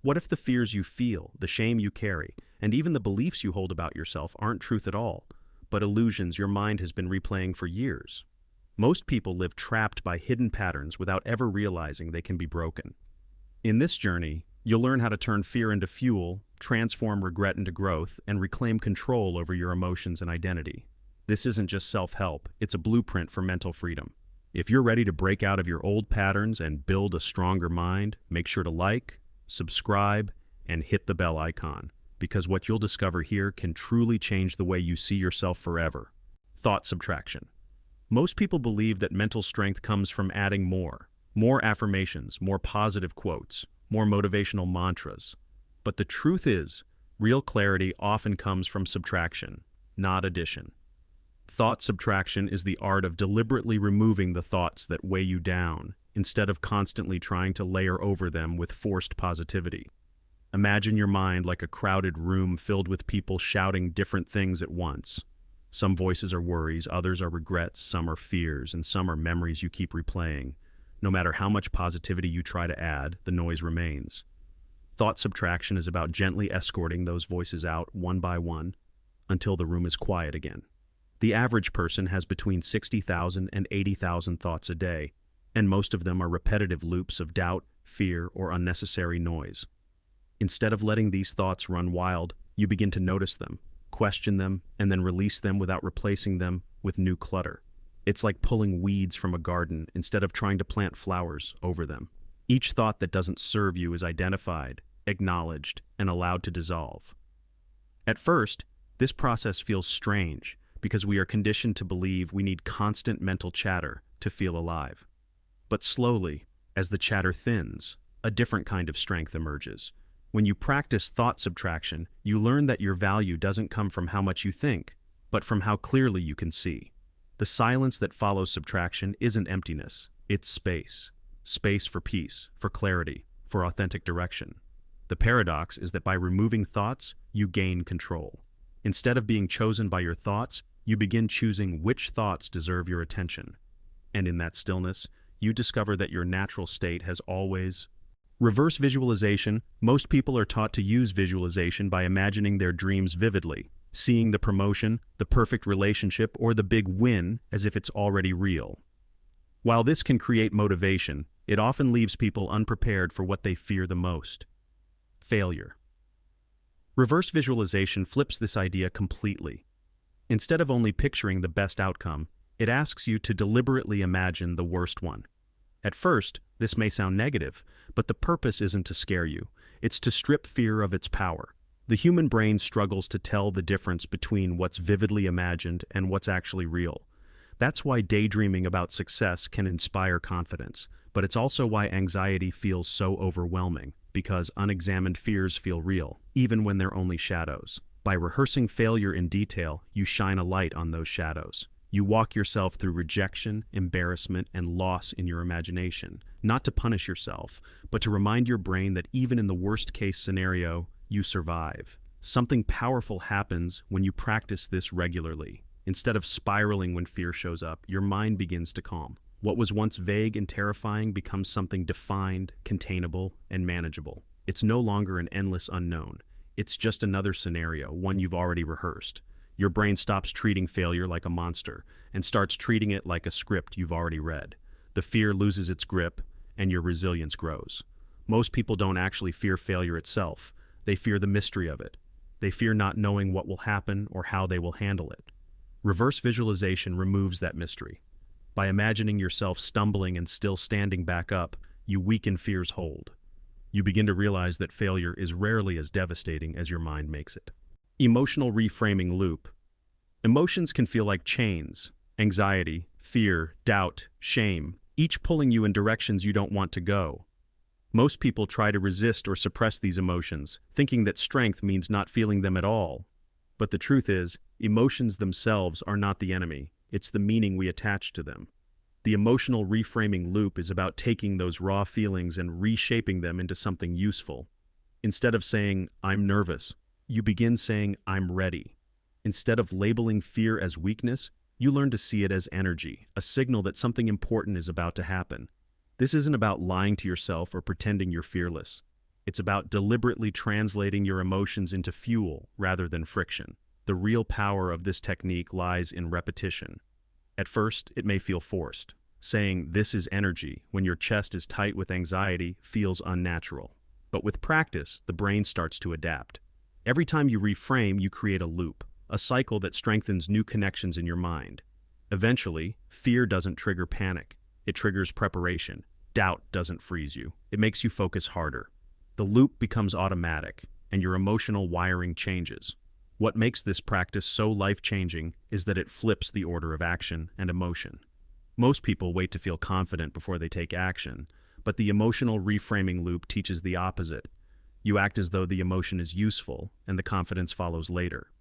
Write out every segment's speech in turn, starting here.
What if the fears you feel, the shame you carry, and even the beliefs you hold about yourself aren't truth at all, but illusions your mind has been replaying for years? Most people live trapped by hidden patterns without ever realizing they can be broken. In this journey, you'll learn how to turn fear into fuel, transform regret into growth, and reclaim control over your emotions and identity. This isn't just self-help, it's a blueprint for mental freedom. If you're ready to break out of your old patterns and build a stronger mind, make sure to like, subscribe, and hit the bell icon, because what you'll discover here can truly change the way you see yourself forever. Thought subtraction. Most people believe that mental strength comes from adding more affirmations, more positive quotes, more motivational mantras. But the truth is, real clarity often comes from subtraction, not addition. Thought subtraction is the art of deliberately removing the thoughts that weigh you down, instead of constantly trying to layer over them with forced positivity. Imagine your mind like a crowded room filled with people shouting different things at once. Some voices are worries, others are regrets, some are fears, and some are memories you keep replaying. No matter how much positivity you try to add, the noise remains. Thought subtraction is about gently escorting those voices out one by one until the room is quiet again. The average person has between 60,000 and 80,000 thoughts a day, and most of them are repetitive loops of doubt, fear, or unnecessary noise. Instead of letting these thoughts run wild, you begin to notice them, question them, and then release them without replacing them with new clutter. It's like pulling weeds from a garden instead of trying to plant flowers over them. Each thought that doesn't serve you is identified, acknowledged, and allowed to dissolve. At first, this process feels strange because we are conditioned to believe we need constant mental chatter to feel alive. But slowly, as the chatter thins, a different kind of strength emerges. When you practice thought subtraction, you learn that your value doesn't come from how much you think, but from how clearly you can see. The silence that follows subtraction isn't emptiness, it's space. Space for peace, for clarity, for authentic direction. The paradox is that by removing thoughts, you gain control. Instead of being chosen by your thoughts, you begin choosing which thoughts deserve your attention. And in that stillness, you discover that your natural state has always. Reverse visualization. Most people are taught to use visualization by imagining their dreams vividly, seeing the promotion, the perfect relationship, or the big win as if it's already real. While this can create motivation, it often leaves people unprepared for what they fear the most: failure. Reverse visualization flips this idea completely. Instead of only picturing the best outcome, it asks you to deliberately imagine the worst one. At first, this may sound negative, but the purpose isn't to scare you. It's to strip fear of its power. The human brain struggles to tell the difference between what's vividly imagined and what's actually real. That's why daydreaming about success can inspire confidence, but it's also why anxiety feels so overwhelming, because unexamined fears feel real, even when they're only shadows. By rehearsing failure in detail, you shine a light on those shadows. You walk yourself through rejection, embarrassment, and loss in your imagination, not to punish yourself, but to remind your brain that even in the worst-case scenario, you survive. Something powerful happens when you practice this regularly. Instead of spiraling when fear shows up, your mind begins to calm. What was once vague and terrifying becomes something defined, containable, and manageable. It's no longer an endless unknown. It's just another scenario, one you've already rehearsed. Your brain stops treating failure like a monster and starts treating it like a script you've already read. The fear loses its grip, and your resilience grows. Most people don't actually fear failure itself. They fear the mystery of it. They fear not knowing what will happen or how they will handle it. Reverse visualization removes that mystery. By imagining yourself stumbling and still standing back up, you weaken fear's hold. You begin to realize that failure is rarely as devastating as your mind makes it. Emotional reframing loop. Emotions can feel like chains: anxiety, fear, doubt, shame, each pulling you in directions you don't want to go. Most people try to resist or suppress these emotions, thinking that strength means not feeling them at all. But the truth is, emotions themselves are not the enemy. It's the meaning we attach to them. The emotional reframing loop is about taking those raw feelings and reshaping them into something useful. Instead of saying, "I'm nervous," you begin saying, "I'm ready." Instead of labeling fear as weakness, you learn to see it as energy, a signal that something important is about to happen. This isn't about lying to yourself or pretending you're fearless. It's about deliberately translating your emotions into fuel rather than friction. The real power of this technique lies in repetition. At first, it may feel forced. Saying, "this is energy," when your chest is tight with anxiety, feels unnatural. But with practice, the brain starts to adapt. Every time you reframe, you create a loop, a cycle that strengthens new connections in your mind. Eventually, fear doesn't trigger panic. It triggers preparation. Doubt doesn't freeze you. It makes you focus harder. The loop becomes automatic, and your emotional wiring changes. What makes this practice so life-changing is that it flips the order of action and emotion. Most people wait to feel confident before they take action, but the emotional reframing loop teaches the opposite. You act as though the emotion is useful, and the confidence follows later.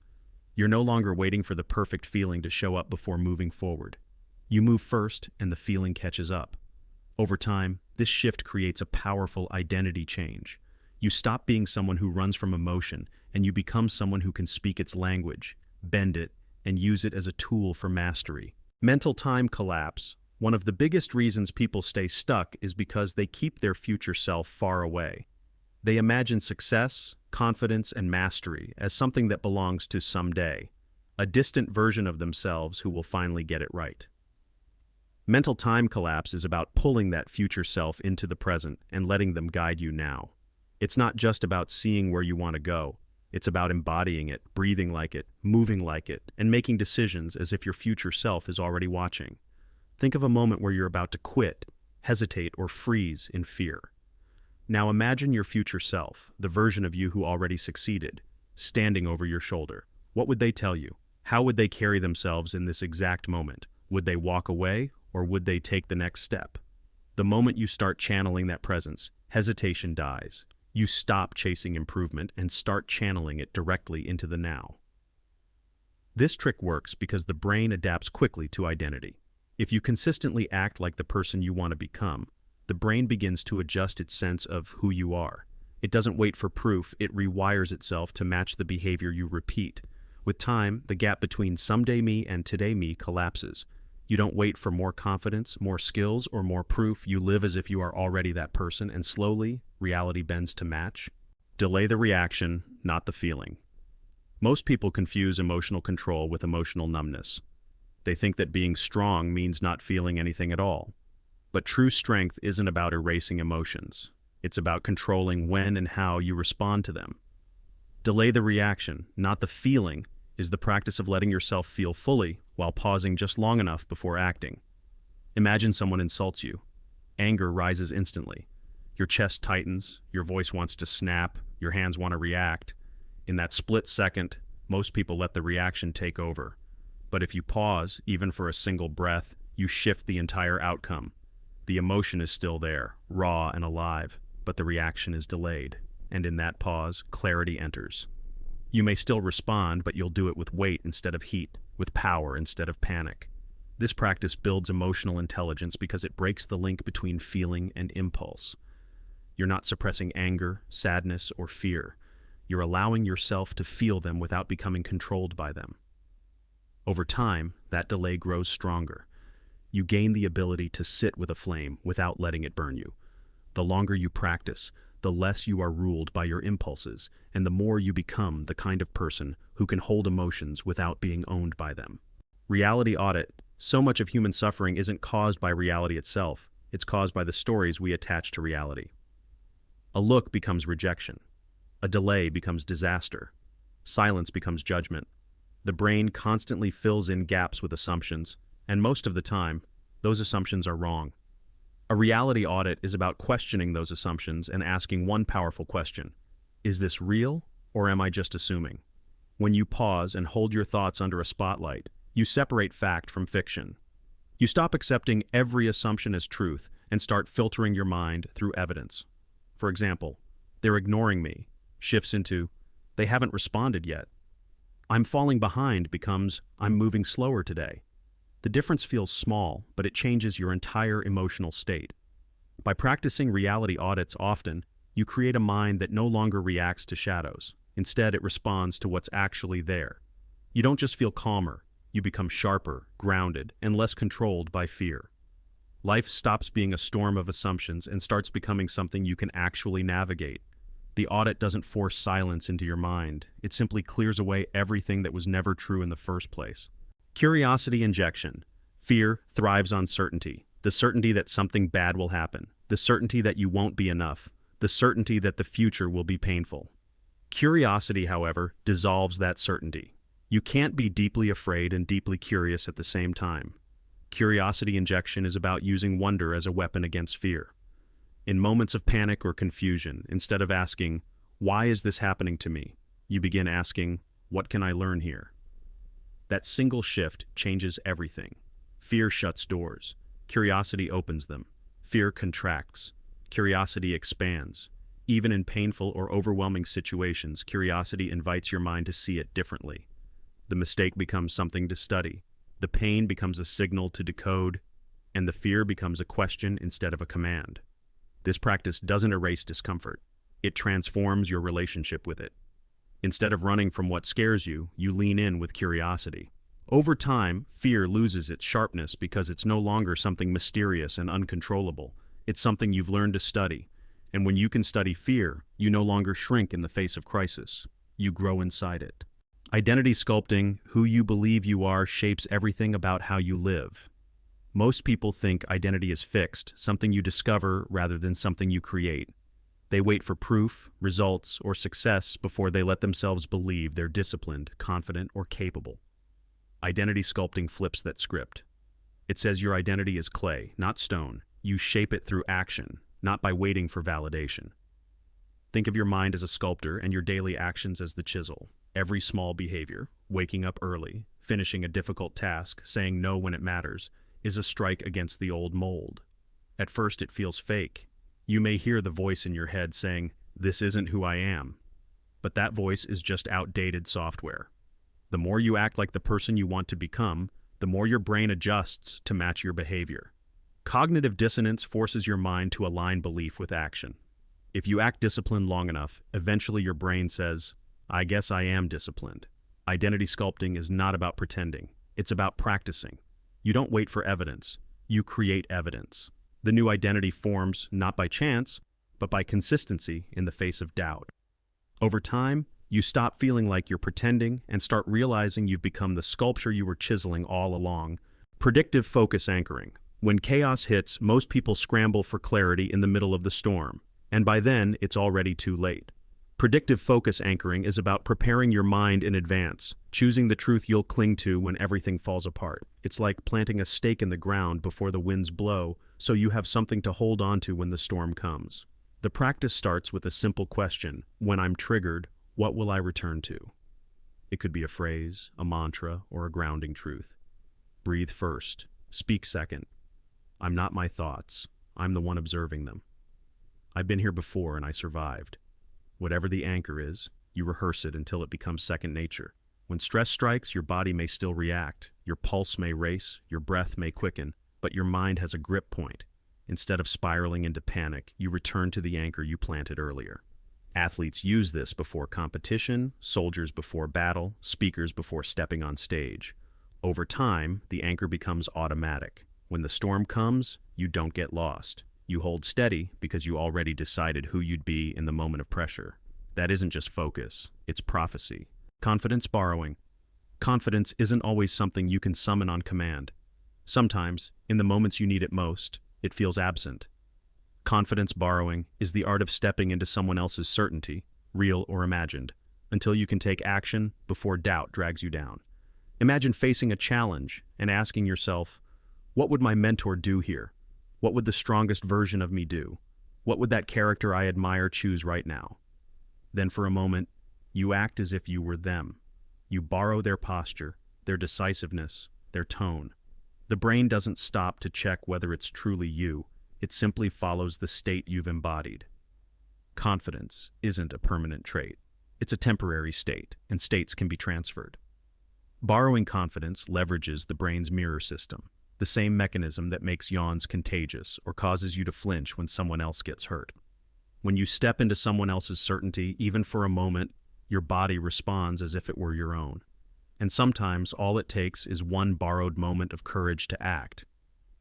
You're no longer waiting for the perfect feeling to show up before moving forward. You move first, and the feeling catches up. Over time, this shift creates a powerful identity change. You stop being someone who runs from emotion, and you become someone who can speak its language, bend it, and use it as a tool for mastery. Mental time collapse. One of the biggest reasons people stay stuck is because they keep their future self far away. They imagine success, confidence, and mastery as something that belongs to someday, a distant version of themselves who will finally get it right. Mental time collapse is about pulling that future self into the present and letting them guide you now. It's not just about seeing where you want to go. It's about embodying it, breathing like it, moving like it, and making decisions as if your future self is already watching. Think of a moment where you're about to quit, hesitate, or freeze in fear. Now imagine your future self, the version of you who already succeeded, standing over your shoulder. What would they tell you? How would they carry themselves in this exact moment? Would they walk away, or would they take the next step? The moment you start channeling that presence, hesitation dies. You stop chasing improvement and start channeling it directly into the now. This trick works because the brain adapts quickly to identity. If you consistently act like the person you want to become, the brain begins to adjust its sense of who you are. It doesn't wait for proof, it rewires itself to match the behavior you repeat. With time, the gap between someday me and today me collapses. You don't wait for more confidence, more skills, or more proof. You live as if you are already that person, and slowly, reality bends to match. Delay the reaction, not the feeling. Most people confuse emotional control with emotional numbness. They think that being strong means not feeling anything at all. But true strength isn't about erasing emotions. It's about controlling when and how you respond to them. Delay the reaction, not the feeling, is the practice of letting yourself feel fully while pausing just long enough before acting. Imagine someone insults you. Anger rises instantly. Your chest tightens, your voice wants to snap, your hands want to react. In that split second, most people let the reaction take over. But if you pause, even for a single breath, you shift the entire outcome. The emotion is still there, raw and alive, but the reaction is delayed. And in that pause, clarity enters. You may still respond, but you'll do it with weight instead of heat, with power instead of panic. This practice builds emotional intelligence because it breaks the link between feeling and impulse. You're not suppressing anger, sadness, or fear. You're allowing yourself to feel them without becoming controlled by them. Over time, that delay grows stronger. You gain the ability to sit with a flame without letting it burn you. The longer you practice, the less you are ruled by your impulses, and the more you become the kind of person who can hold emotions without being owned by them. Reality audit. So much of human suffering isn't caused by reality itself. It's caused by the stories we attach to reality. A look becomes rejection. A delay becomes disaster. Silence becomes judgment. The brain constantly fills in gaps with assumptions, and most of the time, those assumptions are wrong. A reality audit is about questioning those assumptions and asking one powerful question. Is this real, or am I just assuming? When you pause and hold your thoughts under a spotlight, you separate fact from fiction. You stop accepting every assumption as truth and start filtering your mind through evidence. For example, "they're ignoring me" shifts into "they haven't responded yet." "I'm falling behind" becomes "I'm moving slower today." The difference feels small, but it changes your entire emotional state. By practicing reality audits often, you create a mind that no longer reacts to shadows. Instead, it responds to what's actually there. You don't just feel calmer, you become sharper, grounded, and less controlled by fear. Life stops being a storm of assumptions and starts becoming something you can actually navigate. The audit doesn't force silence into your mind. It simply clears away everything that was never true in the first place. Curiosity injection. Fear thrives on certainty. The certainty that something bad will happen. The certainty that you won't be enough. The certainty that the future will be painful. Curiosity, however, dissolves that certainty. You can't be deeply afraid and deeply curious at the same time. Curiosity injection is about using wonder as a weapon against fear. In moments of panic or confusion, instead of asking, "Why is this happening to me?" you begin asking, "What can I learn here?" That single shift changes everything. Fear shuts doors. Curiosity opens them. Fear contracts. Curiosity expands. Even in painful or overwhelming situations, curiosity invites your mind to see it differently. The mistake becomes something to study. The pain becomes a signal to decode, and the fear becomes a question instead of a command. This practice doesn't erase discomfort. It transforms your relationship with it. Instead of running from what scares you, you lean in with curiosity. Over time, fear loses its sharpness because it's no longer something mysterious and uncontrollable. It's something you've learned to study. And when you can study fear, you no longer shrink in the face of crisis. You grow inside it. Identity sculpting, who you believe you are, shapes everything about how you live. Most people think identity is fixed, something you discover rather than something you create. They wait for proof, results, or success before they let themselves believe they're disciplined, confident, or capable. Identity sculpting flips that script. It says your identity is clay, not stone. You shape it through action, not by waiting for validation. Think of your mind as a sculptor and your daily actions as the chisel. Every small behavior, waking up early, finishing a difficult task, saying no when it matters, is a strike against the old mold. At first it feels fake. You may hear the voice in your head saying, "This isn't who I am." But that voice is just outdated software. The more you act like the person you want to become, the more your brain adjusts to match your behavior. Cognitive dissonance forces your mind to align belief with action. If you act disciplined long enough, eventually your brain says, "I guess I am disciplined." Identity sculpting is not about pretending. It's about practicing. You don't wait for evidence. You create evidence. The new identity forms not by chance, but by consistency in the face of doubt. Over time, you stop feeling like you're pretending and start realizing you've become the sculpture you were chiseling all along. Predictive focus anchoring. When chaos hits, most people scramble for clarity in the middle of the storm, and by then, it's already too late. Predictive focus anchoring is about preparing your mind in advance, choosing the truth you'll cling to when everything falls apart. It's like planting a stake in the ground before the winds blow, so you have something to hold on to when the storm comes. The practice starts with a simple question: when I'm triggered, what will I return to? It could be a phrase, a mantra, or a grounding truth. Breathe first. Speak second. I'm not my thoughts. I'm the one observing them. I've been here before and I survived. Whatever the anchor is, you rehearse it until it becomes second nature. When stress strikes, your body may still react, your pulse may race, your breath may quicken, but your mind has a grip point. Instead of spiraling into panic, you return to the anchor you planted earlier. Athletes use this before competition, soldiers before battle, speakers before stepping on stage. Over time, the anchor becomes automatic. When the storm comes, you don't get lost. You hold steady because you already decided who you'd be in the moment of pressure. That isn't just focus, it's prophecy. Confidence borrowing. Confidence isn't always something you can summon on command. Sometimes, in the moments you need it most, it feels absent. Confidence borrowing is the art of stepping into someone else's certainty, real or imagined, until you can take action before doubt drags you down. Imagine facing a challenge and asking yourself, what would my mentor do here? What would the strongest version of me do? What would that character I admire choose right now? Then for a moment, you act as if you were them. You borrow their posture, their decisiveness, their tone. The brain doesn't stop to check whether it's truly you. It simply follows the state you've embodied. Confidence isn't a permanent trait. It's a temporary state, and states can be transferred. Borrowing confidence leverages the brain's mirror system, the same mechanism that makes yawns contagious or causes you to flinch when someone else gets hurt. When you step into someone else's certainty, even for a moment, your body responds as if it were your own. And sometimes all it takes is one borrowed moment of courage to act.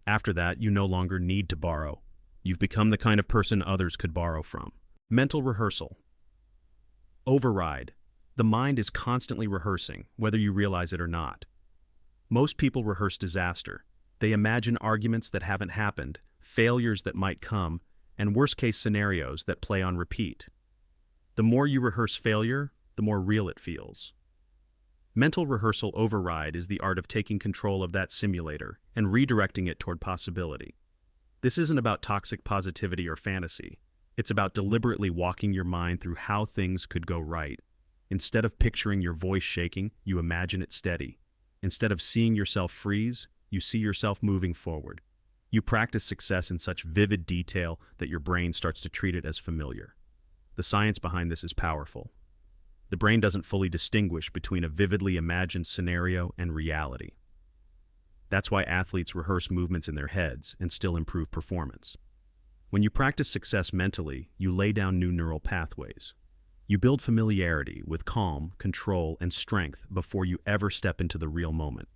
After that, you no longer need to borrow. You've become the kind of person others could borrow from. Mental rehearsal. Override. The mind is constantly rehearsing, whether you realize it or not. Most people rehearse disaster. They imagine arguments that haven't happened, failures that might come, and worst-case scenarios that play on repeat. The more you rehearse failure, the more real it feels. Mental rehearsal override is the art of taking control of that simulator and redirecting it toward possibility. This isn't about toxic positivity or fantasy. It's about deliberately walking your mind through how things could go right. Instead of picturing your voice shaking, you imagine it steady. Instead of seeing yourself freeze, you see yourself moving forward. You practice success in such vivid detail that your brain starts to treat it as familiar. The science behind this is powerful. The brain doesn't fully distinguish between a vividly imagined scenario and reality. That's why athletes rehearse movements in their heads and still improve performance. When you practice success mentally, you lay down new neural pathways. You build familiarity with calm, control, and strength before you ever step into the real moment.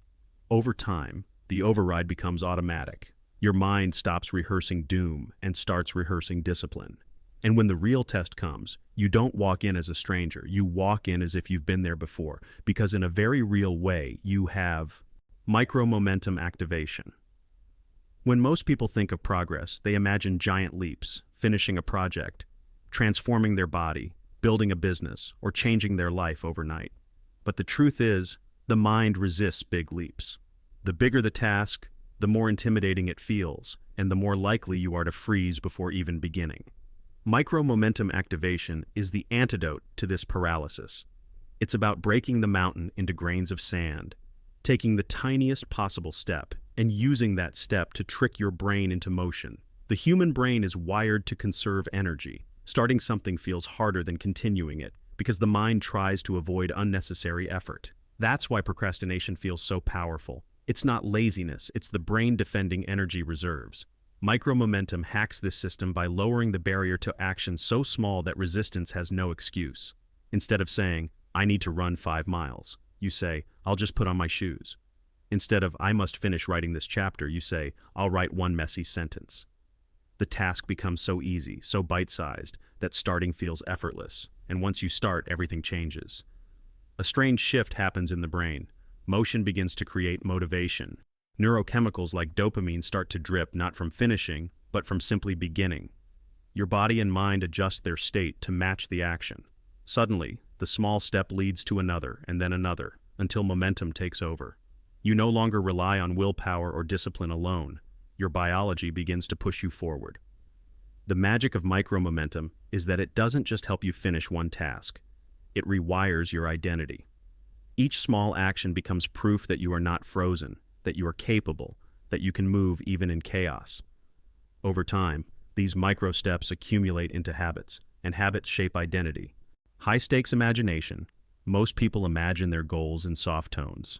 Over time, the override becomes automatic. Your mind stops rehearsing doom and starts rehearsing discipline. And when the real test comes, you don't walk in as a stranger. You walk in as if you've been there before, because in a very real way, you have micro-momentum activation. When most people think of progress, they imagine giant leaps, finishing a project, transforming their body, building a business, or changing their life overnight. But the truth is, the mind resists big leaps. The bigger the task, the more intimidating it feels, and the more likely you are to freeze before even beginning. Micro-momentum activation is the antidote to this paralysis. It's about breaking the mountain into grains of sand, taking the tiniest possible step, and using that step to trick your brain into motion. The human brain is wired to conserve energy. Starting something feels harder than continuing it, because the mind tries to avoid unnecessary effort. That's why procrastination feels so powerful. It's not laziness, it's the brain defending energy reserves. Micro-momentum hacks this system by lowering the barrier to action so small that resistance has no excuse. Instead of saying, I need to run 5 miles, you say, I'll just put on my shoes. Instead of, I must finish writing this chapter, you say, I'll write one messy sentence. The task becomes so easy, so bite-sized, that starting feels effortless, and once you start, everything changes. A strange shift happens in the brain. Motion begins to create motivation. Neurochemicals like dopamine start to drip not from finishing, but from simply beginning. Your body and mind adjust their state to match the action. Suddenly, the small step leads to another, and then another, until momentum takes over. You no longer rely on willpower or discipline alone. Your biology begins to push you forward. The magic of micro-momentum is that it doesn't just help you finish one task. It rewires your identity. Each small action becomes proof that you are not frozen, that you are capable, that you can move even in chaos. Over time, these micro steps accumulate into habits, and habits shape identity. High-stakes imagination. Most people imagine their goals in soft tones.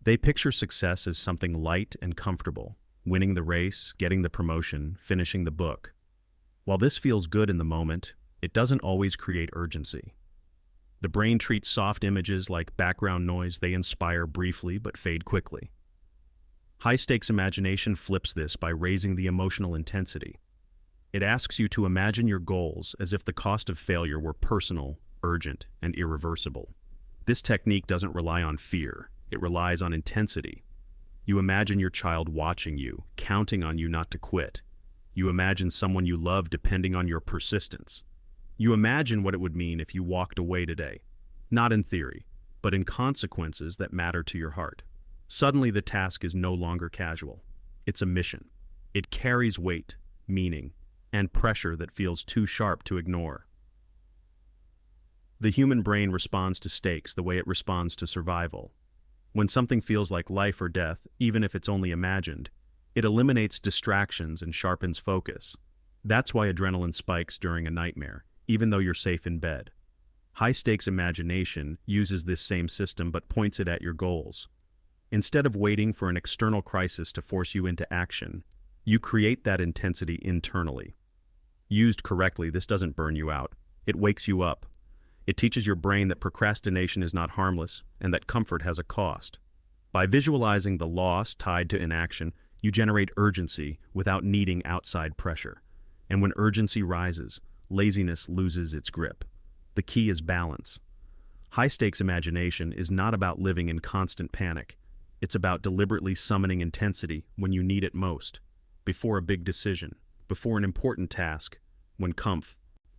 They picture success as something light and comfortable, winning the race, getting the promotion, finishing the book. While this feels good in the moment, it doesn't always create urgency. The brain treats soft images like background noise. They inspire briefly but fade quickly. High-stakes imagination flips this by raising the emotional intensity. It asks you to imagine your goals as if the cost of failure were personal, urgent, and irreversible. This technique doesn't rely on fear. It relies on intensity. You imagine your child watching you, counting on you not to quit. You imagine someone you love depending on your persistence. You imagine what it would mean if you walked away today, not in theory, but in consequences that matter to your heart. Suddenly the task is no longer casual. It's a mission. It carries weight, meaning, and pressure that feels too sharp to ignore. The human brain responds to stakes the way it responds to survival. When something feels like life or death, even if it's only imagined, it eliminates distractions and sharpens focus. That's why adrenaline spikes during a nightmare, even though you're safe in bed. High-stakes imagination uses this same system but points it at your goals. Instead of waiting for an external crisis to force you into action, you create that intensity internally. Used correctly, this doesn't burn you out. It wakes you up. It teaches your brain that procrastination is not harmless and that comfort has a cost. By visualizing the loss tied to inaction, you generate urgency without needing outside pressure. And when urgency rises, laziness loses its grip. The key is balance. High-stakes imagination is not about living in constant panic. It's about deliberately summoning intensity when you need it most, before a big decision, before an important task, when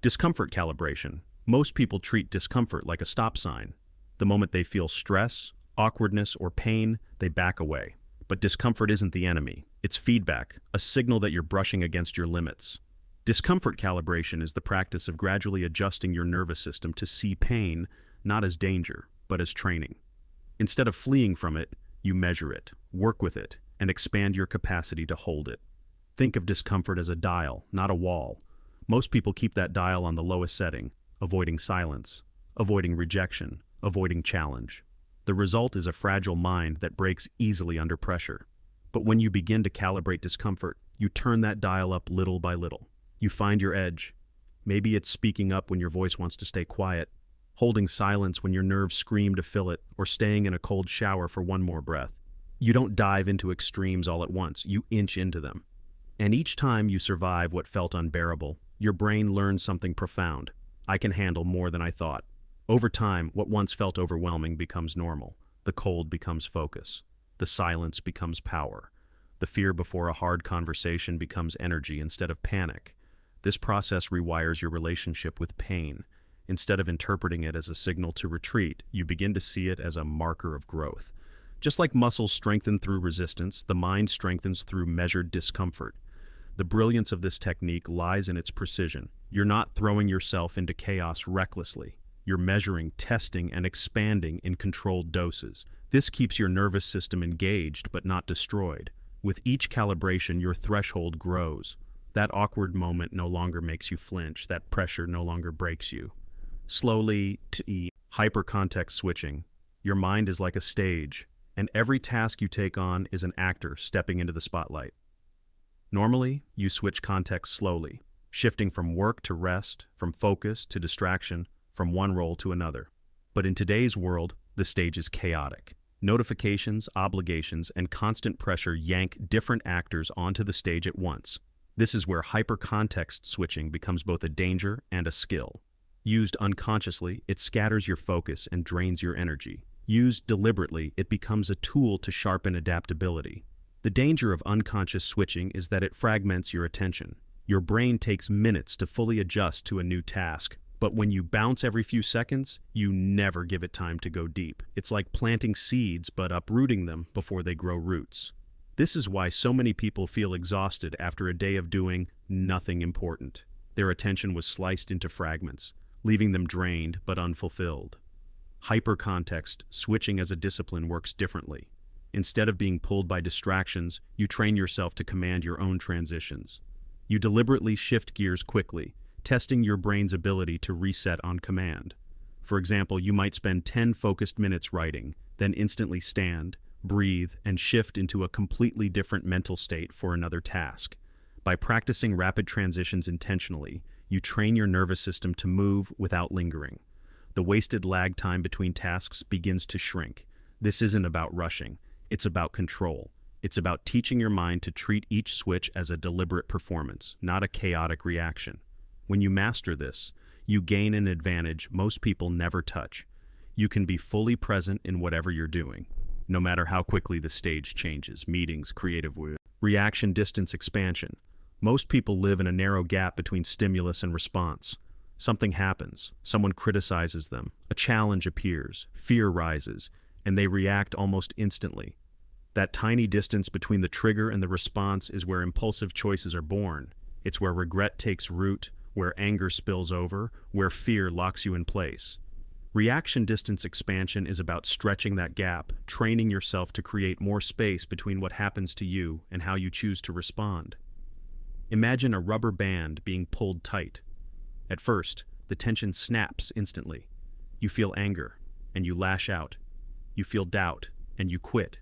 Discomfort calibration. Most people treat discomfort like a stop sign. The moment they feel stress, awkwardness, or pain, they back away. But discomfort isn't the enemy. It's feedback, a signal that you're brushing against your limits. Discomfort calibration is the practice of gradually adjusting your nervous system to see pain not as danger, but as training. Instead of fleeing from it, you measure it, work with it, and expand your capacity to hold it. Think of discomfort as a dial, not a wall. Most people keep that dial on the lowest setting, avoiding silence, avoiding rejection, avoiding challenge. The result is a fragile mind that breaks easily under pressure. But when you begin to calibrate discomfort, you turn that dial up little by little. You find your edge. Maybe it's speaking up when your voice wants to stay quiet, holding silence when your nerves scream to fill it, or staying in a cold shower for one more breath. You don't dive into extremes all at once, you inch into them. And each time you survive what felt unbearable, your brain learns something profound. I can handle more than I thought. Over time, what once felt overwhelming becomes normal. The cold becomes focus. The silence becomes power. The fear before a hard conversation becomes energy instead of panic. This process rewires your relationship with pain. Instead of interpreting it as a signal to retreat, you begin to see it as a marker of growth. Just like muscles strengthen through resistance, the mind strengthens through measured discomfort. The brilliance of this technique lies in its precision. You're not throwing yourself into chaos recklessly. You're measuring, testing, and expanding in controlled doses. This keeps your nervous system engaged but not destroyed. With each calibration, your threshold grows. That awkward moment no longer makes you flinch. That pressure no longer breaks you. Slowly, hyper-context switching. Your mind is like a stage, and every task you take on is an actor stepping into the spotlight. Normally, you switch context slowly, shifting from work to rest, from focus to distraction, from one role to another. But in today's world, the stage is chaotic. Notifications, obligations, and constant pressure yank different actors onto the stage at once. This is where hyper-context switching becomes both a danger and a skill. Used unconsciously, it scatters your focus and drains your energy. Used deliberately, it becomes a tool to sharpen adaptability. The danger of unconscious switching is that it fragments your attention. Your brain takes minutes to fully adjust to a new task, but when you bounce every few seconds, you never give it time to go deep. It's like planting seeds but uprooting them before they grow roots. This is why so many people feel exhausted after a day of doing nothing important. Their attention was sliced into fragments, leaving them drained but unfulfilled. Hyper-context switching as a discipline works differently. Instead of being pulled by distractions, you train yourself to command your own transitions. You deliberately shift gears quickly, testing your brain's ability to reset on command. For example, you might spend 10 focused minutes writing, then instantly stand, breathe, and shift into a completely different mental state for another task. By practicing rapid transitions intentionally, you train your nervous system to move without lingering. The wasted lag time between tasks begins to shrink. This isn't about rushing. It's about control. It's about teaching your mind to treat each switch as a deliberate performance, not a chaotic reaction. When you master this, you gain an advantage most people never touch. You can be fully present in whatever you're doing, no matter how quickly the stage changes, meetings, creative work. Reaction distance expansion. Most people live in a narrow gap between stimulus and response. Something happens, someone criticizes them, a challenge appears, fear rises, and they react almost instantly. That tiny distance between the trigger and the response is where impulsive choices are born. It's where regret takes root, where anger spills over, where fear locks you in place. Reaction distance expansion is about stretching that gap, training yourself to create more space between what happens to you and how you choose to respond. Imagine a rubber band being pulled tight. At first, the tension snaps instantly. You feel anger, and you lash out. You feel doubt, and you quit.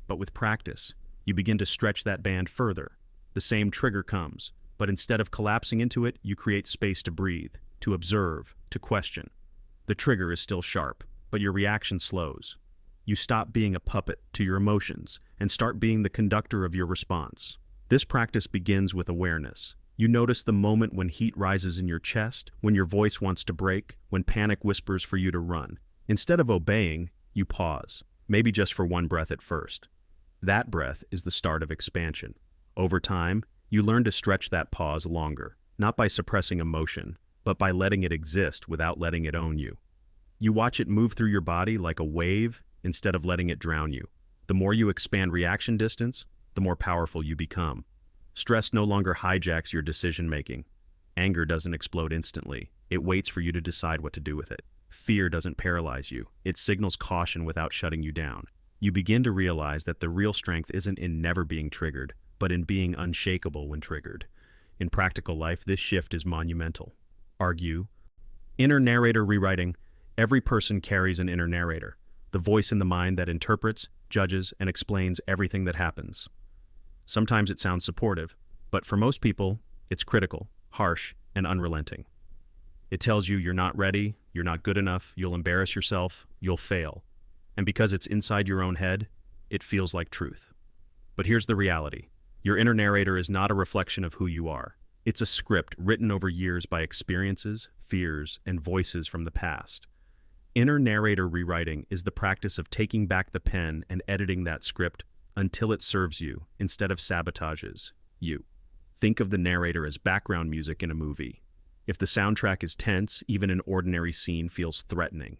But with practice, you begin to stretch that band further. The same trigger comes, but instead of collapsing into it, you create space to breathe, to observe, to question. The trigger is still sharp, but your reaction slows. You stop being a puppet to your emotions and start being the conductor of your response. This practice begins with awareness. You notice the moment when heat rises in your chest, when your voice wants to break, when panic whispers for you to run. Instead of obeying, you pause, maybe just for one breath at first. That breath is the start of expansion. Over time, you learn to stretch that pause longer, not by suppressing emotion, but by letting it exist without letting it own you. You watch it move through your body like a wave instead of letting it drown you. The more you expand reaction distance, the more powerful you become. Stress no longer hijacks your decision-making. Anger doesn't explode instantly. It waits for you to decide what to do with it. Fear doesn't paralyze you. It signals caution without shutting you down. You begin to realize that the real strength isn't in never being triggered, but in being unshakable when triggered. In practical life, this shift is monumental. Argue. Inner narrator rewriting. Every person carries an inner narrator, the voice in the mind that interprets, judges, and explains everything that happens. Sometimes it sounds supportive, but for most people, it's critical, harsh, and unrelenting. It tells you you're not ready, you're not good enough, you'll embarrass yourself, you'll fail. And because it's inside your own head, it feels like truth. But here's the reality. Your inner narrator is not a reflection of who you are. It's a script written over years by experiences, fears, and voices from the past. Inner narrator rewriting is the practice of taking back the pen and editing that script until it serves you instead of sabotages you. Think of the narrator as background music in a movie. If the soundtrack is tense, even an ordinary scene feels threatening.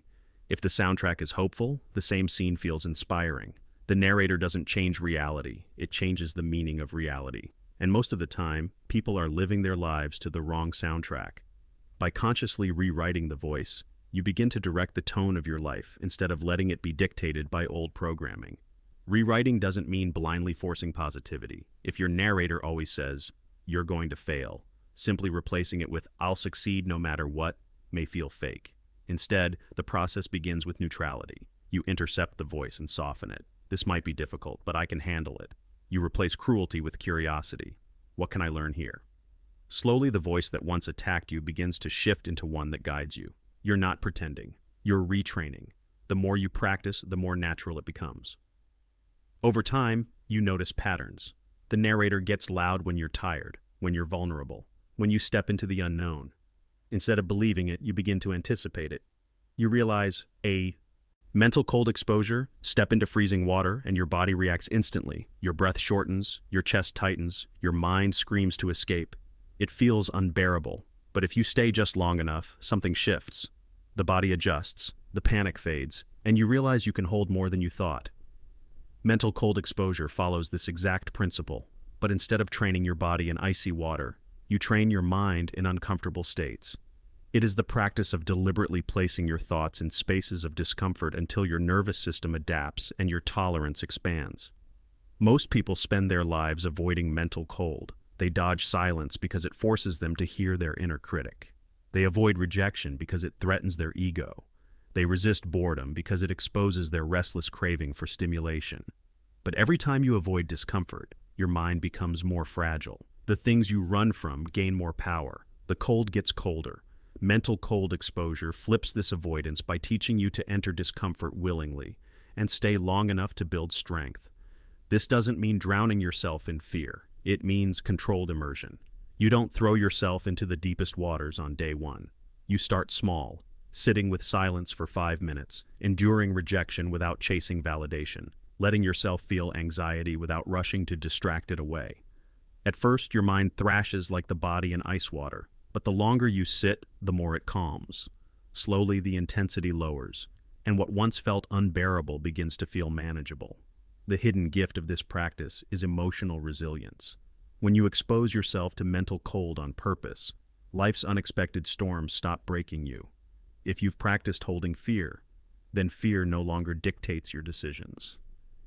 If the soundtrack is hopeful, the same scene feels inspiring. The narrator doesn't change reality, it changes the meaning of reality. And most of the time, people are living their lives to the wrong soundtrack. By consciously rewriting the voice, you begin to direct the tone of your life instead of letting it be dictated by old programming. Rewriting doesn't mean blindly forcing positivity. If your narrator always says, "You're going to fail," simply replacing it with "I'll succeed no matter what" may feel fake. Instead, the process begins with neutrality. You intercept the voice and soften it. "This might be difficult, but I can handle it." You replace cruelty with curiosity. "What can I learn here?" Slowly, the voice that once attacked you begins to shift into one that guides you. You're not pretending. You're retraining. The more you practice, the more natural it becomes. Over time, you notice patterns. The narrator gets loud when you're tired, when you're vulnerable, when you step into the unknown. Instead of believing it, you begin to anticipate it. You realize a mental cold exposure, step into freezing water, and your body reacts instantly. Your breath shortens, your chest tightens, your mind screams to escape. It feels unbearable, but if you stay just long enough, something shifts. The body adjusts, the panic fades, and you realize you can hold more than you thought. Mental cold exposure follows this exact principle, but instead of training your body in icy water, you train your mind in uncomfortable states. It is the practice of deliberately placing your thoughts in spaces of discomfort until your nervous system adapts and your tolerance expands. Most people spend their lives avoiding mental cold. They dodge silence because it forces them to hear their inner critic. They avoid rejection because it threatens their ego. They resist boredom because it exposes their restless craving for stimulation. But every time you avoid discomfort, your mind becomes more fragile. The things you run from gain more power. The cold gets colder. Mental cold exposure flips this avoidance by teaching you to enter discomfort willingly and stay long enough to build strength. This doesn't mean drowning yourself in fear. It means controlled immersion. You don't throw yourself into the deepest waters on day one. You start small, sitting with silence for 5 minutes, enduring rejection without chasing validation, letting yourself feel anxiety without rushing to distract it away. At first, your mind thrashes like the body in ice water, but the longer you sit, the more it calms. Slowly, the intensity lowers, and what once felt unbearable begins to feel manageable. The hidden gift of this practice is emotional resilience. When you expose yourself to mental cold on purpose, life's unexpected storms stop breaking you. If you've practiced holding fear, then fear no longer dictates your decisions.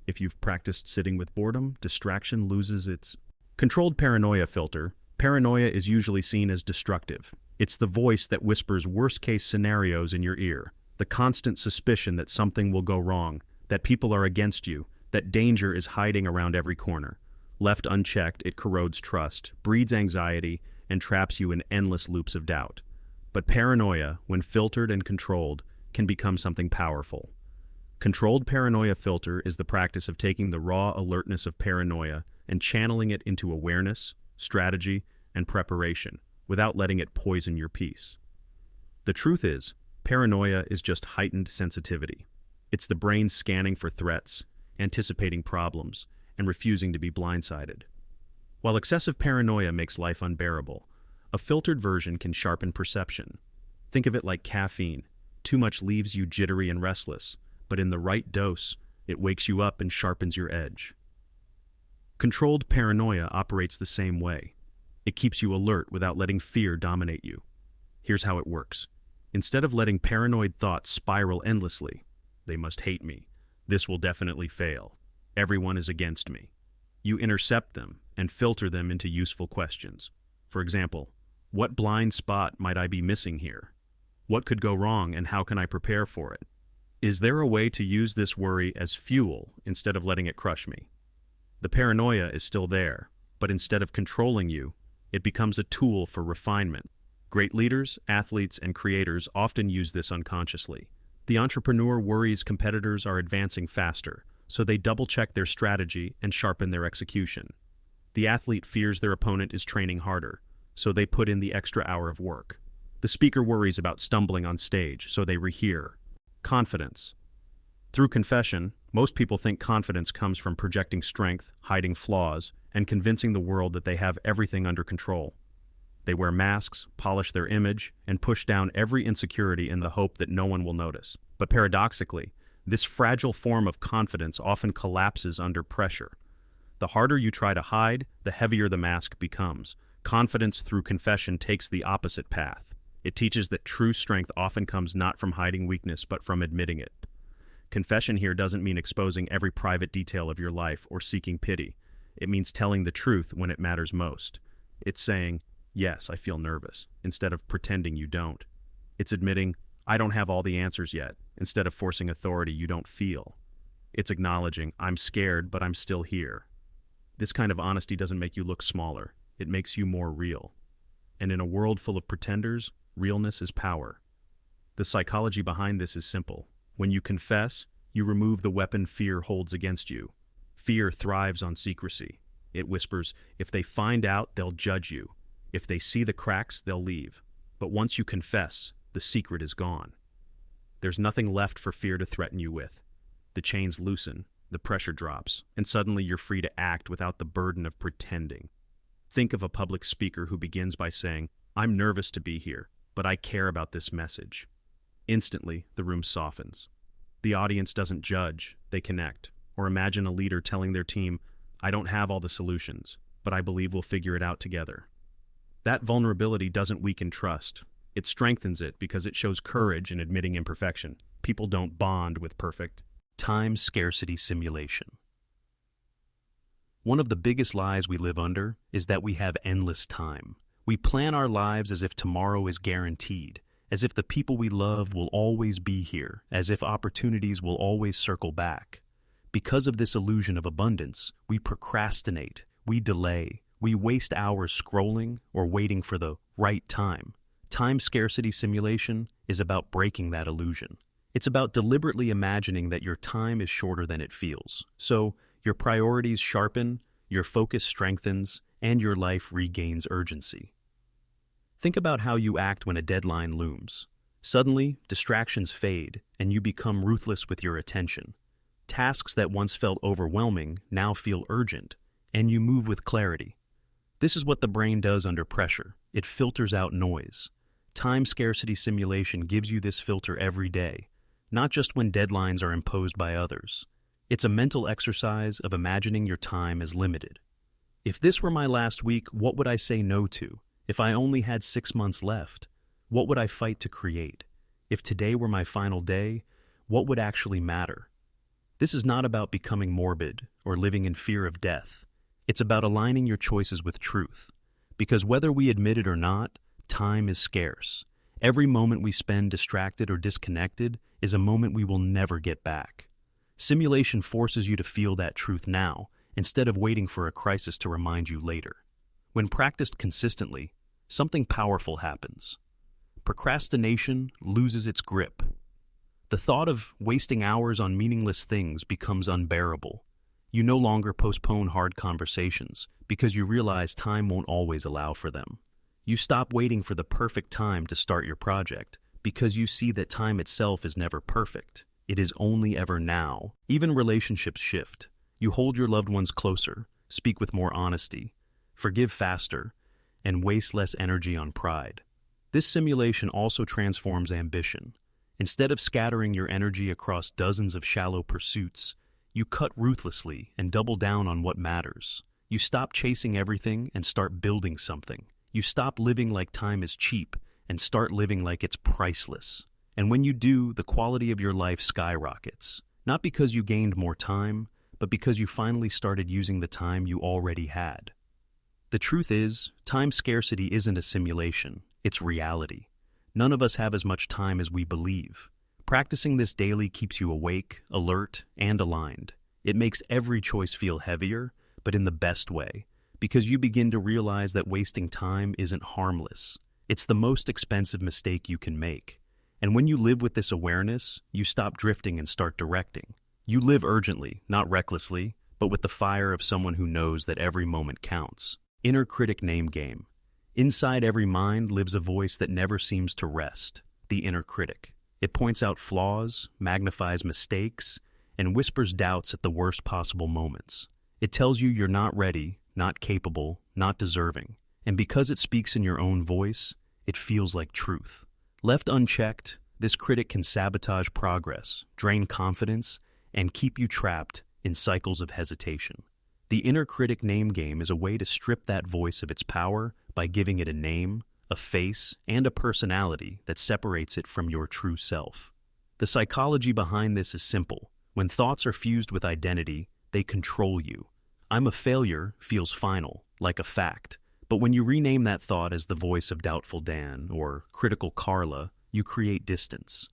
If you've practiced sitting with boredom, distraction loses its controlled paranoia filter. Paranoia is usually seen as destructive. It's the voice that whispers worst-case scenarios in your ear, the constant suspicion that something will go wrong, that people are against you, that danger is hiding around every corner. Left unchecked, it corrodes trust, breeds anxiety, and traps you in endless loops of doubt. But paranoia, when filtered and controlled, can become something powerful. Controlled paranoia filter is the practice of taking the raw alertness of paranoia and channeling it into awareness, strategy, and preparation, without letting it poison your peace. The truth is, paranoia is just heightened sensitivity. It's the brain scanning for threats, anticipating problems, and refusing to be blindsided. While excessive paranoia makes life unbearable, a filtered version can sharpen perception. Think of it like caffeine. Too much leaves you jittery and restless, but in the right dose, it wakes you up and sharpens your edge. Controlled paranoia operates the same way. It keeps you alert without letting fear dominate you. Here's how it works. Instead of letting paranoid thoughts spiral endlessly, they must hate me. This will definitely fail. Everyone is against me. You intercept them and filter them into useful questions. For example, what blind spot might I be missing here? What could go wrong and how can I prepare for it? Is there a way to use this worry as fuel instead of letting it crush me? The paranoia is still there, but instead of controlling you, it becomes a tool for refinement. Great leaders, athletes, and creators often use this unconsciously. The entrepreneur worries competitors are advancing faster, so they double-check their strategy and sharpen their execution. The athlete fears their opponent is training harder, so they put in the extra hour of work. The speaker worries about stumbling on stage, so they rehear. Confidence. Through confession, most people think confidence comes from projecting strength, hiding flaws, and convincing the world that they have everything under control. They wear masks, polish their image, and push down every insecurity in the hope that no one will notice. But paradoxically, this fragile form of confidence often collapses under pressure. The harder you try to hide, the heavier the mask becomes. Confidence through confession takes the opposite path. It teaches that true strength often comes not from hiding weakness, but from admitting it. Confession here doesn't mean exposing every private detail of your life or seeking pity. It means telling the truth when it matters most. It's saying, yes, I feel nervous, instead of pretending you don't. It's admitting, I don't have all the answers yet, instead of forcing authority you don't feel. It's acknowledging, I'm scared, but I'm still here. This kind of honesty doesn't make you look smaller. It makes you more real. And in a world full of pretenders, realness is power. The psychology behind this is simple. When you confess, you remove the weapon fear holds against you. Fear thrives on secrecy. It whispers, if they find out, they'll judge you. If they see the cracks, they'll leave. But once you confess, the secret is gone. There's nothing left for fear to threaten you with. The chains loosen, the pressure drops, and suddenly you're free to act without the burden of pretending. Think of a public speaker who begins by saying, I'm nervous to be here, but I care about this message. Instantly, the room softens. The audience doesn't judge, they connect. Or imagine a leader telling their team, I don't have all the solutions, but I believe we'll figure it out together. That vulnerability doesn't weaken trust. It strengthens it because it shows courage in admitting imperfection. People don't bond with perfect. Time scarcity simulation. One of the biggest lies we live under is that we have endless time. We plan our lives as if tomorrow is guaranteed, as if the people we love will always be here, as if opportunities will always circle back. Because of this illusion of abundance, we procrastinate, we delay, we waste hours scrolling or waiting for the right time. Time scarcity simulation is about breaking that illusion. It's about deliberately imagining that your time is shorter than it feels. So, your priorities sharpen, your focus strengthens, and your life regains urgency. Think about how you act when a deadline looms. Suddenly, distractions fade, and you become ruthless with your attention. Tasks that once felt overwhelming now feel urgent, and you move with clarity. This is what the brain does under pressure. It filters out noise. Time scarcity simulation gives you this filter every day, not just when deadlines are imposed by others. It's a mental exercise of imagining your time as limited. If this were my last week, what would I say no to? If I only had 6 months left, what would I fight to create? If today were my final day, what would actually matter? This is not about becoming morbid or living in fear of death. It's about aligning your choices with truth. Because whether we admit it or not, time is scarce. Every moment we spend distracted or disconnected is a moment we will never get back. Simulation forces you to feel that truth now, instead of waiting for a crisis to remind you later. When practiced consistently, something powerful happens. Procrastination loses its grip. The thought of wasting hours on meaningless things becomes unbearable. You no longer postpone hard conversations because you realize time won't always allow for them. You stop waiting for the perfect time to start your project because you see that time itself is never perfect. It is only ever now. Even relationships shift. You hold your loved ones closer, speak with more honesty, forgive faster, and waste less energy on pride. This simulation also transforms ambition. Instead of scattering your energy across dozens of shallow pursuits, you cut ruthlessly and double down on what matters. You stop chasing everything and start building something. You stop living like time is cheap and start living like it's priceless. And when you do, the quality of your life skyrockets. Not because you gained more time, but because you finally started using the time you already had. The truth is, time scarcity isn't a simulation, it's reality. None of us have as much time as we believe. Practicing this daily keeps you awake, alert, and aligned. It makes every choice feel heavier, but in the best way, because you begin to realize that wasting time isn't harmless. It's the most expensive mistake you can make. And when you live with this awareness, you stop drifting and start directing. You live urgently, not recklessly, but with the fire of someone who knows that every moment counts. Inner critic name game. Inside every mind lives a voice that never seems to rest, the inner critic. It points out flaws, magnifies mistakes, and whispers doubts at the worst possible moments. It tells you you're not ready, not capable, not deserving. And because it speaks in your own voice, it feels like truth. Left unchecked, this critic can sabotage progress, drain confidence, and keep you trapped in cycles of hesitation. The inner critic name game is a way to strip that voice of its power by giving it a name, a face, and a personality that separates it from your true self. The psychology behind this is simple. When thoughts are fused with identity, they control you. I'm a failure feels final, like a fact. But when you rename that thought as the voice of doubtful Dan or critical Carla, you create distance.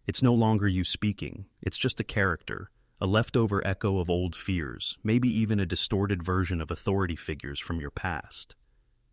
It's no longer you speaking, it's just a character, a leftover echo of old fears, maybe even a distorted version of authority figures from your past.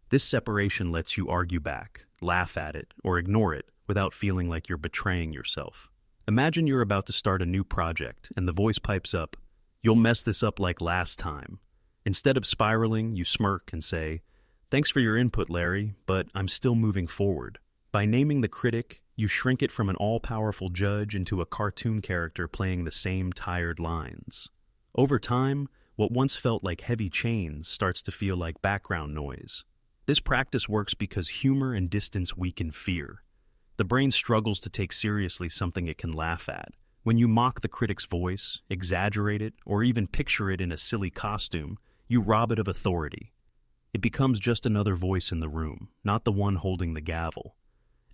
This separation lets you argue back, laugh at it, or ignore it without feeling like you're betraying yourself. Imagine you're about to start a new project and the voice pipes up, "You'll mess this up like last time." Instead of spiraling, you smirk and say, "Thanks for your input, Larry, but I'm still moving forward." By naming the critic, you shrink it from an all-powerful judge into a cartoon character playing the same tired lines. Over time, what once felt like heavy chains starts to feel like background noise. This practice works because humor and distance weaken fear. The brain struggles to take seriously something it can laugh at. When you mock the critic's voice, exaggerate it, or even picture it in a silly costume, you rob it of authority. It becomes just another voice in the room, not the one holding the gavel.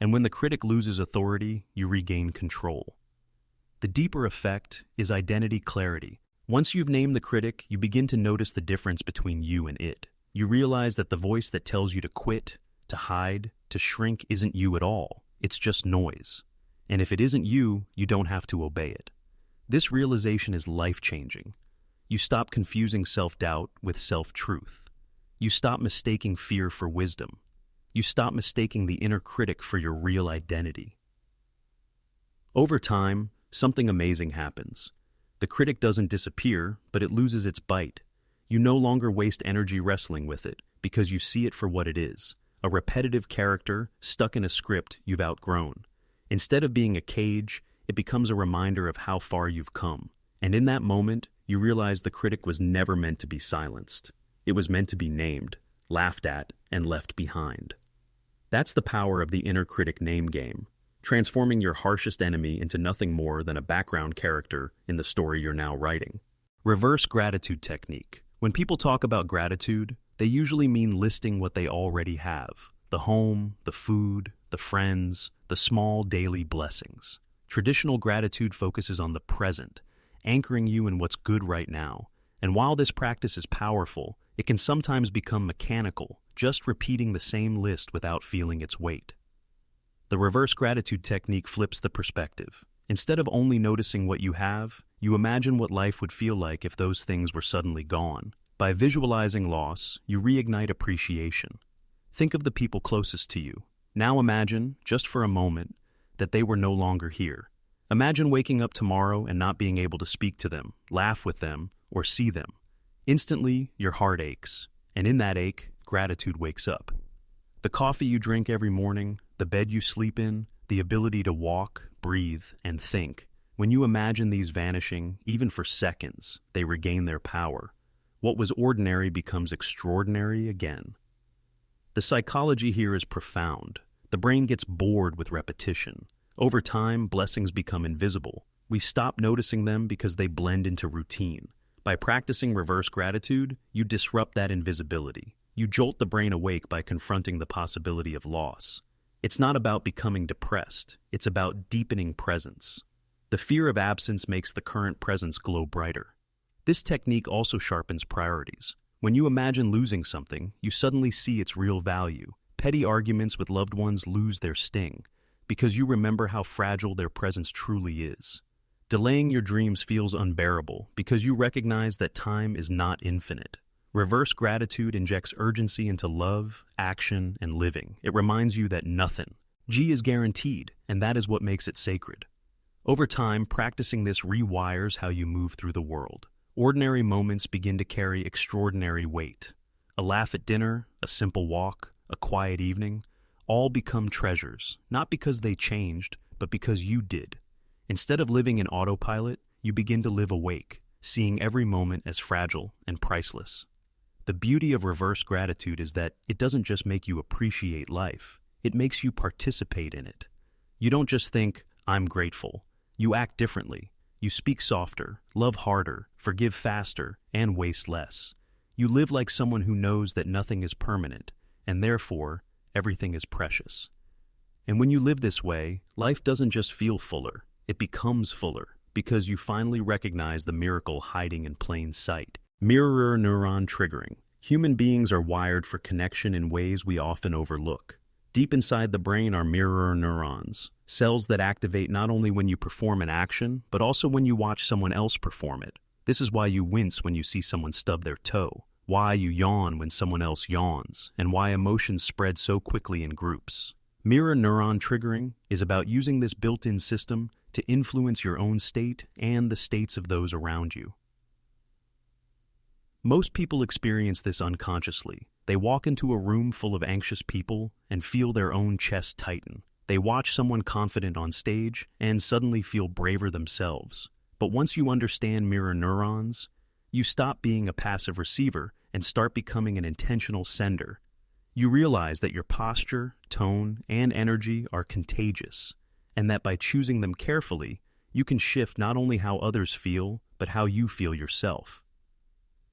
And when the critic loses authority, you regain control. The deeper effect is identity clarity. Once you've named the critic, you begin to notice the difference between you and it. You realize that the voice that tells you to quit, to hide, to shrink isn't you at all. It's just noise. And if it isn't you, you don't have to obey it. This realization is life-changing. You stop confusing self-doubt with self-truth. You stop mistaking fear for wisdom. You stop mistaking the inner critic for your real identity. Over time, something amazing happens. The critic doesn't disappear, but it loses its bite. You no longer waste energy wrestling with it because you see it for what it is, a repetitive character stuck in a script you've outgrown. Instead of being a cage, it becomes a reminder of how far you've come. And in that moment, you realize the critic was never meant to be silenced. It was meant to be named, laughed at, and left behind. That's the power of the inner critic name game, transforming your harshest enemy into nothing more than a background character in the story you're now writing. Reverse gratitude technique. When people talk about gratitude, they usually mean listing what they already have: the home, the food, the friends, the small daily blessings. Traditional gratitude focuses on the present, anchoring you in what's good right now. And while this practice is powerful, it can sometimes become mechanical, just repeating the same list without feeling its weight. The reverse gratitude technique flips the perspective. Instead of only noticing what you have, you imagine what life would feel like if those things were suddenly gone. By visualizing loss, you reignite appreciation. Think of the people closest to you. Now imagine, just for a moment, that they were no longer here. Imagine waking up tomorrow and not being able to speak to them, laugh with them, or see them. Instantly, your heart aches, and in that ache, gratitude wakes up. The coffee you drink every morning, the bed you sleep in, the ability to walk, breathe, and think. When you imagine these vanishing, even for seconds, they regain their power. What was ordinary becomes extraordinary again. The psychology here is profound. The brain gets bored with repetition. Over time, blessings become invisible. We stop noticing them because they blend into routine. By practicing reverse gratitude, you disrupt that invisibility. You jolt the brain awake by confronting the possibility of loss. It's not about becoming depressed. It's about deepening presence. The fear of absence makes the current presence glow brighter. This technique also sharpens priorities. When you imagine losing something, you suddenly see its real value. Petty arguments with loved ones lose their sting because you remember how fragile their presence truly is. Delaying your dreams feels unbearable because you recognize that time is not infinite. Reverse gratitude injects urgency into love, action, and living. It reminds you that nothing, G, is guaranteed, and that is what makes it sacred. Over time, practicing this rewires how you move through the world. Ordinary moments begin to carry extraordinary weight. A laugh at dinner, a simple walk, a quiet evening, all become treasures, not because they changed, but because you did. Instead of living in autopilot, you begin to live awake, seeing every moment as fragile and priceless. The beauty of reverse gratitude is that it doesn't just make you appreciate life, it makes you participate in it. You don't just think, I'm grateful. You act differently. You speak softer, love harder, forgive faster, and waste less. You live like someone who knows that nothing is permanent, and therefore, everything is precious. And when you live this way, life doesn't just feel fuller, it becomes fuller, because you finally recognize the miracle hiding in plain sight. Mirror neuron triggering. Human beings are wired for connection in ways we often overlook. Deep inside the brain are mirror neurons, cells that activate not only when you perform an action, but also when you watch someone else perform it. This is why you wince when you see someone stub their toe, why you yawn when someone else yawns, and why emotions spread so quickly in groups. Mirror neuron triggering is about using this built-in system to influence your own state and the states of those around you. Most people experience this unconsciously. They walk into a room full of anxious people and feel their own chest tighten. They watch someone confident on stage and suddenly feel braver themselves. But once you understand mirror neurons, you stop being a passive receiver and start becoming an intentional sender. You realize that your posture, tone, and energy are contagious, and that by choosing them carefully, you can shift not only how others feel, but how you feel yourself.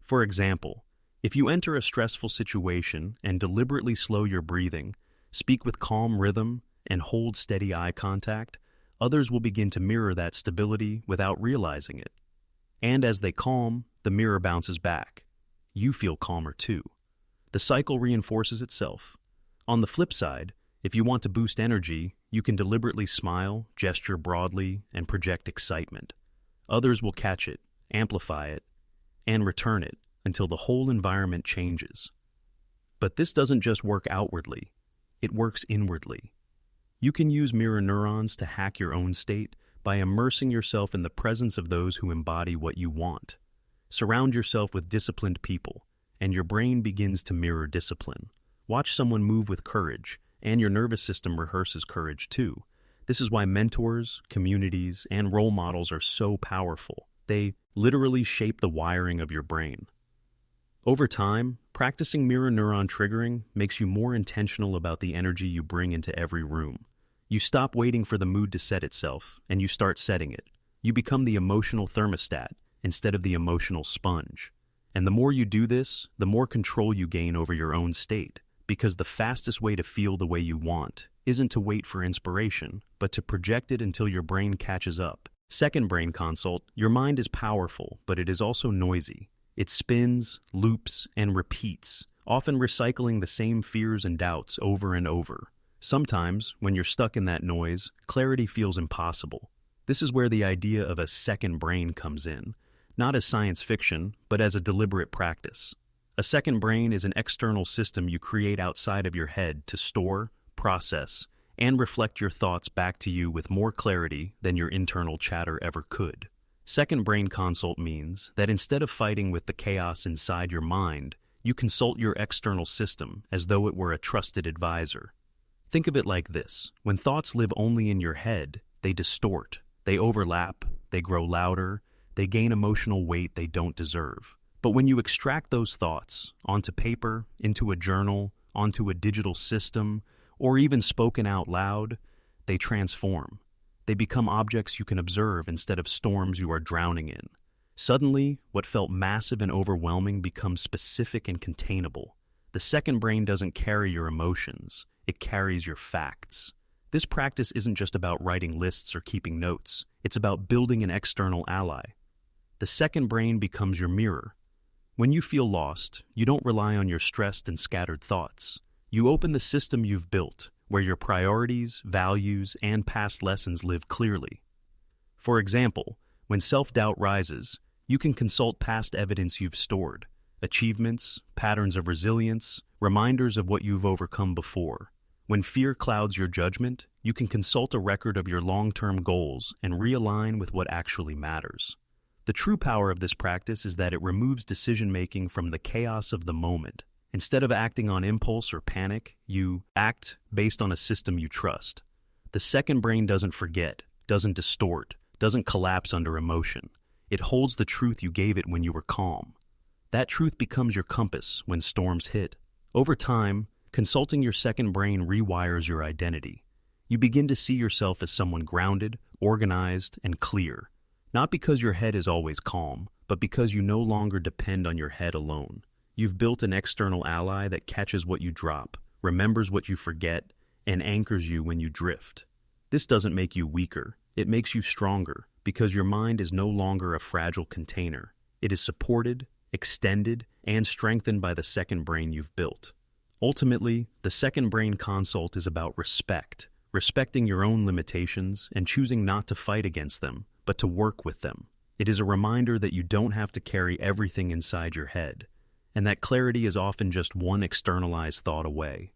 For example, if you enter a stressful situation and deliberately slow your breathing, speak with calm rhythm, and hold steady eye contact, others will begin to mirror that stability without realizing it. And as they calm, the mirror bounces back. You feel calmer too. The cycle reinforces itself. On the flip side, if you want to boost energy, you can deliberately smile, gesture broadly, and project excitement. Others will catch it, amplify it, and return it until the whole environment changes. But this doesn't just work outwardly, it works inwardly. You can use mirror neurons to hack your own state by immersing yourself in the presence of those who embody what you want. Surround yourself with disciplined people, and your brain begins to mirror discipline. Watch someone move with courage, and your nervous system rehearses courage too. This is why mentors, communities, and role models are so powerful. They literally shape the wiring of your brain. Over time, practicing mirror neuron triggering makes you more intentional about the energy you bring into every room. You stop waiting for the mood to set itself, and you start setting it. You become the emotional thermostat instead of the emotional sponge. And the more you do this, the more control you gain over your own state, because the fastest way to feel the way you want isn't to wait for inspiration, but to project it until your brain catches up. Second brain consult, your mind is powerful, but it is also noisy. It spins, loops, and repeats, often recycling the same fears and doubts over and over. Sometimes, when you're stuck in that noise, clarity feels impossible. This is where the idea of a second brain comes in, not as science fiction, but as a deliberate practice. A second brain is an external system you create outside of your head to store, process, and reflect your thoughts back to you with more clarity than your internal chatter ever could. Second brain consult means that instead of fighting with the chaos inside your mind, you consult your external system as though it were a trusted advisor. Think of it like this. When thoughts live only in your head, they distort, they overlap, they grow louder, they gain emotional weight they don't deserve. But when you extract those thoughts onto paper, into a journal, onto a digital system, or even spoken out loud, they transform. They become objects you can observe instead of storms you are drowning in. Suddenly, what felt massive and overwhelming becomes specific and containable. The second brain doesn't carry your emotions, it carries your facts. This practice isn't just about writing lists or keeping notes, it's about building an external ally. The second brain becomes your mirror. When you feel lost, you don't rely on your stressed and scattered thoughts. You open the system you've built, where your priorities, values, and past lessons live clearly. For example, when self-doubt rises, you can consult past evidence you've stored, achievements, patterns of resilience, reminders of what you've overcome before. When fear clouds your judgment, you can consult a record of your long-term goals and realign with what actually matters. The true power of this practice is that it removes decision-making from the chaos of the moment. Instead of acting on impulse or panic, you act based on a system you trust. The second brain doesn't forget, doesn't distort, doesn't collapse under emotion. It holds the truth you gave it when you were calm. That truth becomes your compass when storms hit. Over time, consulting your second brain rewires your identity. You begin to see yourself as someone grounded, organized, and clear. Not because your head is always calm, but because you no longer depend on your head alone. You've built an external ally that catches what you drop, remembers what you forget, and anchors you when you drift. This doesn't make you weaker, it makes you stronger, because your mind is no longer a fragile container. It is supported, extended, and strengthened by the second brain you've built. Ultimately, the second brain consult is about respect, respecting your own limitations and choosing not to fight against them, but to work with them. It is a reminder that you don't have to carry everything inside your head, and that clarity is often just one externalized thought away.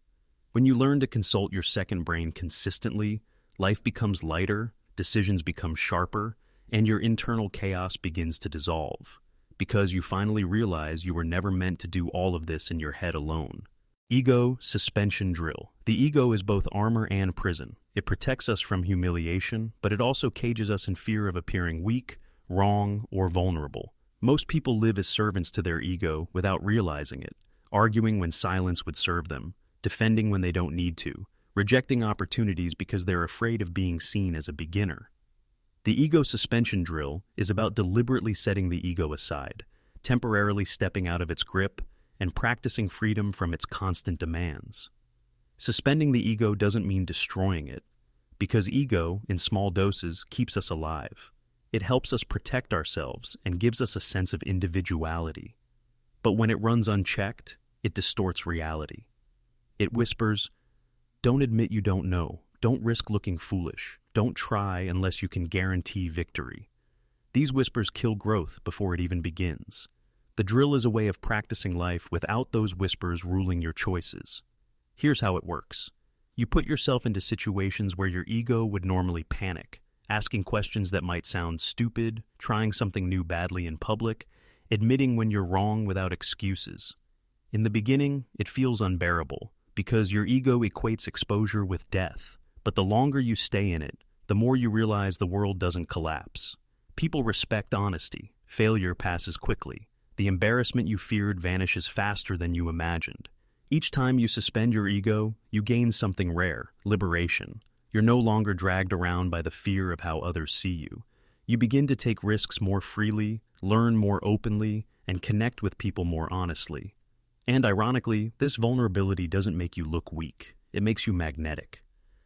When you learn to consult your second brain consistently, life becomes lighter, decisions become sharper, and your internal chaos begins to dissolve, because you finally realize you were never meant to do all of this in your head alone. Ego suspension drill. The ego is both armor and prison. It protects us from humiliation, but it also cages us in fear of appearing weak, wrong, or vulnerable. Most people live as servants to their ego without realizing it, arguing when silence would serve them, defending when they don't need to, rejecting opportunities because they're afraid of being seen as a beginner. The ego suspension drill is about deliberately setting the ego aside, temporarily stepping out of its grip, and practicing freedom from its constant demands. Suspending the ego doesn't mean destroying it, because ego, in small doses, keeps us alive. It helps us protect ourselves and gives us a sense of individuality. But when it runs unchecked, it distorts reality. It whispers, "Don't admit you don't know. Don't risk looking foolish. Don't try unless you can guarantee victory." These whispers kill growth before it even begins. The drill is a way of practicing life without those whispers ruling your choices. Here's how it works. You put yourself into situations where your ego would normally panic, asking questions that might sound stupid, trying something new badly in public, admitting when you're wrong without excuses. In the beginning, it feels unbearable, because your ego equates exposure with death. But the longer you stay in it, the more you realize the world doesn't collapse. People respect honesty. Failure passes quickly. The embarrassment you feared vanishes faster than you imagined. Each time you suspend your ego, you gain something rare, liberation. You're no longer dragged around by the fear of how others see you. You begin to take risks more freely, learn more openly, and connect with people more honestly. And ironically, this vulnerability doesn't make you look weak. It makes you magnetic.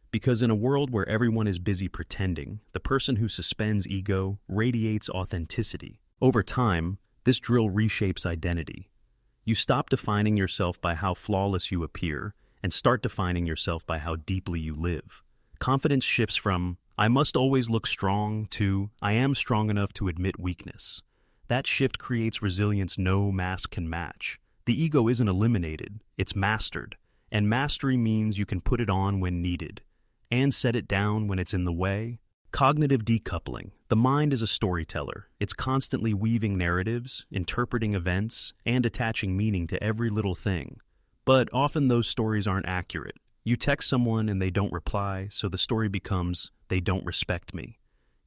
Because in a world where everyone is busy pretending, the person who suspends ego radiates authenticity. Over time, this drill reshapes identity. You stop defining yourself by how flawless you appear and start defining yourself by how deeply you live. Confidence shifts from, "I must always look strong," to, "I am strong enough to admit weakness." That shift creates resilience no mask can match. The ego isn't eliminated, it's mastered. And mastery means you can put it on when needed, and set it down when it's in the way. Cognitive decoupling. The mind is a storyteller. It's constantly weaving narratives, interpreting events, and attaching meaning to every little thing. But often those stories aren't accurate. You text someone and they don't reply, so the story becomes, they don't respect me.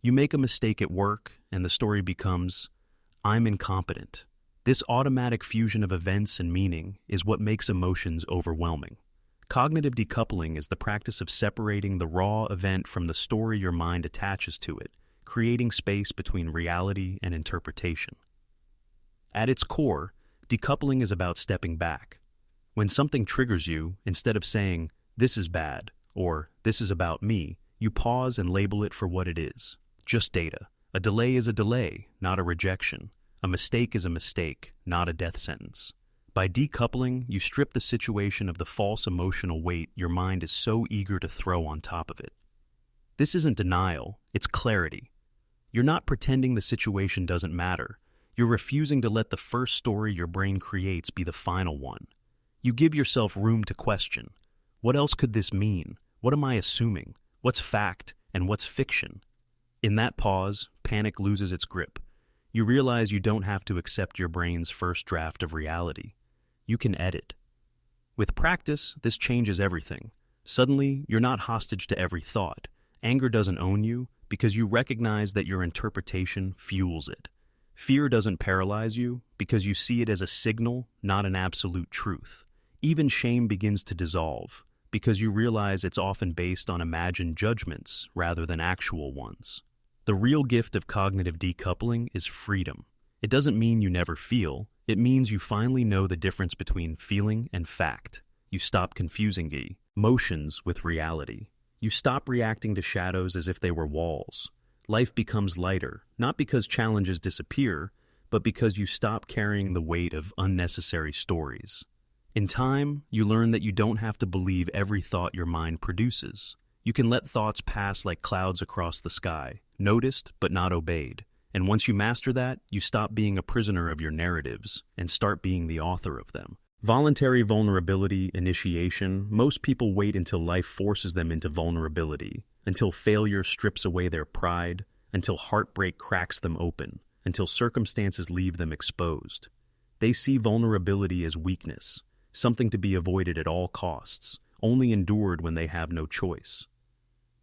You make a mistake at work, and the story becomes, I'm incompetent. This automatic fusion of events and meaning is what makes emotions overwhelming. Cognitive decoupling is the practice of separating the raw event from the story your mind attaches to it, creating space between reality and interpretation. At its core, decoupling is about stepping back. When something triggers you, instead of saying, this is bad, or this is about me, you pause and label it for what it is. Just data. A delay is a delay, not a rejection. A mistake is a mistake, not a death sentence. By decoupling, you strip the situation of the false emotional weight your mind is so eager to throw on top of it. This isn't denial, it's clarity. You're not pretending the situation doesn't matter. You're refusing to let the first story your brain creates be the final one. You give yourself room to question. What else could this mean? What am I assuming? What's fact and what's fiction? In that pause, panic loses its grip. You realize you don't have to accept your brain's first draft of reality. You can edit. With practice, this changes everything. Suddenly, you're not hostage to every thought. Anger doesn't own you because you recognize that your interpretation fuels it. Fear doesn't paralyze you because you see it as a signal, not an absolute truth. Even shame begins to dissolve because you realize it's often based on imagined judgments rather than actual ones. The real gift of cognitive decoupling is freedom. It doesn't mean you never feel. It means you finally know the difference between feeling and fact. You stop confusing emotions with reality. You stop reacting to shadows as if they were walls. Life becomes lighter, not because challenges disappear, but because you stop carrying the weight of unnecessary stories. In time, you learn that you don't have to believe every thought your mind produces. You can let thoughts pass like clouds across the sky, noticed but not obeyed. And once you master that, you stop being a prisoner of your narratives and start being the author of them. Voluntary vulnerability initiation. Most people wait until life forces them into vulnerability, until failure strips away their pride, until heartbreak cracks them open, until circumstances leave them exposed. They see vulnerability as weakness, something to be avoided at all costs, only endured when they have no choice.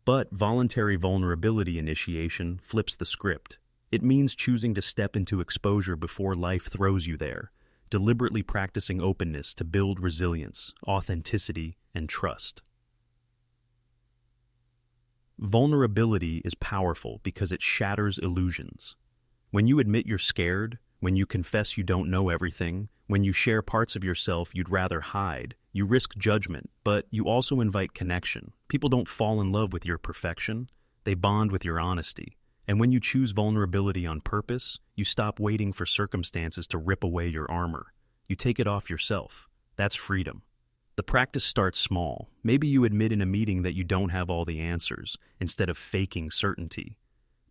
But voluntary vulnerability initiation flips the script. It means choosing to step into exposure before life throws you there, deliberately practicing openness to build resilience, authenticity, and trust. Vulnerability is powerful because it shatters illusions. When you admit you're scared, when you confess you don't know everything, when you share parts of yourself you'd rather hide, you risk judgment, but you also invite connection. People don't fall in love with your perfection, they bond with your honesty. And when you choose vulnerability on purpose, you stop waiting for circumstances to rip away your armor. You take it off yourself. That's freedom. The practice starts small. Maybe you admit in a meeting that you don't have all the answers, instead of faking certainty.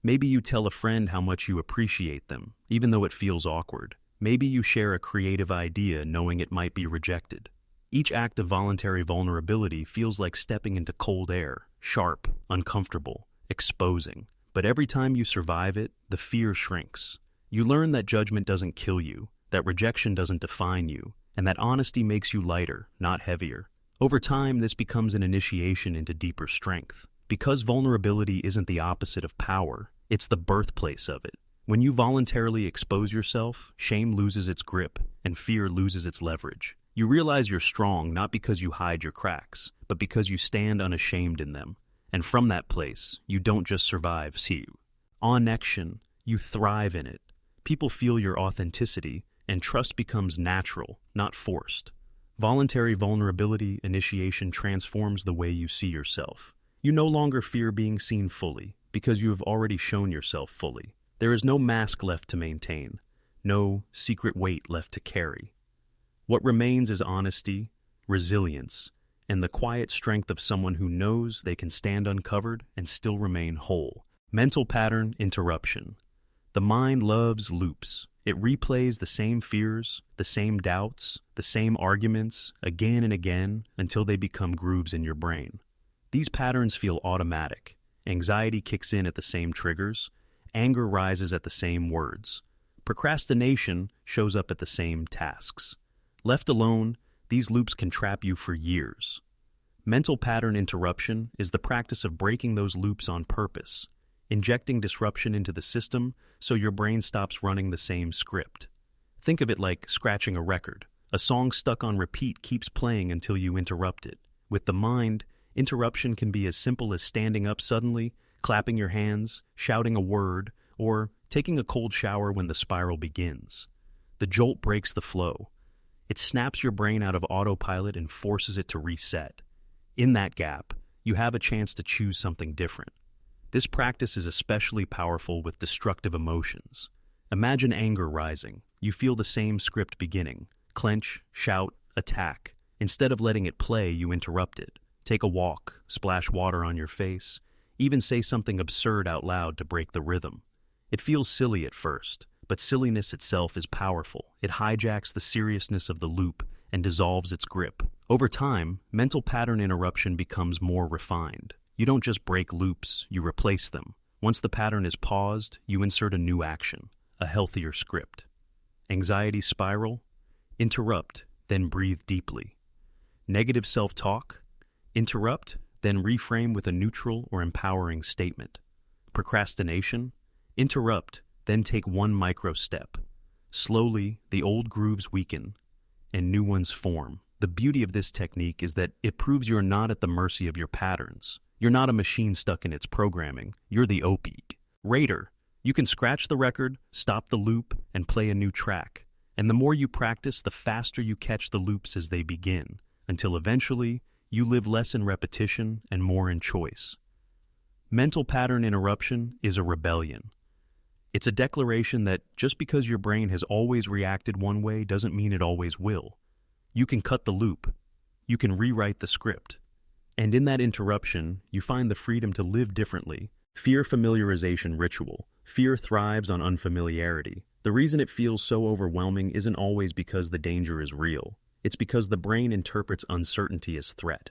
Maybe you tell a friend how much you appreciate them, even though it feels awkward. Maybe you share a creative idea knowing it might be rejected. Each act of voluntary vulnerability feels like stepping into cold air, sharp, uncomfortable, exposing. But every time you survive it, the fear shrinks. You learn that judgment doesn't kill you, that rejection doesn't define you, and that honesty makes you lighter, not heavier. Over time, this becomes an initiation into deeper strength. Because vulnerability isn't the opposite of power, it's the birthplace of it. When you voluntarily expose yourself, shame loses its grip, and fear loses its leverage. You realize you're strong not because you hide your cracks, but because you stand unashamed in them. And from that place, you don't just survive, on action, you thrive in it. People feel your authenticity, and trust becomes natural, not forced. Voluntary vulnerability initiation transforms the way you see yourself. You no longer fear being seen fully, because you have already shown yourself fully. There is no mask left to maintain, no secret weight left to carry. What remains is honesty, resilience, and the quiet strength of someone who knows they can stand uncovered and still remain whole. Mental pattern interruption. The mind loves loops. It replays the same fears, the same doubts, the same arguments again and again until they become grooves in your brain. These patterns feel automatic, Anxiety kicks in at the same triggers. Anger rises at the same words. Procrastination shows up at the same tasks. Left alone, these loops can trap you for years. Mental pattern interruption is the practice of breaking those loops on purpose, injecting disruption into the system so your brain stops running the same script. Think of it like scratching a record. A song stuck on repeat keeps playing until you interrupt it. With the mind, interruption can be as simple as standing up suddenly, clapping your hands, shouting a word, or taking a cold shower when the spiral begins. The jolt breaks the flow. It snaps your brain out of autopilot and forces it to reset. In that gap, you have a chance to choose something different. This practice is especially powerful with destructive emotions. Imagine anger rising. You feel the same script beginning. Clench, shout, attack. Instead of letting it play, you interrupt it. Take a walk, splash water on your face, even say something absurd out loud to break the rhythm. It feels silly at first, but silliness itself is powerful. It hijacks the seriousness of the loop and dissolves its grip. Over time, mental pattern interruption becomes more refined. You don't just break loops, you replace them. Once the pattern is paused, you insert a new action, a healthier script. Anxiety spiral? Interrupt, then breathe deeply. Negative self-talk? Interrupt, then reframe with a neutral or empowering statement. Procrastination? Interrupt, then take one micro step. Slowly, the old grooves weaken and new ones form. The beauty of this technique is that it proves you're not at the mercy of your patterns. You're not a machine stuck in its programming. You're the operator. You can scratch the record, stop the loop, and play a new track. And the more you practice, the faster you catch the loops as they begin, until eventually, you live less in repetition and more in choice. Mental pattern interruption is a rebellion. It's a declaration that just because your brain has always reacted one way doesn't mean it always will. You can cut the loop. You can rewrite the script. And in that interruption, you find the freedom to live differently. Fear familiarization ritual. Fear thrives on unfamiliarity. The reason it feels so overwhelming isn't always because the danger is real. It's because the brain interprets uncertainty as threat.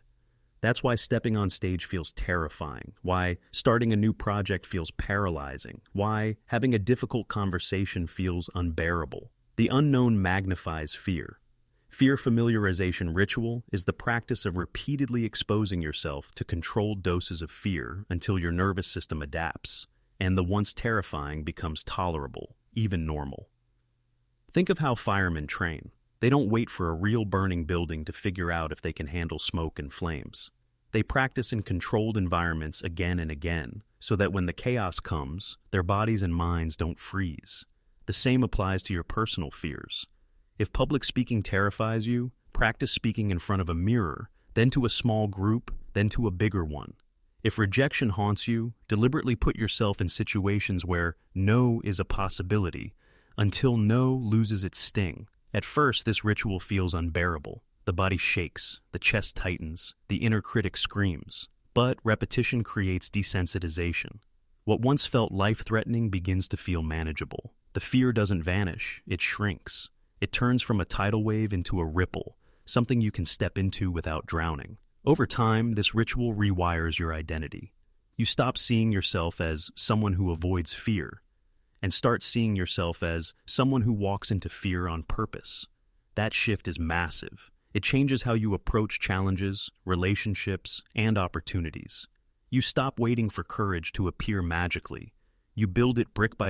That's why stepping on stage feels terrifying, why starting a new project feels paralyzing, why having a difficult conversation feels unbearable. The unknown magnifies fear. Fear familiarization ritual is the practice of repeatedly exposing yourself to controlled doses of fear until your nervous system adapts, and the once terrifying becomes tolerable, even normal. Think of how firemen train. They don't wait for a real burning building to figure out if they can handle smoke and flames. They practice in controlled environments again and again, so that when the chaos comes, their bodies and minds don't freeze. The same applies to your personal fears. If public speaking terrifies you, practice speaking in front of a mirror, then to a small group, then to a bigger one. If rejection haunts you, deliberately put yourself in situations where no is a possibility, until no loses its sting. At first, this ritual feels unbearable. The body shakes, the chest tightens, the inner critic screams. But repetition creates desensitization. What once felt life-threatening begins to feel manageable. The fear doesn't vanish, it shrinks. It turns from a tidal wave into a ripple, something you can step into without drowning. Over time, this ritual rewires your identity. You stop seeing yourself as someone who avoids fear, and start seeing yourself as someone who walks into fear on purpose. That shift is massive. It changes how you approach challenges, relationships, and opportunities. You stop waiting for courage to appear magically. You build it brick by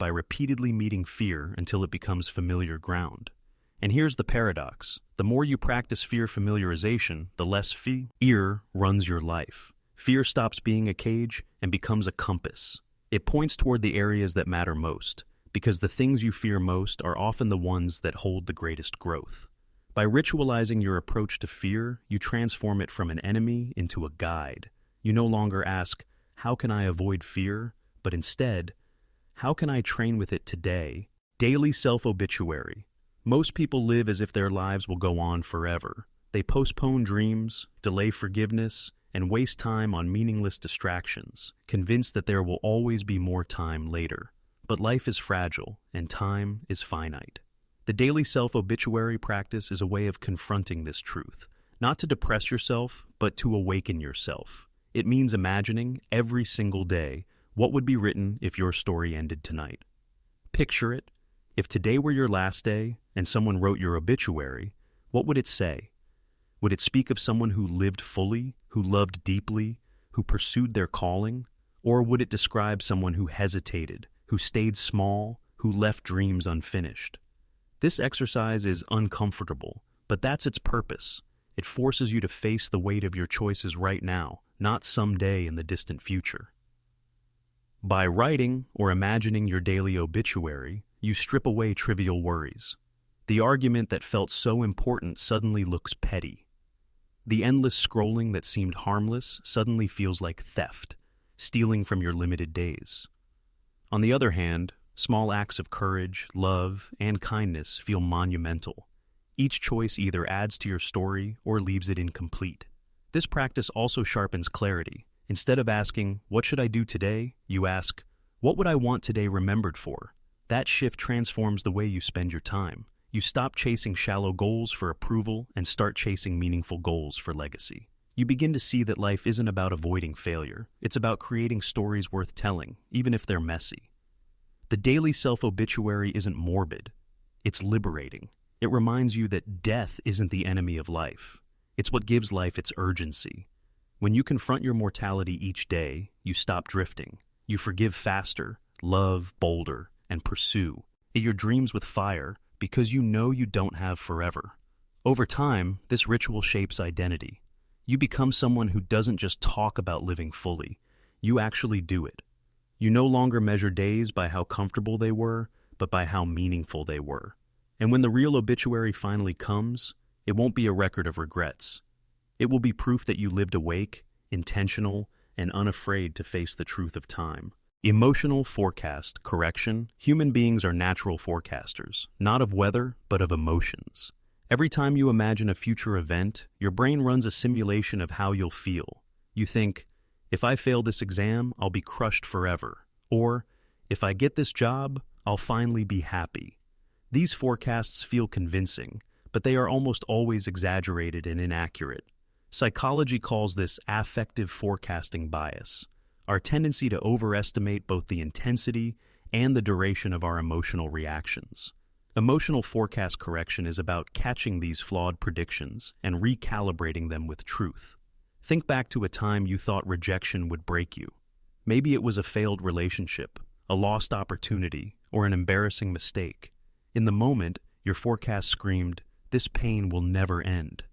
repeatedly meeting fear until it becomes familiar ground. And here's the paradox. The more you practice fear familiarization, the less fear runs your life. Fear stops being a cage and becomes a compass. It points toward the areas that matter most, because the things you fear most are often the ones that hold the greatest growth. By ritualizing your approach to fear, you transform it from an enemy into a guide. You no longer ask, how can I avoid fear? But instead, how can I train with it today? Daily self-obituary. Most people live as if their lives will go on forever. They postpone dreams, delay forgiveness, and waste time on meaningless distractions, convinced that there will always be more time later. But life is fragile, and time is finite. The daily self-obituary practice is a way of confronting this truth, not to depress yourself, but to awaken yourself. It means imagining every single day what would be written if your story ended tonight. Picture it. If today were your last day and someone wrote your obituary, what would it say? Would it speak of someone who lived fully, who loved deeply, who pursued their calling? Or would it describe someone who hesitated, who stayed small, who left dreams unfinished? This exercise is uncomfortable, but that's its purpose. It forces you to face the weight of your choices right now, not someday in the distant future. By writing or imagining your daily obituary, you strip away trivial worries. The argument that felt so important suddenly looks petty. The endless scrolling that seemed harmless suddenly feels like theft, stealing from your limited days. On the other hand, small acts of courage, love, and kindness feel monumental. Each choice either adds to your story or leaves it incomplete. This practice also sharpens clarity. Instead of asking, "What should I do today?" you ask, "What would I want today remembered for?" That shift transforms the way you spend your time. You stop chasing shallow goals for approval and start chasing meaningful goals for legacy. You begin to see that life isn't about avoiding failure. It's about creating stories worth telling, even if they're messy. The daily self-obituary isn't morbid. It's liberating. It reminds you that death isn't the enemy of life. It's what gives life its urgency. When you confront your mortality each day, you stop drifting. You forgive faster, love bolder, and pursue your dreams with fire because you know you don't have forever. Over time, this ritual shapes identity. You become someone who doesn't just talk about living fully. You actually do it. You no longer measure days by how comfortable they were, but by how meaningful they were. And when the real obituary finally comes, it won't be a record of regrets. It will be proof that you lived awake, intentional, and unafraid to face the truth of time. Emotional forecast correction. Human beings are natural forecasters, not of weather, but of emotions. Every time you imagine a future event, your brain runs a simulation of how you'll feel. You think, if I fail this exam, I'll be crushed forever. Or, if I get this job, I'll finally be happy. These forecasts feel convincing, but they are almost always exaggerated and inaccurate. Psychology calls this affective forecasting bias, our tendency to overestimate both the intensity and the duration of our emotional reactions. Emotional forecast correction is about catching these flawed predictions and recalibrating them with truth. Think back to a time you thought rejection would break you. Maybe it was a failed relationship, a lost opportunity, or an embarrassing mistake. In the moment, your forecast screamed, "This pain will never end."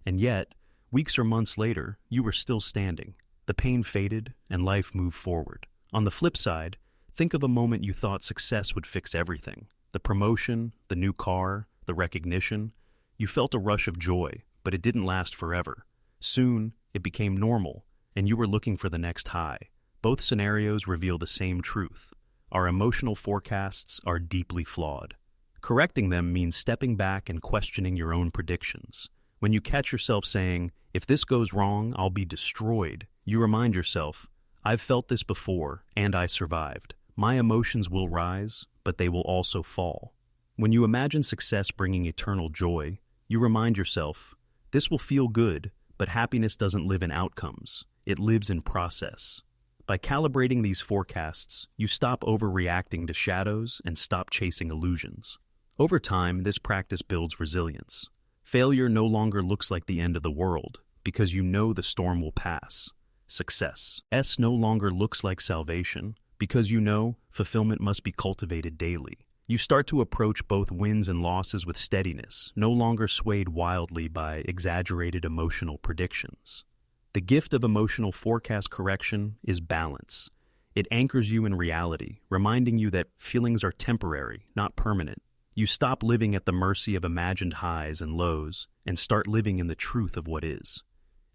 And yet, weeks or months later, you were still standing. The pain faded, and life moved forward. On the flip side, think of a moment you thought success would fix everything. The promotion, the new car, the recognition. You felt a rush of joy, but it didn't last forever. Soon, it became normal, and you were looking for the next high. Both scenarios reveal the same truth. Our emotional forecasts are deeply flawed. Correcting them means stepping back and questioning your own predictions. When you catch yourself saying, "If this goes wrong, I'll be destroyed," you remind yourself, "I've felt this before, and I survived. My emotions will rise, but they will also fall." When you imagine success bringing eternal joy, you remind yourself, "This will feel good, but happiness doesn't live in outcomes. It lives in process." By calibrating these forecasts, you stop overreacting to shadows and stop chasing illusions. Over time, this practice builds resilience. Failure no longer looks like the end of the world because you know the storm will pass. Success no longer looks like salvation because you know fulfillment must be cultivated daily. You start to approach both wins and losses with steadiness, no longer swayed wildly by exaggerated emotional predictions. The gift of emotional forecast correction is balance. It anchors you in reality, reminding you that feelings are temporary, not permanent. You stop living at the mercy of imagined highs and lows and start living in the truth of what is.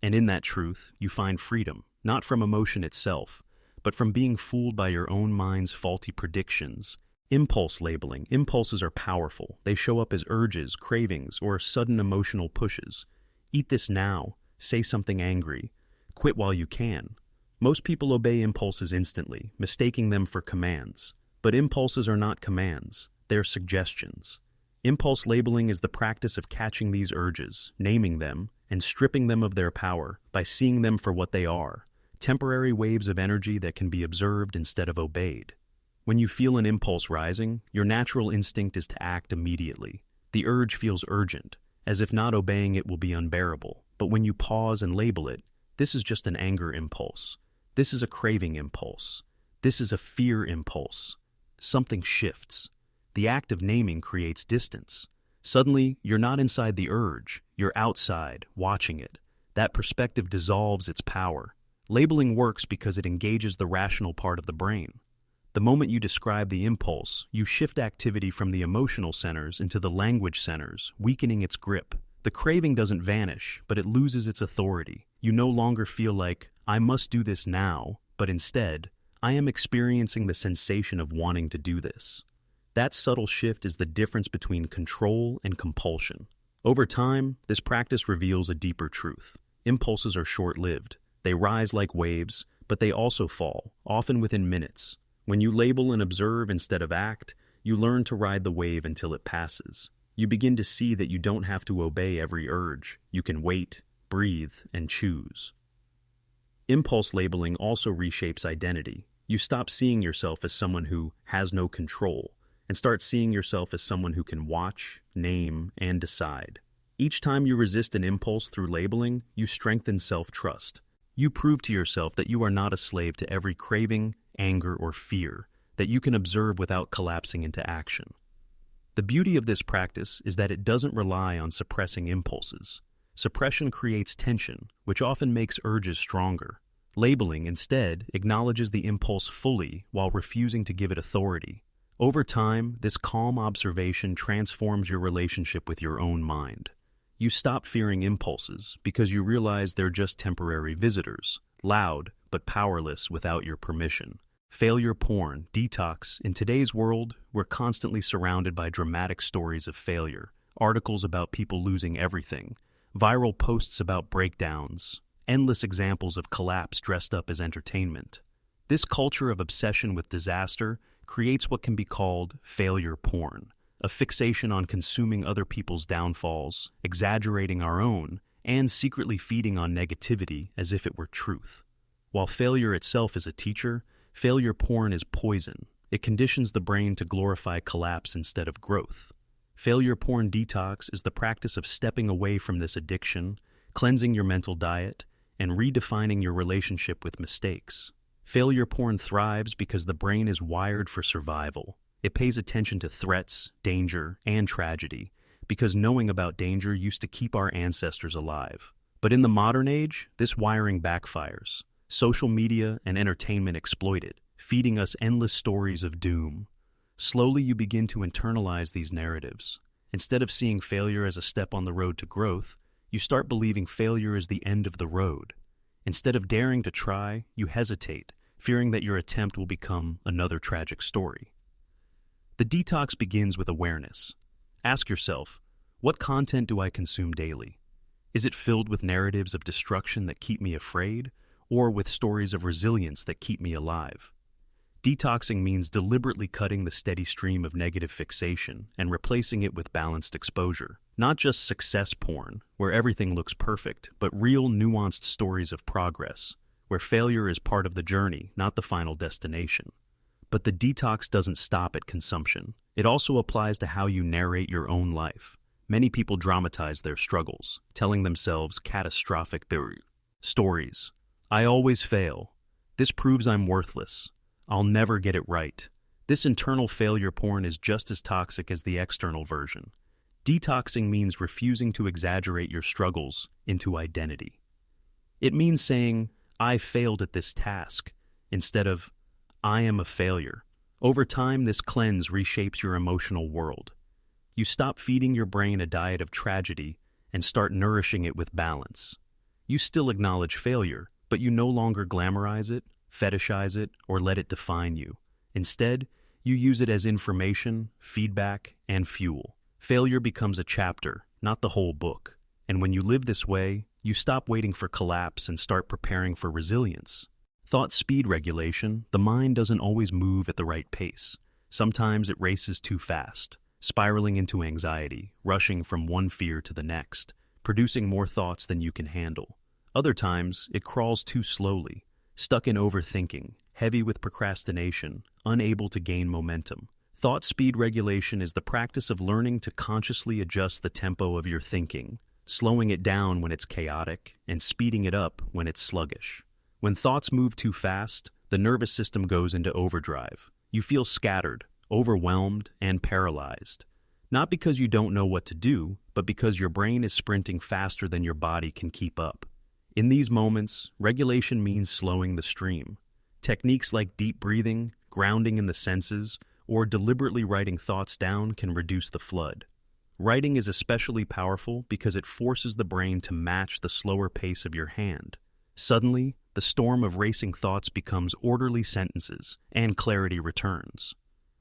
And in that truth, you find freedom, not from emotion itself, but from being fooled by your own mind's faulty predictions. Impulse labeling. Impulses are powerful. They show up as urges, cravings, or sudden emotional pushes. Eat this now. Say something angry. Quit while you can. Most people obey impulses instantly, mistaking them for commands. But impulses are not commands. They're suggestions. Impulse labeling is the practice of catching these urges, naming them, and stripping them of their power by seeing them for what they are: temporary waves of energy that can be observed instead of obeyed. When you feel an impulse rising, your natural instinct is to act immediately. The urge feels urgent, as if not obeying it will be unbearable. But when you pause and label it, this is just an anger impulse. This is a craving impulse. This is a fear impulse. Something shifts. The act of naming creates distance. Suddenly, you're not inside the urge, you're outside, watching it. That perspective dissolves its power. Labeling works because it engages the rational part of the brain. The moment you describe the impulse, you shift activity from the emotional centers into the language centers, weakening its grip. The craving doesn't vanish, but it loses its authority. You no longer feel like, I must do this now, but instead, I am experiencing the sensation of wanting to do this. That subtle shift is the difference between control and compulsion. Over time, this practice reveals a deeper truth. Impulses are short-lived. They rise like waves, but they also fall, often within minutes. When you label and observe instead of act, you learn to ride the wave until it passes. You begin to see that you don't have to obey every urge. You can wait, breathe, and choose. Impulse labeling also reshapes identity. You stop seeing yourself as someone who has no control and start seeing yourself as someone who can watch, name, and decide. Each time you resist an impulse through labeling, you strengthen self-trust. You prove to yourself that you are not a slave to every craving, anger, or fear, that you can observe without collapsing into action. The beauty of this practice is that it doesn't rely on suppressing impulses. Suppression creates tension, which often makes urges stronger. Labeling, instead, acknowledges the impulse fully while refusing to give it authority. Over time, this calm observation transforms your relationship with your own mind. You stop fearing impulses because you realize they're just temporary visitors, loud but powerless without your permission. Failure porn, detox. In today's world, we're constantly surrounded by dramatic stories of failure, articles about people losing everything, viral posts about breakdowns, endless examples of collapse dressed up as entertainment. This culture of obsession with disaster creates what can be called failure porn, a fixation on consuming other people's downfalls, exaggerating our own, and secretly feeding on negativity as if it were truth. While failure itself is a teacher, failure porn is poison. It conditions the brain to glorify collapse instead of growth. Failure porn detox is the practice of stepping away from this addiction, cleansing your mental diet, and redefining your relationship with mistakes. Failure porn thrives because the brain is wired for survival. It pays attention to threats, danger, and tragedy, because knowing about danger used to keep our ancestors alive. But in the modern age, this wiring backfires. Social media and entertainment exploit it, feeding us endless stories of doom. Slowly you begin to internalize these narratives. Instead of seeing failure as a step on the road to growth, you start believing failure is the end of the road. Instead of daring to try, you hesitate, fearing that your attempt will become another tragic story. The detox begins with awareness. Ask yourself, what content do I consume daily? Is it filled with narratives of destruction that keep me afraid, or with stories of resilience that keep me alive? Detoxing means deliberately cutting the steady stream of negative fixation and replacing it with balanced exposure. Not just success porn, where everything looks perfect, but real nuanced stories of progress, where failure is part of the journey, not the final destination. But the detox doesn't stop at consumption. It also applies to how you narrate your own life. Many people dramatize their struggles, telling themselves catastrophic stories. I always fail. This proves I'm worthless. I'll never get it right. This internal failure porn is just as toxic as the external version. Detoxing means refusing to exaggerate your struggles into identity. It means saying, I failed at this task, instead of, I am a failure. Over time, this cleanse reshapes your emotional world. You stop feeding your brain a diet of tragedy and start nourishing it with balance. You still acknowledge failure, but you no longer glamorize it, fetishize it, or let it define you. Instead, you use it as information, feedback, and fuel. Failure becomes a chapter, not the whole book. And when you live this way, you stop waiting for collapse and start preparing for resilience. Thought speed regulation, the mind doesn't always move at the right pace. Sometimes it races too fast, spiraling into anxiety, rushing from one fear to the next, producing more thoughts than you can handle. Other times, it crawls too slowly, stuck in overthinking, heavy with procrastination, unable to gain momentum. Thought speed regulation is the practice of learning to consciously adjust the tempo of your thinking, slowing it down when it's chaotic, and speeding it up when it's sluggish. When thoughts move too fast, the nervous system goes into overdrive. You feel scattered, overwhelmed, and paralyzed. Not because you don't know what to do, but because your brain is sprinting faster than your body can keep up. In these moments, regulation means slowing the stream. Techniques like deep breathing, grounding in the senses, or deliberately writing thoughts down can reduce the flood. Writing is especially powerful because it forces the brain to match the slower pace of your hand. Suddenly, the storm of racing thoughts becomes orderly sentences, and clarity returns.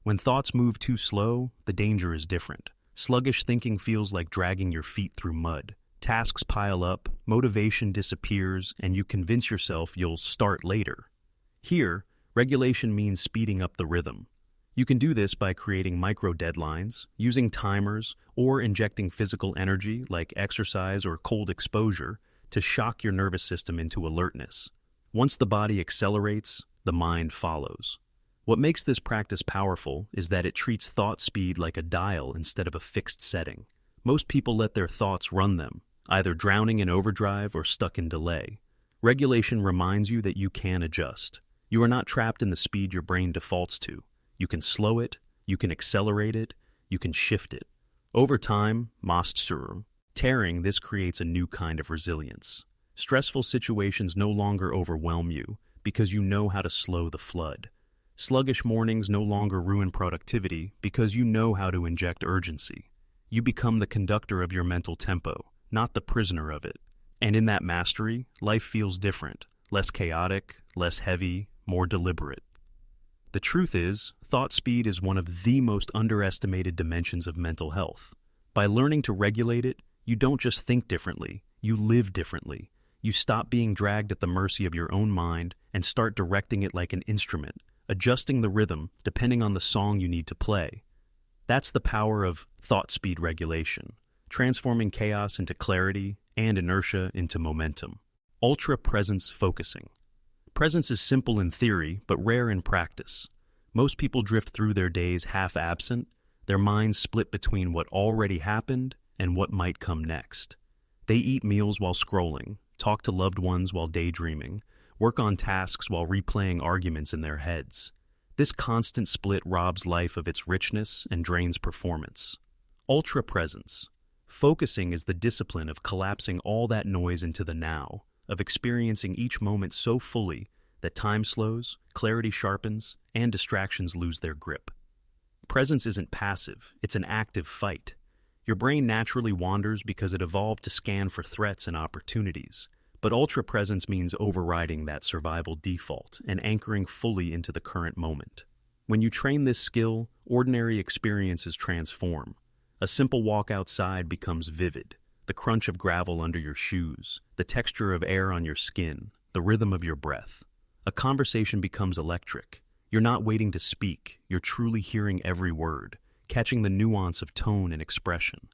When thoughts move too slow, the danger is different. Sluggish thinking feels like dragging your feet through mud. Tasks pile up, motivation disappears, and you convince yourself you'll start later. Here, regulation means speeding up the rhythm. You can do this by creating micro-deadlines, using timers, or injecting physical energy like exercise or cold exposure to shock your nervous system into alertness. Once the body accelerates, the mind follows. What makes this practice powerful is that it treats thought speed like a dial instead of a fixed setting. Most people let their thoughts run them, either drowning in overdrive or stuck in delay. Regulation reminds you that you can adjust. You are not trapped in the speed your brain defaults to. You can slow it, you can accelerate it, you can shift it. Over time, tearing, this creates a new kind of resilience. Stressful situations no longer overwhelm you because you know how to slow the flood. Sluggish mornings no longer ruin productivity because you know how to inject urgency. You become the conductor of your mental tempo, not the prisoner of it. And in that mastery, life feels different, less chaotic, less heavy, more deliberate. The truth is, thought speed is one of the most underestimated dimensions of mental health. By learning to regulate it, you don't just think differently, you live differently. You stop being dragged at the mercy of your own mind and start directing it like an instrument, adjusting the rhythm depending on the song you need to play. That's the power of thought speed regulation, transforming chaos into clarity and inertia into momentum. Ultra-presence focusing. Presence is simple in theory, but rare in practice. Most people drift through their days half-absent, their minds split between what already happened and what might come next. They eat meals while scrolling, talk to loved ones while daydreaming, work on tasks while replaying arguments in their heads. This constant split robs life of its richness and drains performance. Ultra-presence. Focusing is the discipline of collapsing all that noise into the now, of experiencing each moment so fully that time slows, clarity sharpens, and distractions lose their grip. Presence isn't passive, it's an active fight. Your brain naturally wanders because it evolved to scan for threats and opportunities, but ultra-presence means overriding that survival default and anchoring fully into the current moment. When you train this skill, ordinary experiences transform. A simple walk outside becomes vivid. The crunch of gravel under your shoes, the texture of air on your skin, the rhythm of your breath. A conversation becomes electric. You're not waiting to speak, you're truly hearing every word, catching the nuance of tone and expression.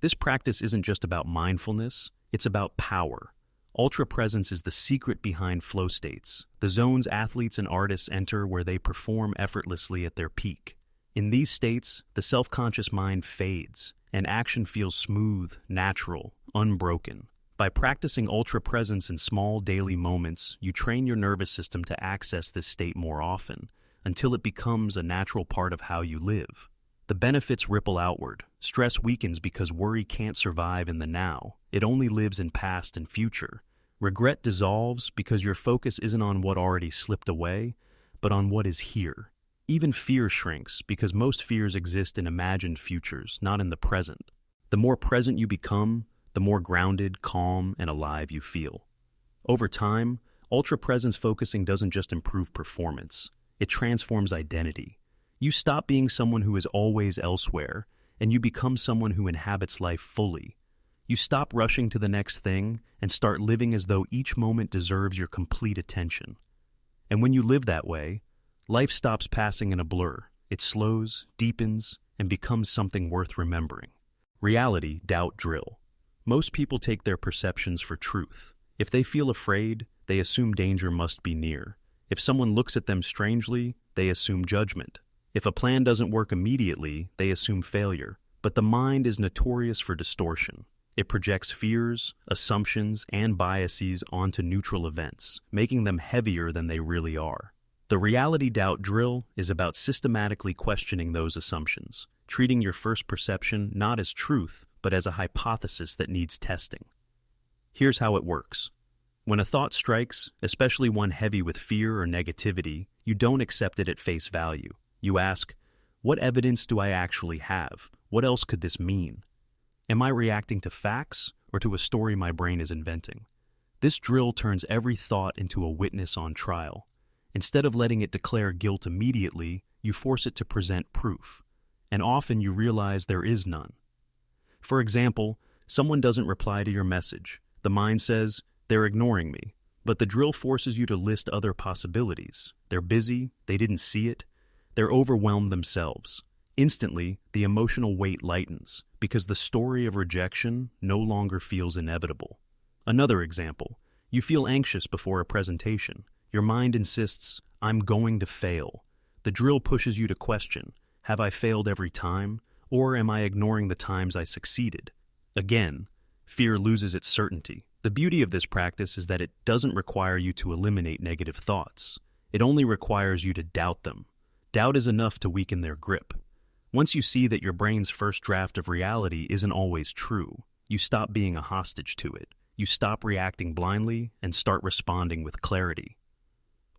This practice isn't just about mindfulness, it's about power. Ultra-presence is the secret behind flow states, the zones athletes and artists enter where they perform effortlessly at their peak. In these states, the self-conscious mind fades, and action feels smooth, natural, unbroken. By practicing ultra-presence in small daily moments, you train your nervous system to access this state more often, until it becomes a natural part of how you live. The benefits ripple outward. Stress weakens because worry can't survive in the now. It only lives in past and future. Regret dissolves because your focus isn't on what already slipped away, but on what is here. Even fear shrinks because most fears exist in imagined futures, not in the present. The more present you become, the more grounded, calm, and alive you feel. Over time, ultra-presence focusing doesn't just improve performance, it transforms identity. You stop being someone who is always elsewhere, and you become someone who inhabits life fully. You stop rushing to the next thing and start living as though each moment deserves your complete attention. And when you live that way, life stops passing in a blur. It slows, deepens, and becomes something worth remembering. Reality, doubt, drill. Most people take their perceptions for truth. If they feel afraid, they assume danger must be near. If someone looks at them strangely, they assume judgment. If a plan doesn't work immediately, they assume failure. But the mind is notorious for distortion. It projects fears, assumptions, and biases onto neutral events, making them heavier than they really are. The reality doubt drill is about systematically questioning those assumptions, treating your first perception not as truth, but as a hypothesis that needs testing. Here's how it works. When a thought strikes, especially one heavy with fear or negativity, you don't accept it at face value. You ask, what evidence do I actually have? What else could this mean? Am I reacting to facts or to a story my brain is inventing? This drill turns every thought into a witness on trial. Instead of letting it declare guilt immediately, you force it to present proof. And often you realize there is none. For example, someone doesn't reply to your message. The mind says, they're ignoring me. But the drill forces you to list other possibilities. They're busy, they didn't see it, they're overwhelmed themselves. Instantly, the emotional weight lightens, because the story of rejection no longer feels inevitable. Another example, you feel anxious before a presentation. Your mind insists, I'm going to fail. The drill pushes you to question, have I failed every time, or am I ignoring the times I succeeded? Again, fear loses its certainty. The beauty of this practice is that it doesn't require you to eliminate negative thoughts. It only requires you to doubt them. Doubt is enough to weaken their grip. Once you see that your brain's first draft of reality isn't always true, you stop being a hostage to it. You stop reacting blindly and start responding with clarity.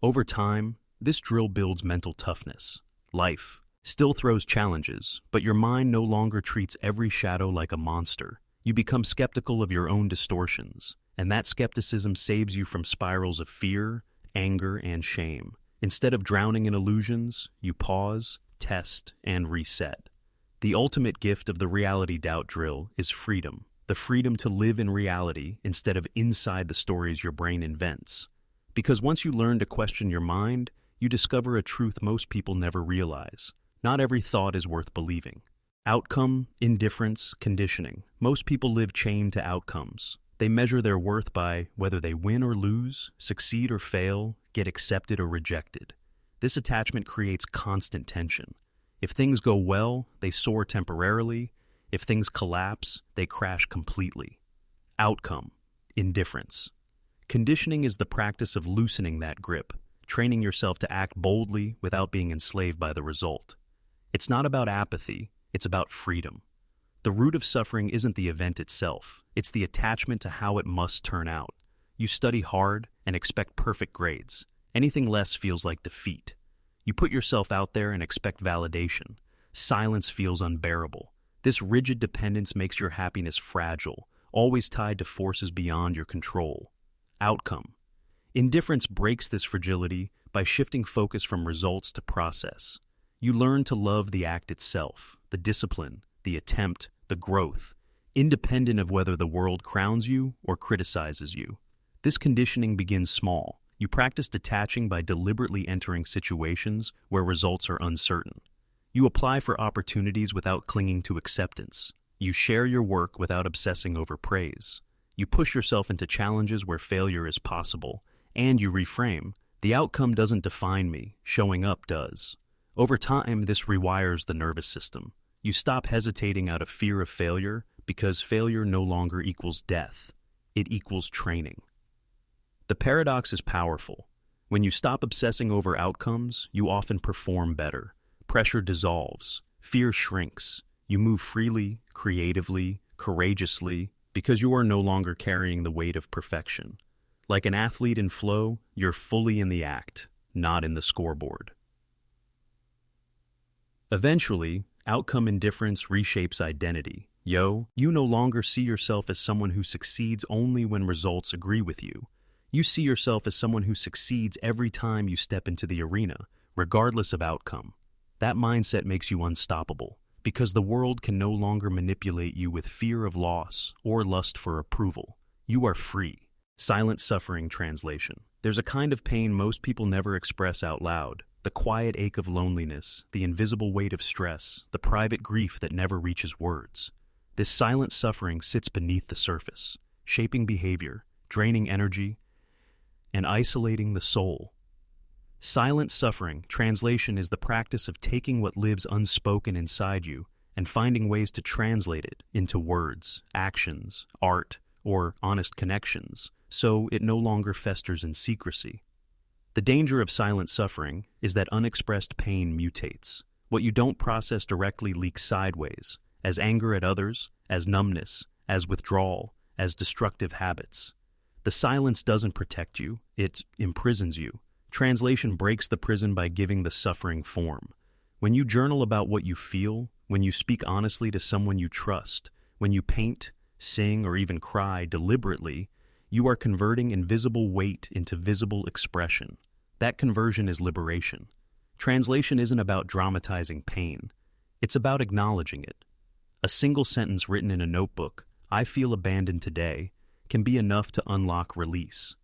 Over time, this drill builds mental toughness. Life still throws challenges, but your mind no longer treats every shadow like a monster. You become skeptical of your own distortions, and that skepticism saves you from spirals of fear, anger, and shame. Instead of drowning in illusions, you pause, test, and reset. The ultimate gift of the reality doubt drill is freedom. The freedom to live in reality instead of inside the stories your brain invents. Because once you learn to question your mind, you discover a truth most people never realize. Not every thought is worth believing. Outcome, indifference, conditioning. Most people live chained to outcomes. They measure their worth by whether they win or lose, succeed or fail, get accepted or rejected. This attachment creates constant tension. If things go well, they soar temporarily. If things collapse, they crash completely. Outcome, indifference. Conditioning is the practice of loosening that grip, training yourself to act boldly without being enslaved by the result. It's not about apathy, it's about freedom. The root of suffering isn't the event itself, it's the attachment to how it must turn out. You study hard and expect perfect grades. Anything less feels like defeat. You put yourself out there and expect validation. Silence feels unbearable. This rigid dependence makes your happiness fragile, always tied to forces beyond your control. Outcome. Indifference breaks this fragility by shifting focus from results to process. You learn to love the act itself, the discipline, the attempt, the growth, independent of whether the world crowns you or criticizes you. This conditioning begins small. You practice detaching by deliberately entering situations where results are uncertain. You apply for opportunities without clinging to acceptance. You share your work without obsessing over praise. You push yourself into challenges where failure is possible, and you reframe. The outcome doesn't define me, showing up does. Over time, this rewires the nervous system. You stop hesitating out of fear of failure because failure no longer equals death. It equals training. The paradox is powerful. When you stop obsessing over outcomes, you often perform better. Pressure dissolves. Fear shrinks. You move freely, creatively, courageously, because you are no longer carrying the weight of perfection. Like an athlete in flow, you're fully in the act, not in the scoreboard. Eventually, outcome indifference reshapes identity. You no longer see yourself as someone who succeeds only when results agree with you. You see yourself as someone who succeeds every time you step into the arena, regardless of outcome. That mindset makes you unstoppable, because the world can no longer manipulate you with fear of loss or lust for approval. You are free. Silent suffering translation. There's a kind of pain most people never express out loud. The quiet ache of loneliness, the invisible weight of stress, the private grief that never reaches words. This silent suffering sits beneath the surface, shaping behavior, draining energy, and isolating the soul. Silent suffering, translation, is the practice of taking what lives unspoken inside you and finding ways to translate it into words, actions, art, or honest connections, so it no longer festers in secrecy. The danger of silent suffering is that unexpressed pain mutates. What you don't process directly leaks sideways, as anger at others, as numbness, as withdrawal, as destructive habits. The silence doesn't protect you, it imprisons you. Translation breaks the prison by giving the suffering form. When you journal about what you feel, when you speak honestly to someone you trust, when you paint, sing, or even cry deliberately, you are converting invisible weight into visible expression. That conversion is liberation. Translation isn't about dramatizing pain. It's about acknowledging it. A single sentence written in a notebook, "I feel abandoned today," can be enough to unlock release.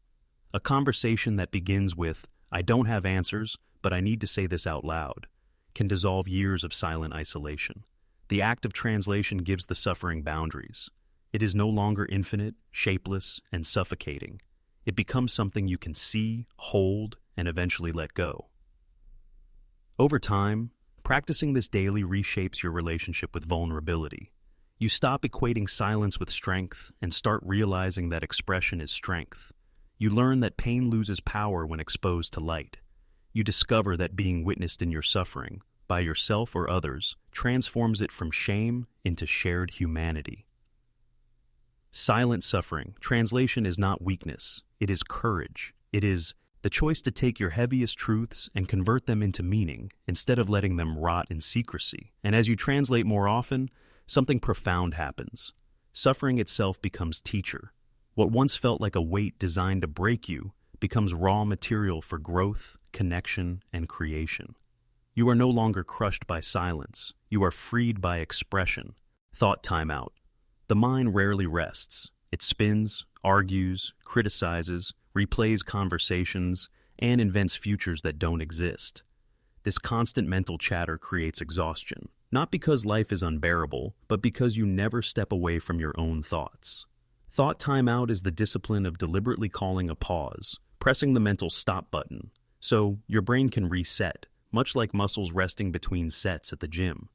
A conversation that begins with, "I don't have answers, but I need to say this out loud," can dissolve years of silent isolation. The act of translation gives the suffering boundaries. It is no longer infinite, shapeless, and suffocating. It becomes something you can see, hold, and eventually let go. Over time, practicing this daily reshapes your relationship with vulnerability. You stop equating silence with strength and start realizing that expression is strength. You learn that pain loses power when exposed to light. You discover that being witnessed in your suffering, by yourself or others, transforms it from shame into shared humanity. Silent suffering, translation, is not weakness. It is courage. It is the choice to take your heaviest truths and convert them into meaning, instead of letting them rot in secrecy. And as you translate more often, something profound happens. Suffering itself becomes teacher. What once felt like a weight designed to break you becomes raw material for growth, connection, and creation. You are no longer crushed by silence. You are freed by expression. Thought timeout. The mind rarely rests. It spins, argues, criticizes, replays conversations, and invents futures that don't exist. This constant mental chatter creates exhaustion, not because life is unbearable, but because you never step away from your own thoughts. Thought timeout is the discipline of deliberately calling a pause, pressing the mental stop button, so your brain can reset, much like muscles resting between sets at the gym.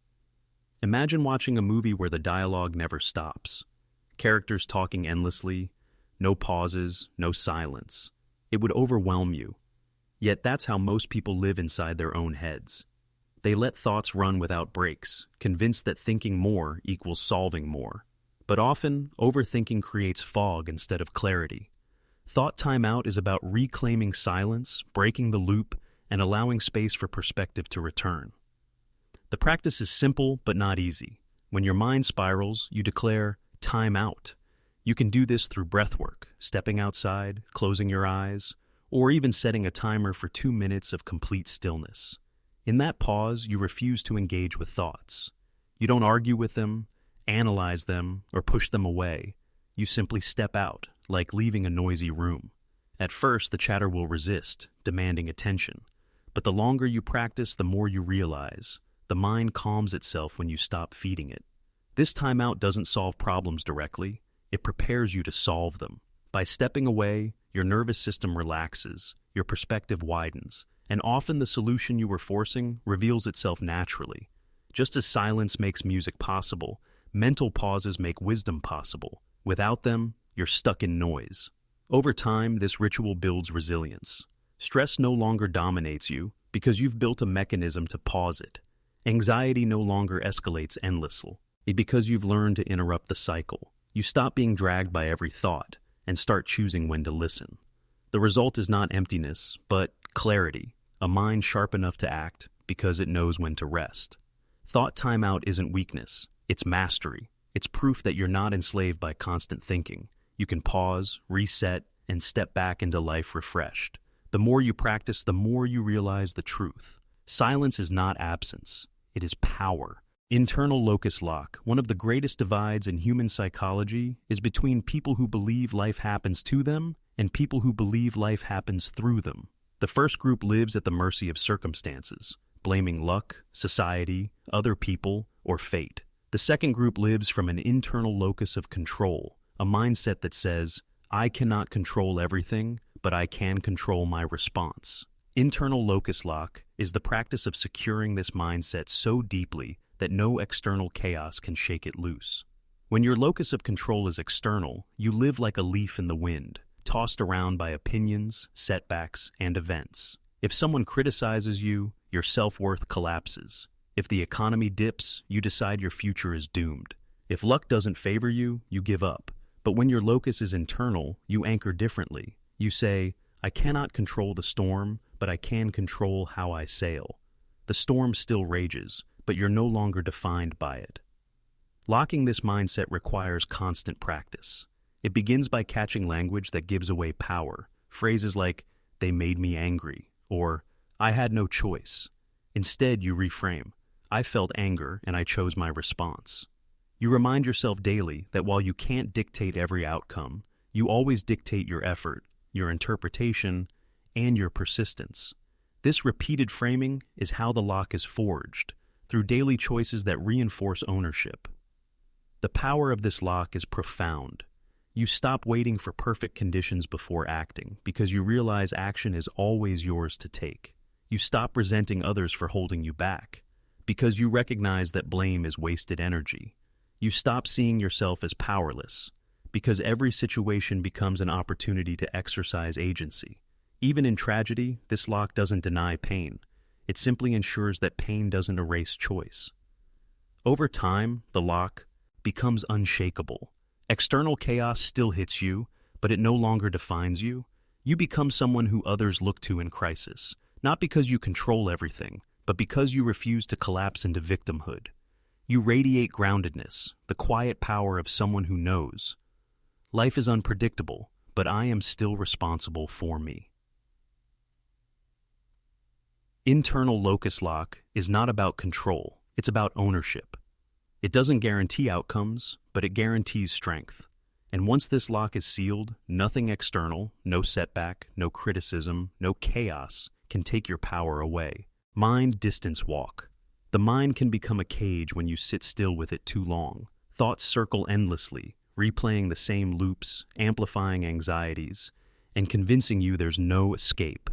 Imagine watching a movie where the dialogue never stops. Characters talking endlessly, no pauses, no silence. It would overwhelm you. Yet that's how most people live inside their own heads. They let thoughts run without breaks, convinced that thinking more equals solving more. But often, overthinking creates fog instead of clarity. Thought timeout is about reclaiming silence, breaking the loop, and allowing space for perspective to return. The practice is simple but not easy. When your mind spirals, you declare, "Time out." You can do this through breathwork, stepping outside, closing your eyes, or even setting a timer for 2 minutes of complete stillness. In that pause, you refuse to engage with thoughts. You don't argue with them, analyze them, or push them away. You simply step out, like leaving a noisy room. At first, the chatter will resist, demanding attention. But the longer you practice, the more you realize. The mind calms itself when you stop feeding it. This timeout doesn't solve problems directly. It prepares you to solve them. By stepping away, your nervous system relaxes, your perspective widens, and often the solution you were forcing reveals itself naturally. Just as silence makes music possible, mental pauses make wisdom possible. Without them, you're stuck in noise. Over time, this ritual builds resilience. Stress no longer dominates you because you've built a mechanism to pause it. Anxiety no longer escalates endlessly because you've learned to interrupt the cycle. You stop being dragged by every thought and start choosing when to listen. The result is not emptiness, but clarity, a mind sharp enough to act because it knows when to rest. Thought timeout isn't weakness, it's mastery. It's proof that you're not enslaved by constant thinking. You can pause, reset, and step back into life refreshed. The more you practice, the more you realize the truth. Silence is not absence, it is power. Internal locus lock, one of the greatest divides in human psychology, is between people who believe life happens to them and people who believe life happens through them. The first group lives at the mercy of circumstances, blaming luck, society, other people, or fate. The second group lives from an internal locus of control, a mindset that says, "I cannot control everything, but I can control my response. Internal locus lock is the practice of securing this mindset so deeply that no external chaos can shake it loose. When your locus of control is external, you live like a leaf in the wind, tossed around by opinions, setbacks, and events. If someone criticizes you, your self-worth collapses. If the economy dips, you decide your future is doomed. If luck doesn't favor you, you give up. But when your locus is internal, you anchor differently. You say, I cannot control the storm, but I can control how I sail. The storm still rages, but you're no longer defined by it. Locking this mindset requires constant practice. It begins by catching language that gives away power. Phrases like, they made me angry, or I had no choice. Instead, you reframe, I felt anger and I chose my response. You remind yourself daily that while you can't dictate every outcome, you always dictate your effort, your interpretation, and your persistence. This repeated framing is how the lock is forged, through daily choices that reinforce ownership. The power of this lock is profound. You stop waiting for perfect conditions before acting because you realize action is always yours to take. You stop resenting others for holding you back because you recognize that blame is wasted energy. You stop seeing yourself as powerless because every situation becomes an opportunity to exercise agency. Even in tragedy, this lock doesn't deny pain. It simply ensures that pain doesn't erase choice. Over time, the lock becomes unshakable. External chaos still hits you, but it no longer defines you. You become someone who others look to in crisis, not because you control everything, but because you refuse to collapse into victimhood. You radiate groundedness, the quiet power of someone who knows. Life is unpredictable, but I am still responsible for me. Internal locus lock is not about control, it's about ownership. It doesn't guarantee outcomes, but it guarantees strength. And once this lock is sealed, nothing external, no setback, no criticism, no chaos can take your power away. Mind distance walk. The mind can become a cage when you sit still with it too long. Thoughts circle endlessly, replaying the same loops, amplifying anxieties, and convincing you there's no escape.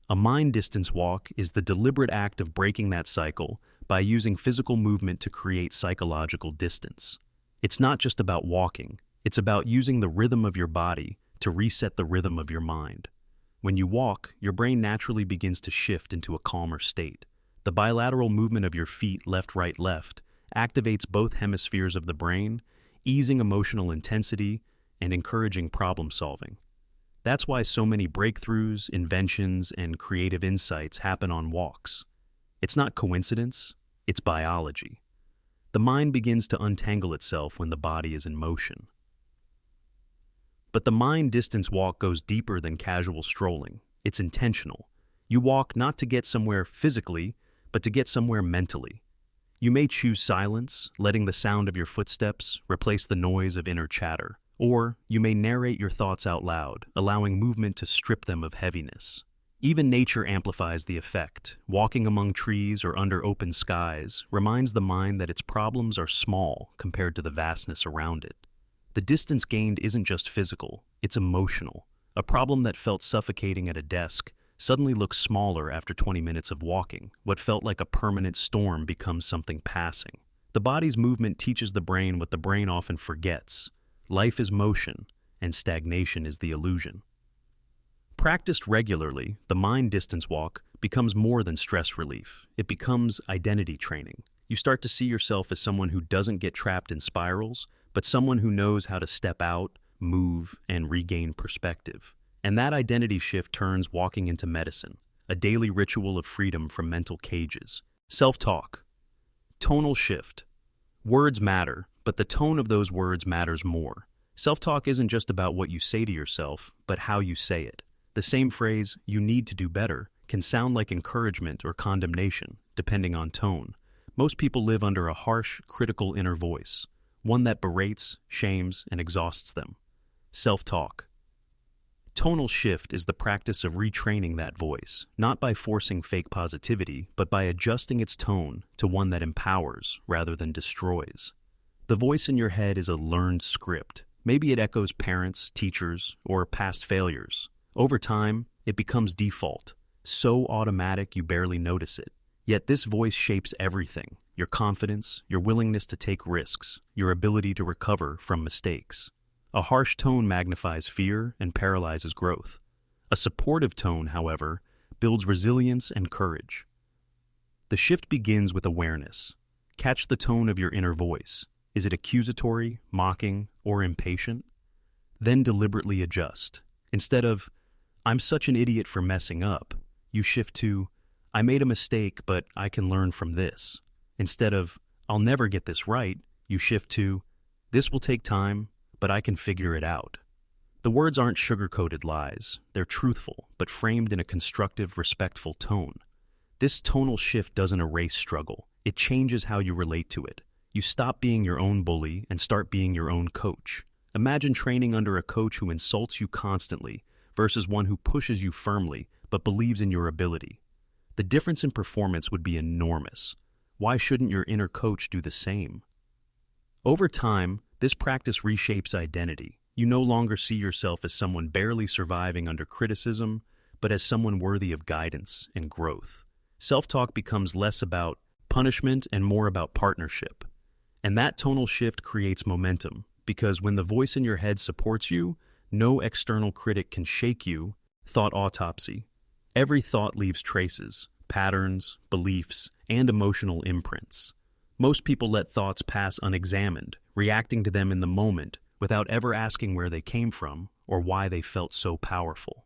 A mind distance walk is the deliberate act of breaking that cycle by using physical movement to create psychological distance. It's not just about walking, it's about using the rhythm of your body to reset the rhythm of your mind. When you walk, your brain naturally begins to shift into a calmer state. The bilateral movement of your feet left, right, left activates both hemispheres of the brain, easing emotional intensity and encouraging problem solving. That's why so many breakthroughs, inventions, and creative insights happen on walks. It's not coincidence, it's biology. The mind begins to untangle itself when the body is in motion. But the mind distance walk goes deeper than casual strolling. It's intentional. You walk not to get somewhere physically, but to get somewhere mentally. You may choose silence, letting the sound of your footsteps replace the noise of inner chatter. Or you may narrate your thoughts out loud, allowing movement to strip them of heaviness. Even nature amplifies the effect. Walking among trees or under open skies reminds the mind that its problems are small compared to the vastness around it. The distance gained isn't just physical, it's emotional. A problem that felt suffocating at a desk suddenly looks smaller after 20 minutes of walking. What felt like a permanent storm becomes something passing. The body's movement teaches the brain what the brain often forgets. Life is motion, and stagnation is the illusion. Practiced regularly, the mind distance walk becomes more than stress relief. It becomes identity training. You start to see yourself as someone who doesn't get trapped in spirals, but someone who knows how to step out, move, and regain perspective. And that identity shift turns walking into medicine, a daily ritual of freedom from mental cages. Self-talk. Tonal shift. Words matter, but the tone of those words matters more. Self-talk isn't just about what you say to yourself, but how you say it. The same phrase, "you need to do better," can sound like encouragement or condemnation, depending on tone. Most people live under a harsh, critical inner voice, one that berates, shames, and exhausts them. Self-talk. Tonal shift is the practice of retraining that voice, not by forcing fake positivity, but by adjusting its tone to one that empowers rather than destroys. The voice in your head is a learned script. Maybe it echoes parents, teachers, or past failures. Over time, it becomes default, so automatic you barely notice it. Yet this voice shapes everything: your confidence, your willingness to take risks, your ability to recover from mistakes. A harsh tone magnifies fear and paralyzes growth. A supportive tone, however, builds resilience and courage. The shift begins with awareness. Catch the tone of your inner voice. Is it accusatory, mocking, or impatient? Then deliberately adjust. Instead of, "I'm such an idiot for messing up," you shift to, "I made a mistake, but I can learn from this." Instead of, "I'll never get this right," you shift to, "This will take time, but I can figure it out." The words aren't sugar-coated lies. They're truthful, but framed in a constructive, respectful tone. This tonal shift doesn't erase struggle. It changes how you relate to it. You stop being your own bully and start being your own coach. Imagine training under a coach who insults you constantly versus one who pushes you firmly but believes in your ability. The difference in performance would be enormous. Why shouldn't your inner coach do the same? Over time, this practice reshapes identity. You no longer see yourself as someone barely surviving under criticism, but as someone worthy of guidance and growth. Self-talk becomes less about punishment and more about partnership. And that tonal shift creates momentum, because when the voice in your head supports you, no external critic can shake you. Thought autopsy. Every thought leaves traces, patterns, beliefs, and emotional imprints. Most people let thoughts pass unexamined, reacting to them in the moment without ever asking where they came from or why they felt so powerful.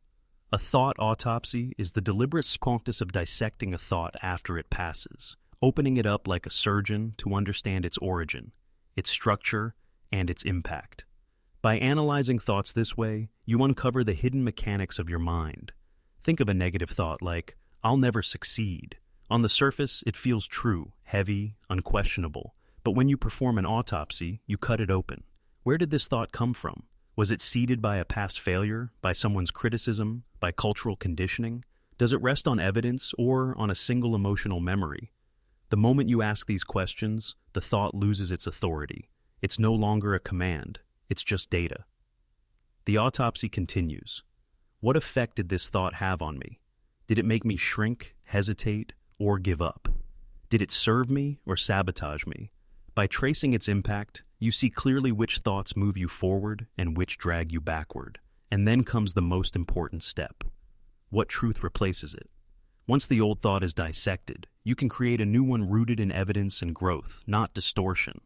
A thought autopsy is the deliberate practice of dissecting a thought after it passes, opening it up like a surgeon to understand its origin, its structure, and its impact. By analyzing thoughts this way, you uncover the hidden mechanics of your mind. Think of a negative thought like, "I'll never succeed." On the surface, it feels true, heavy, unquestionable. But when you perform an autopsy, you cut it open. Where did this thought come from? Was it seeded by a past failure, by someone's criticism, by cultural conditioning? Does it rest on evidence or on a single emotional memory? The moment you ask these questions, the thought loses its authority. It's no longer a command, it's just data. The autopsy continues. What effect did this thought have on me? Did it make me shrink, hesitate, or give up? Did it serve me or sabotage me? By tracing its impact, you see clearly which thoughts move you forward and which drag you backward. And then comes the most important step. What truth replaces it? Once the old thought is dissected, you can create a new one rooted in evidence and growth, not distortion.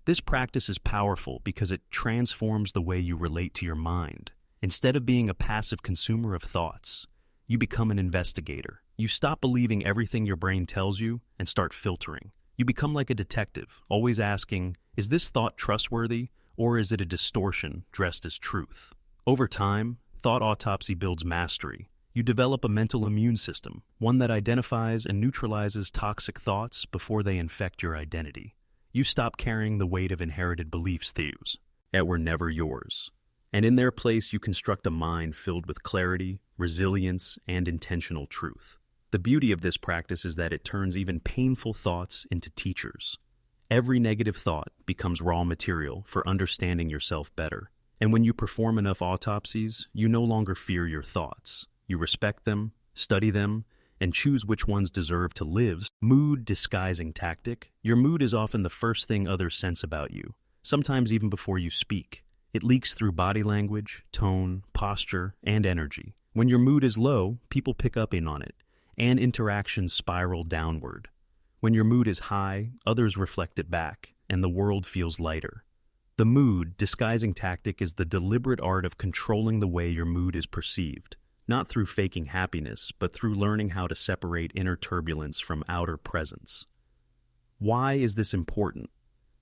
This practice is powerful because it transforms the way you relate to your mind. Instead of being a passive consumer of thoughts, you become an investigator. You stop believing everything your brain tells you and start filtering. You become like a detective, always asking, is this thought trustworthy, or is it a distortion dressed as truth? Over time, thought autopsy builds mastery. You develop a mental immune system, one that identifies and neutralizes toxic thoughts before they infect your identity. You stop carrying the weight of inherited beliefs that were never yours. And in their place, you construct a mind filled with clarity, resilience, and intentional truth. The beauty of this practice is that it turns even painful thoughts into teachers. Every negative thought becomes raw material for understanding yourself better. And when you perform enough autopsies, you no longer fear your thoughts. You respect them, study them, and choose which ones deserve to live. Mood disguising tactic. Your mood is often the first thing others sense about you, sometimes even before you speak. It leaks through body language, tone, posture, and energy. When your mood is low, people pick up on it, and interactions spiral downward. When your mood is high, others reflect it back, and the world feels lighter. The mood disguising tactic is the deliberate art of controlling the way your mood is perceived, not through faking happiness, but through learning how to separate inner turbulence from outer presence. Why is this important?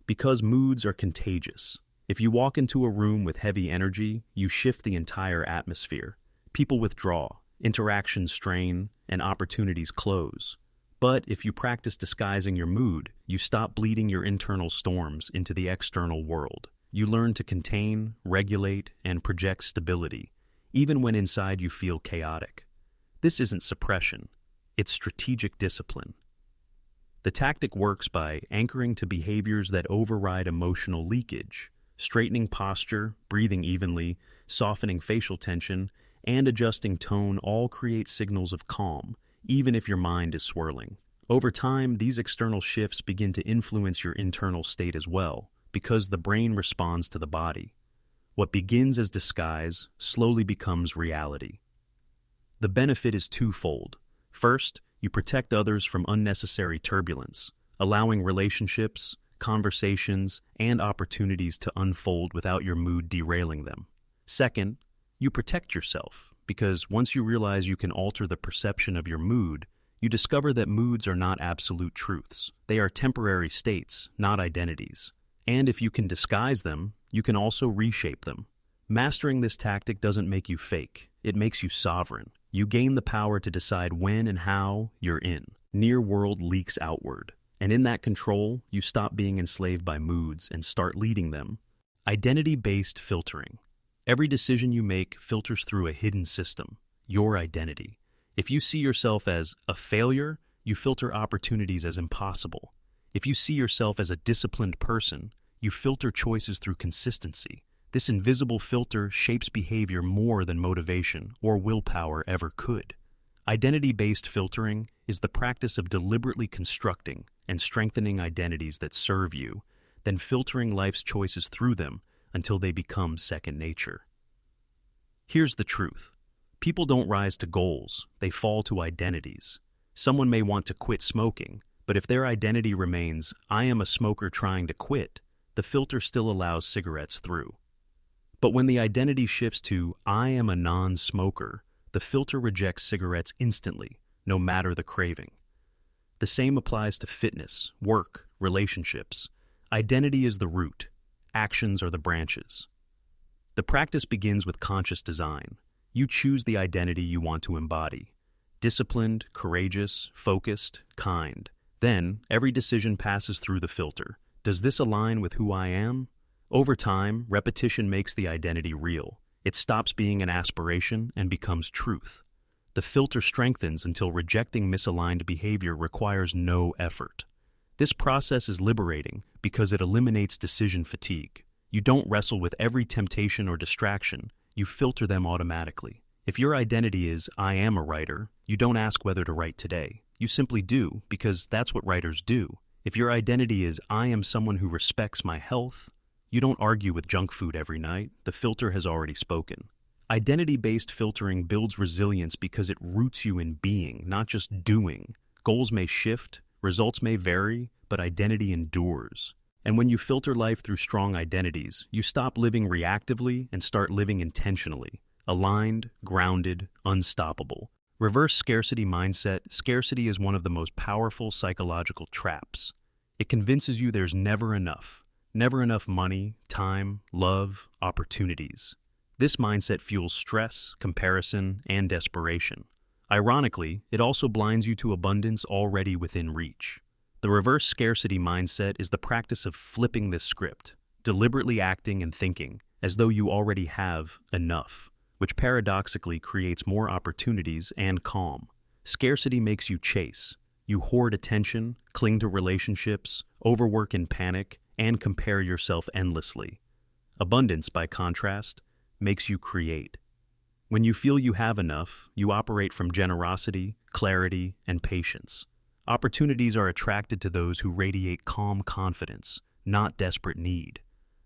Because moods are contagious. If you walk into a room with heavy energy, you shift the entire atmosphere. People withdraw, interactions strain, and opportunities close. But if you practice disguising your mood, you stop bleeding your internal storms into the external world. You learn to contain, regulate, and project stability, even when inside you feel chaotic. This isn't suppression, it's strategic discipline. The tactic works by anchoring to behaviors that override emotional leakage, straightening posture, breathing evenly, softening facial tension, and adjusting tone all create signals of calm, even if your mind is swirling. Over time, these external shifts begin to influence your internal state as well, because the brain responds to the body. What begins as disguise slowly becomes reality. The benefit is twofold. First, you protect others from unnecessary turbulence, allowing relationships, conversations, and opportunities to unfold without your mood derailing them. Second, you protect yourself, because once you realize you can alter the perception of your mood, you discover that moods are not absolute truths. They are temporary states, not identities. And if you can disguise them, you can also reshape them. Mastering this tactic doesn't make you fake. It makes you sovereign. You gain the power to decide when and how you're in. Near world leaks outward. And in that control, you stop being enslaved by moods and start leading them. Identity-based filtering. Every decision you make filters through a hidden system, your identity. If you see yourself as a failure, you filter opportunities as impossible. If you see yourself as a disciplined person, you filter choices through consistency. This invisible filter shapes behavior more than motivation or willpower ever could. Identity-based filtering is the practice of deliberately constructing and strengthening identities that serve you, then filtering life's choices through them until they become second nature. Here's the truth. People don't rise to goals, they fall to identities. Someone may want to quit smoking, but if their identity remains, "I am a smoker trying to quit," the filter still allows cigarettes through. But when the identity shifts to "I am a non-smoker," the filter rejects cigarettes instantly, no matter the craving. The same applies to fitness, work, relationships. Identity is the root, actions are the branches. The practice begins with conscious design. You choose the identity you want to embody. Disciplined, courageous, focused, kind. Then, every decision passes through the filter. Does this align with who I am? Over time, repetition makes the identity real. It stops being an aspiration and becomes truth. The filter strengthens until rejecting misaligned behavior requires no effort. This process is liberating because it eliminates decision fatigue. You don't wrestle with every temptation or distraction, you filter them automatically. If your identity is "I am a writer," you don't ask whether to write today. You simply do, because that's what writers do. If your identity is "I am someone who respects my health," you don't argue with junk food every night. The filter has already spoken. Identity-based filtering builds resilience because it roots you in being, not just doing. Goals may shift, results may vary, but identity endures. And when you filter life through strong identities, you stop living reactively and start living intentionally. Aligned, grounded, unstoppable. Reverse scarcity mindset. Scarcity is one of the most powerful psychological traps. It convinces you there's never enough. Never enough money, time, love, opportunities. This mindset fuels stress, comparison, and desperation. Ironically, it also blinds you to abundance already within reach. The reverse scarcity mindset is the practice of flipping this script, deliberately acting and thinking as though you already have enough, which paradoxically creates more opportunities and calm. Scarcity makes you chase. You hoard attention, cling to relationships, overwork in panic, and compare yourself endlessly. Abundance, by contrast, makes you create. When you feel you have enough, you operate from generosity, clarity, and patience. Opportunities are attracted to those who radiate calm confidence, not desperate need.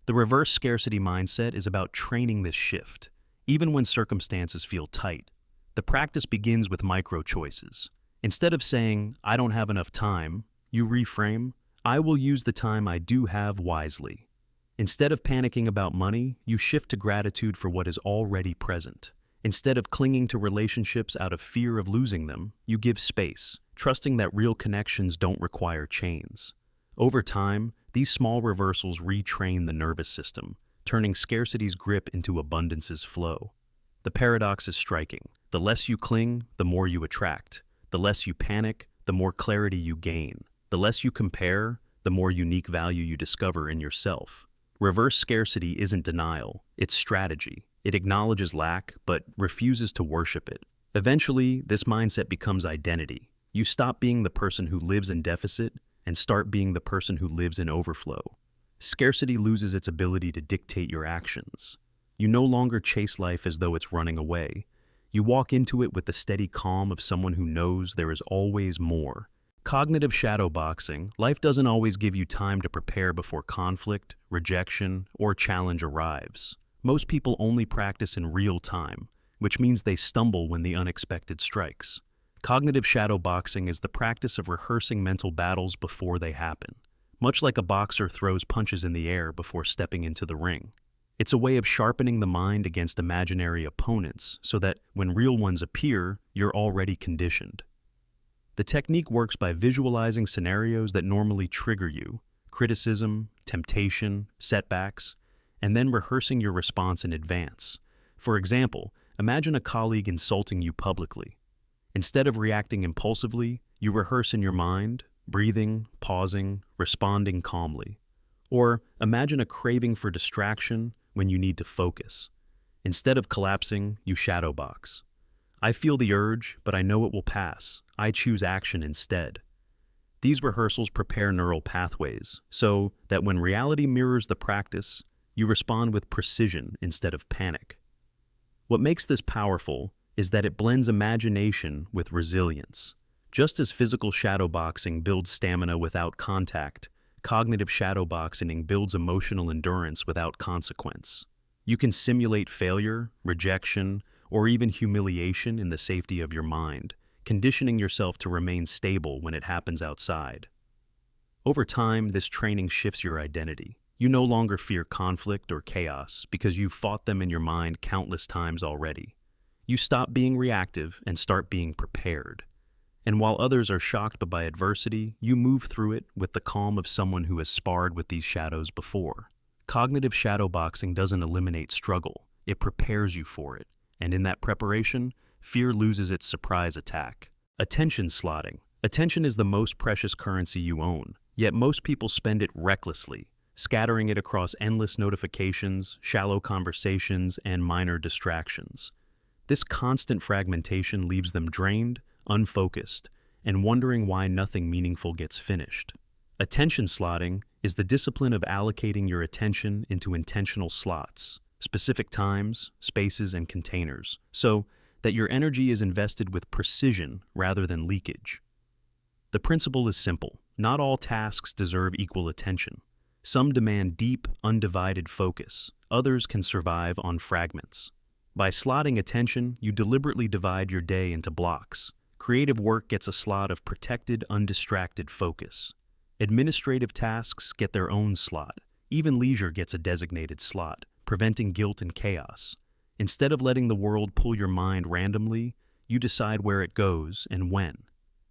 The reverse scarcity mindset is about training this shift, even when circumstances feel tight. The practice begins with micro choices. Instead of saying, "I don't have enough time," you reframe, "I will use the time I do have wisely." Instead of panicking about money, you shift to gratitude for what is already present. Instead of clinging to relationships out of fear of losing them, you give space, trusting that real connections don't require chains. Over time, these small reversals retrain the nervous system, turning scarcity's grip into abundance's flow. The paradox is striking. The less you cling, the more you attract. The less you panic, the more clarity you gain. The less you compare, the more unique value you discover in yourself. Reverse scarcity isn't denial, it's strategy. It acknowledges lack, but refuses to worship it. Eventually, this mindset becomes identity. You stop being the person who lives in deficit and start being the person who lives in overflow. Scarcity loses its ability to dictate your actions. You no longer chase life as though it's running away. You walk into it with the steady calm of someone who knows there is always more. Cognitive shadowboxing, life doesn't always give you time to prepare before conflict, rejection, or challenge arrives. Most people only practice in real time, which means they stumble when the unexpected strikes. Cognitive shadowboxing is the practice of rehearsing mental battles before they happen, much like a boxer throws punches in the air before stepping into the ring. It's a way of sharpening the mind against imaginary opponents so that when real ones appear, you're already conditioned. The technique works by visualizing scenarios that normally trigger you, criticism, temptation, setbacks, and then rehearsing your response in advance. For example, imagine a colleague insulting you publicly. Instead of reacting impulsively, you rehearse in your mind, breathing, pausing, responding calmly. Or imagine a craving for distraction when you need to focus. Instead of collapsing, you shadowbox. I feel the urge, but I know it will pass. I choose action instead. These rehearsals prepare neural pathways so that when reality mirrors the practice, you respond with precision instead of panic. What makes this powerful is that it blends imagination with resilience. Just as physical shadowboxing builds stamina without contact, cognitive shadowboxing builds emotional endurance without consequence. You can simulate failure, rejection, or even humiliation in the safety of your mind, conditioning yourself to remain stable when it happens outside. Over time, this training shifts your identity. You no longer fear conflict or chaos because you've fought them in your mind countless times already. You stop being reactive and start being prepared. And while others are shocked by adversity, you move through it with the calm of someone who has sparred with these shadows before. Cognitive shadowboxing doesn't eliminate struggle, it prepares you for it. And in that preparation, fear loses its surprise attack. Attention slotting. Attention is the most precious currency you own, yet most people spend it recklessly, scattering it across endless notifications, shallow conversations, and minor distractions. This constant fragmentation leaves them drained, unfocused, and wondering why nothing meaningful gets finished. Attention slotting is the discipline of allocating your attention into intentional slots, specific times, spaces, and containers, so that your energy is invested with precision rather than leakage. The principle is simple. Not all tasks deserve equal attention. Some demand deep, undivided focus. Others can survive on fragments. By slotting attention, you deliberately divide your day into blocks. Creative work gets a slot of protected, undistracted focus. Administrative tasks get their own slot. Even leisure gets a designated slot, preventing guilt and chaos. Instead of letting the world pull your mind randomly, you decide where it goes and when.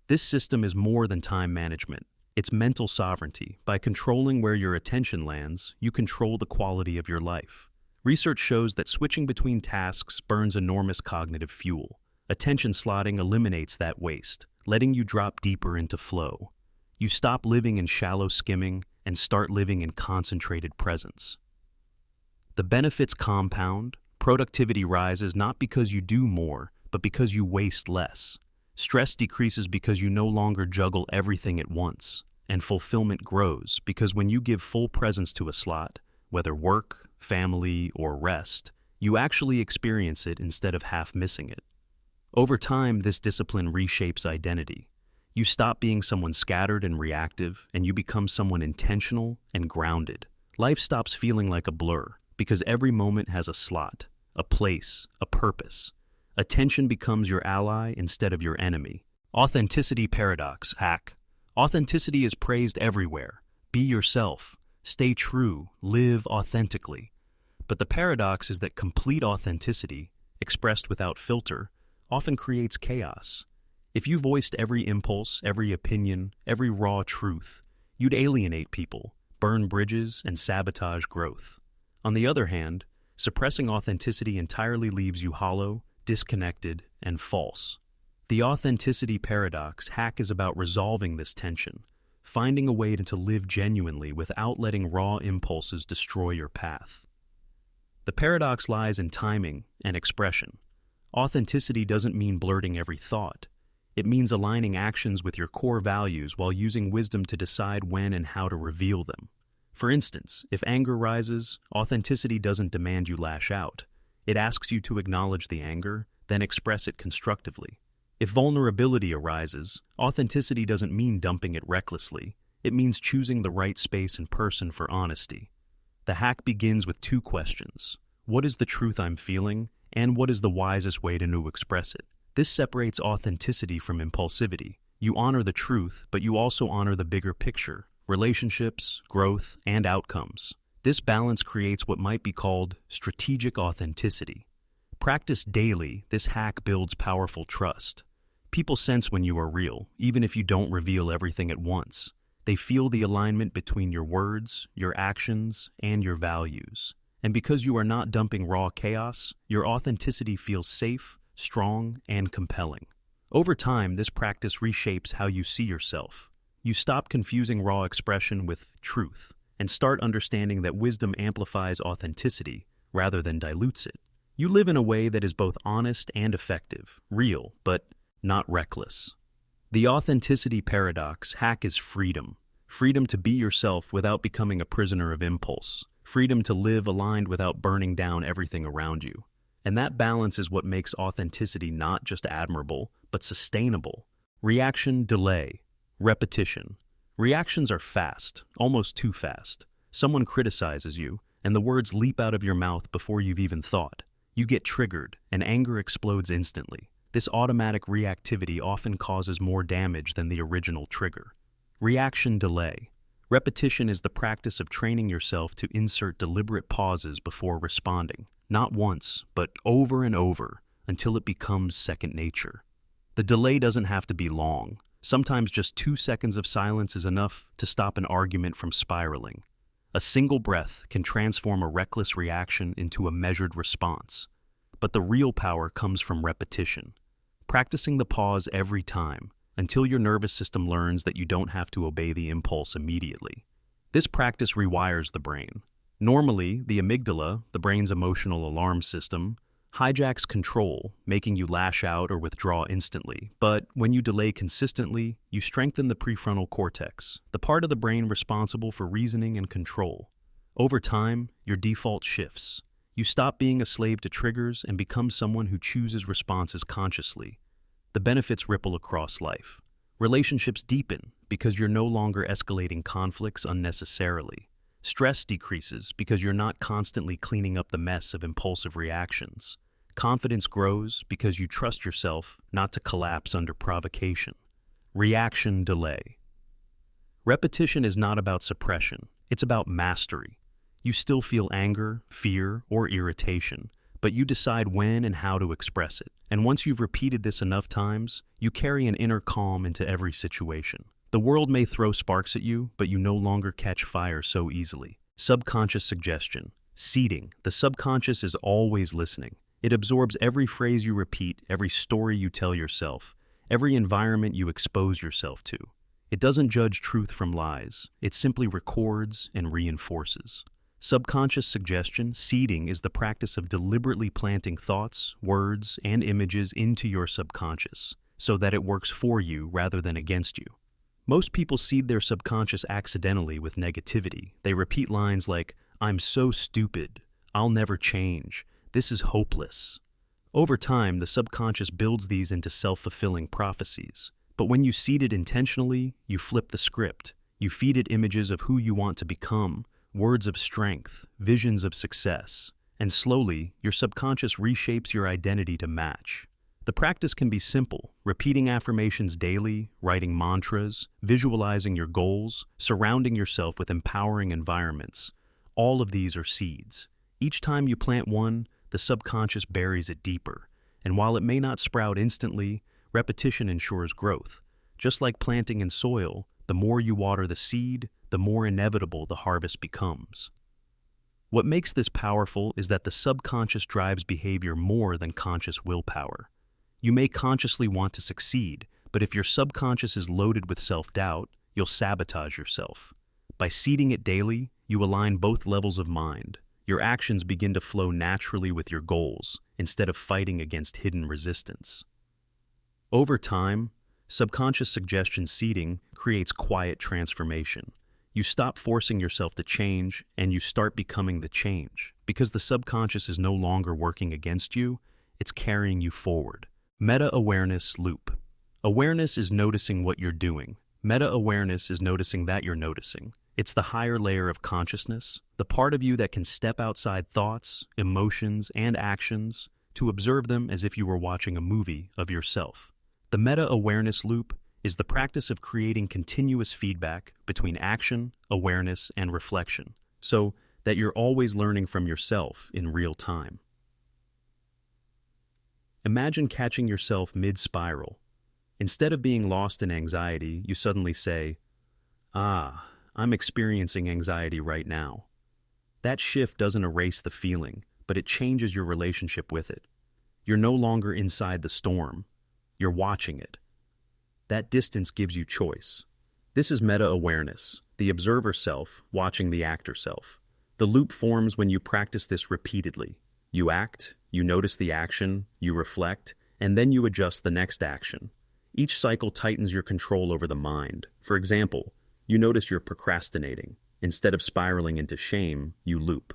This system is more than time management. It's mental sovereignty. By controlling where your attention lands, you control the quality of your life. Research shows that switching between tasks burns enormous cognitive fuel. Attention slotting eliminates that waste, letting you drop deeper into flow. You stop living in shallow skimming and start living in concentrated presence. The benefits compound. Productivity rises not because you do more, but because you waste less. Stress decreases because you no longer juggle everything at once. And fulfillment grows because when you give full presence to a slot, whether work, family, or rest, you actually experience it instead of half missing it. Over time, this discipline reshapes identity. You stop being someone scattered and reactive, and you become someone intentional and grounded. Life stops feeling like a blur because every moment has a slot, a place, a purpose. Attention becomes your ally instead of your enemy. Authenticity paradox hack. Authenticity is praised everywhere. Be yourself. Stay true. Live authentically. But the paradox is that complete authenticity, expressed without filter, often creates chaos. If you voiced every impulse, every opinion, every raw truth, you'd alienate people, burn bridges, and sabotage growth. On the other hand, suppressing authenticity entirely leaves you hollow, disconnected, and false. The authenticity paradox hack is about resolving this tension, finding a way to live genuinely without letting raw impulses destroy your path. The paradox lies in timing and expression. Authenticity doesn't mean blurting every thought. It means aligning actions with your core values while using wisdom to decide when and how to reveal them. For instance, if anger rises, authenticity doesn't demand you lash out. It asks you to acknowledge the anger, then express it constructively. If vulnerability arises, authenticity doesn't mean dumping it recklessly. It means choosing the right space and person for honesty. The hack begins with two questions. What is the truth I'm feeling, and what is the wisest way to express it? This separates authenticity from impulsivity. You honor the truth, but you also honor the bigger picture, relationships, growth, and outcomes. This balance creates what might be called strategic authenticity. Practiced daily, this hack builds powerful trust. People sense when you are real, even if you don't reveal everything at once. They feel the alignment between your words, your actions, and your values. And because you are not dumping raw chaos, your authenticity feels safe, strong, and compelling. Over time, this practice reshapes how you see yourself. You stop confusing raw expression with truth, and start understanding that wisdom amplifies authenticity rather than dilutes it. You live in a way that is both honest and effective, real, but not reckless. The authenticity paradox hack is freedom. Freedom to be yourself without becoming a prisoner of impulse. Freedom to live aligned without burning down everything around you. And that balance is what makes authenticity not just admirable, but sustainable. Reaction delay. Repetition. Reactions are fast, almost too fast. Someone criticizes you, and the words leap out of your mouth before you've even thought. You get triggered, and anger explodes instantly. This automatic reactivity often causes more damage than the original trigger. Reaction delay. Repetition is the practice of training yourself to insert deliberate pauses before responding, not once, but over and over, until it becomes second nature. The delay doesn't have to be long. Sometimes just 2 seconds of silence is enough to stop an argument from spiraling. A single breath can transform a reckless reaction into a measured response. But the real power comes from repetition. Practicing the pause every time, until your nervous system learns that you don't have to obey the impulse immediately. This practice rewires the brain. Normally, the amygdala, the brain's emotional alarm system, hijacks control, making you lash out or withdraw instantly. But when you delay consistently, you strengthen the prefrontal cortex, the part of the brain responsible for reasoning and control. Over time, your default shifts. You stop being a slave to triggers and become someone who chooses responses consciously. The benefits ripple across life. Relationships deepen because you're no longer escalating conflicts unnecessarily. Stress decreases because you're not constantly cleaning up the mess of impulsive reactions. Confidence grows because you trust yourself not to collapse under provocation. Reaction delay. Repetition is not about suppression, it's about mastery. You still feel anger, fear, or irritation, but you decide when and how to express it. And once you've repeated this enough times, you carry an inner calm into every situation. The world may throw sparks at you, but you no longer catch fire so easily. Subconscious suggestion. Seeding. The subconscious is always listening. It absorbs every phrase you repeat, every story you tell yourself, every environment you expose yourself to. It doesn't judge truth from lies. It simply records and reinforces. Subconscious suggestion, seeding, is the practice of deliberately planting thoughts, words, and images into your subconscious so that it works for you rather than against you. Most people seed their subconscious accidentally with negativity. They repeat lines like, "I'm so stupid," "I'll never change," "This is hopeless." Over time, the subconscious builds these into self-fulfilling prophecies. But when you seed it intentionally, you flip the script. You feed it images of who you want to become, words of strength, visions of success, and slowly, your subconscious reshapes your identity to match. The practice can be simple: repeating affirmations daily, writing mantras, visualizing your goals, surrounding yourself with empowering environments. All of these are seeds. Each time you plant one, the subconscious buries it deeper. And while it may not sprout instantly, repetition ensures growth. Just like planting in soil, the more you water the seed, the more inevitable the harvest becomes. What makes this powerful is that the subconscious drives behavior more than conscious willpower. You may consciously want to succeed, but if your subconscious is loaded with self-doubt, you'll sabotage yourself. By seeding it daily, you align both levels of mind. Your actions begin to flow naturally with your goals, instead of fighting against hidden resistance. Over time, subconscious suggestion seeding creates quiet transformation. You stop forcing yourself to change, and you start becoming the change. Because the subconscious is no longer working against you, it's carrying you forward. Meta-awareness loop. Awareness is noticing what you're doing. Meta-awareness is noticing that you're noticing. It's the higher layer of consciousness, the part of you that can step outside thoughts, emotions, and actions to observe them as if you were watching a movie of yourself. The meta-awareness loop is the practice of creating continuous feedback between action, awareness, and reflection, so that you're always learning from yourself in real time. Imagine catching yourself mid-spiral. Instead of being lost in anxiety, you suddenly say, I'm experiencing anxiety right now. That shift doesn't erase the feeling, but it changes your relationship with it. You're no longer inside the storm. You're watching it. That distance gives you choice. This is meta-awareness, the observer self watching the actor self. The loop forms when you practice this repeatedly. You act, you notice the action, you reflect, and then you adjust the next action. Each cycle tightens your control over the mind. For example, you notice you're procrastinating. Instead of spiraling into shame, you loop.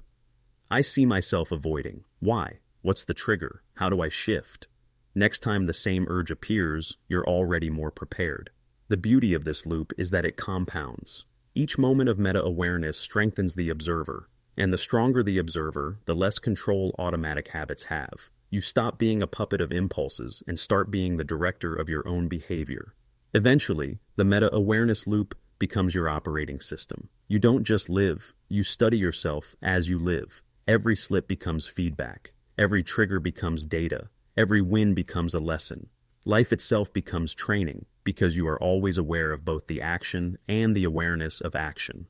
I see myself avoiding. Why? What's the trigger? How do I shift? Next time the same urge appears, you're already more prepared. The beauty of this loop is that it compounds. Each moment of meta-awareness strengthens the observer, and the stronger the observer, the less control automatic habits have. You stop being a puppet of impulses and start being the director of your own behavior. Eventually, the meta-awareness loop becomes your operating system. You don't just live, you study yourself as you live. Every slip becomes feedback. Every trigger becomes data. Every win becomes a lesson. Life itself becomes training because you are always aware of both the action and the awareness of action.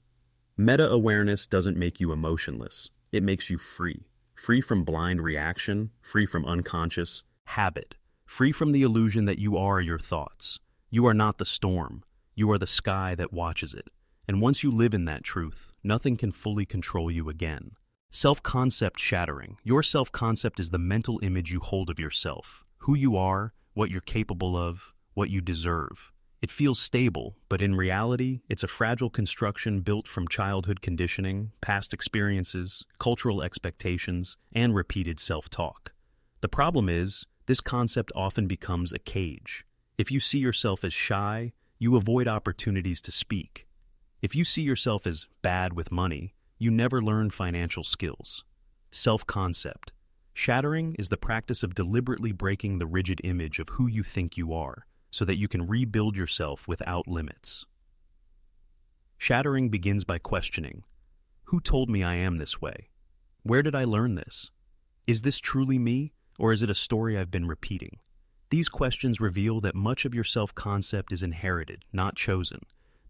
Meta-awareness doesn't make you emotionless. It makes you free. Free from blind reaction, free from unconscious habit, free from the illusion that you are your thoughts. You are not the storm. You are the sky that watches it. And once you live in that truth, nothing can fully control you again. Self-concept shattering. Your self-concept is the mental image you hold of yourself, who you are, what you're capable of, what you deserve. It feels stable, but in reality, it's a fragile construction built from childhood conditioning, past experiences, cultural expectations, and repeated self-talk. The problem is, this concept often becomes a cage. If you see yourself as shy, you avoid opportunities to speak. If you see yourself as bad with money, you never learn financial skills. Self-concept. Shattering is the practice of deliberately breaking the rigid image of who you think you are, so that you can rebuild yourself without limits. Shattering begins by questioning, who told me I am this way? Where did I learn this? Is this truly me, or is it a story I've been repeating? These questions reveal that much of your self-concept is inherited, not chosen.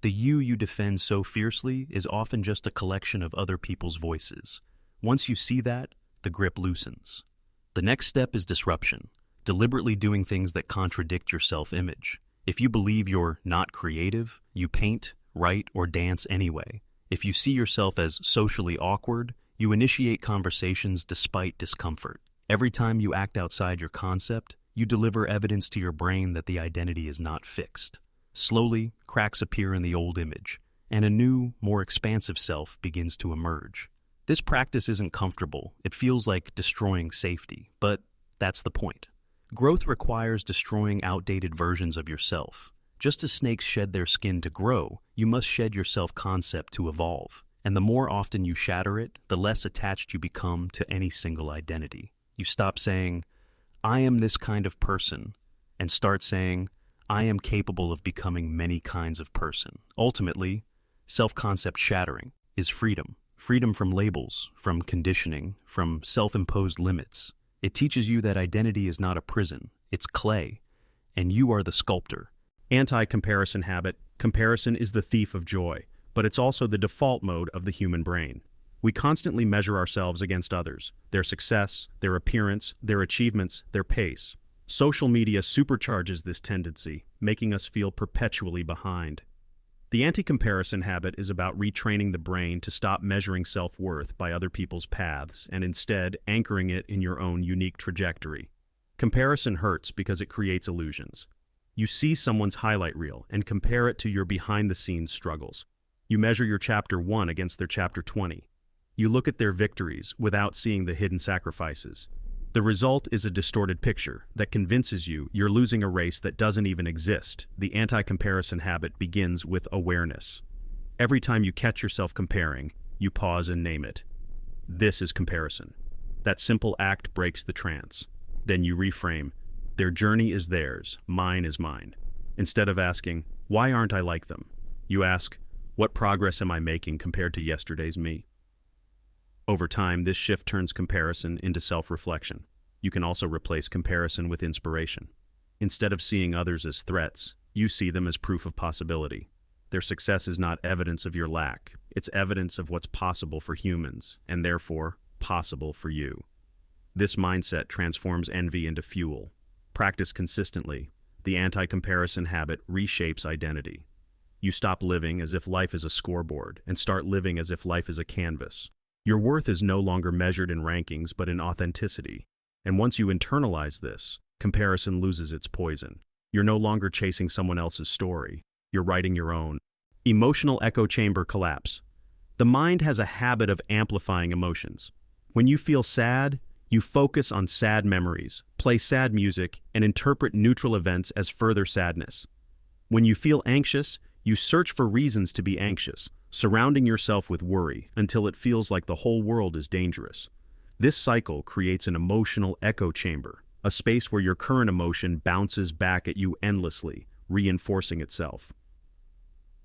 The you defend so fiercely is often just a collection of other people's voices. Once you see that, the grip loosens. The next step is disruption, deliberately doing things that contradict your self-image. If you believe you're not creative, you paint, write, or dance anyway. If you see yourself as socially awkward, you initiate conversations despite discomfort. Every time you act outside your concept, you deliver evidence to your brain that the identity is not fixed. Slowly, cracks appear in the old image, and a new, more expansive self begins to emerge. This practice isn't comfortable. It feels like destroying safety, but that's the point. Growth requires destroying outdated versions of yourself. Just as snakes shed their skin to grow, you must shed your self-concept to evolve. And the more often you shatter it, the less attached you become to any single identity. You stop saying, I am this kind of person, and start saying, I am capable of becoming many kinds of person. Ultimately, self-concept shattering is freedom. Freedom from labels, from conditioning, from self-imposed limits. It teaches you that identity is not a prison, it's clay, and you are the sculptor. Anti-comparison habit. Comparison is the thief of joy, but it's also the default mode of the human brain. We constantly measure ourselves against others, their success, their appearance, their achievements, their pace. Social media supercharges this tendency, making us feel perpetually behind. The anti-comparison habit is about retraining the brain to stop measuring self-worth by other people's paths and instead anchoring it in your own unique trajectory. Comparison hurts because it creates illusions. You see someone's highlight reel and compare it to your behind-the-scenes struggles. You measure your chapter 1 against their chapter 20. You look at their victories without seeing the hidden sacrifices. The result is a distorted picture that convinces you you're losing a race that doesn't even exist. The anti-comparison habit begins with awareness. Every time you catch yourself comparing, you pause and name it. This is comparison. That simple act breaks the trance. Then you reframe. Their journey is theirs, mine is mine. Instead of asking, why aren't I like them? You ask, what progress am I making compared to yesterday's me? Over time, this shift turns comparison into self-reflection. You can also replace comparison with inspiration. Instead of seeing others as threats, you see them as proof of possibility. Their success is not evidence of your lack. It's evidence of what's possible for humans, and therefore, possible for you. This mindset transforms envy into fuel. Practice consistently. The anti-comparison habit reshapes identity. You stop living as if life is a scoreboard and start living as if life is a canvas. Your worth is no longer measured in rankings but in authenticity. And once you internalize this, comparison loses its poison. You're no longer chasing someone else's story. You're writing your own. Emotional echo chamber collapse. The mind has a habit of amplifying emotions. When you feel sad, you focus on sad memories, play sad music, and interpret neutral events as further sadness. When you feel anxious, you search for reasons to be anxious, surrounding yourself with worry until it feels like the whole world is dangerous. This cycle creates an emotional echo chamber, a space where your current emotion bounces back at you endlessly, reinforcing itself.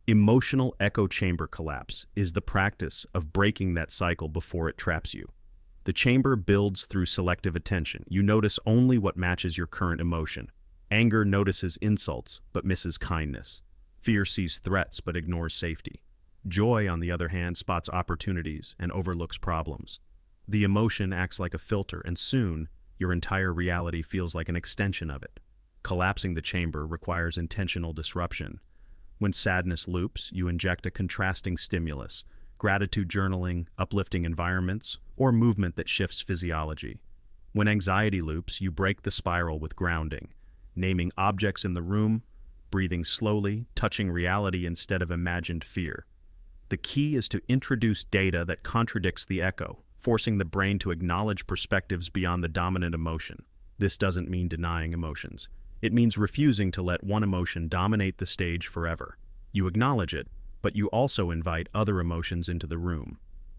Emotional echo chamber collapse is the practice of breaking that cycle before it traps you. The chamber builds through selective attention. You notice only what matches your current emotion. Anger notices insults, but misses kindness. Fear sees threats, but ignores safety. Joy, on the other hand, spots opportunities and overlooks problems. The emotion acts like a filter, and soon, your entire reality feels like an extension of it. Collapsing the chamber requires intentional disruption. When sadness loops, you inject a contrasting stimulus, gratitude journaling, uplifting environments, or movement that shifts physiology. When anxiety loops, you break the spiral with grounding, naming objects in the room, breathing slowly, touching reality instead of imagined fear. The key is to introduce data that contradicts the echo, forcing the brain to acknowledge perspectives beyond the dominant emotion. This doesn't mean denying emotions. It means refusing to let one emotion dominate the stage forever. You acknowledge it, but you also invite other emotions into the room.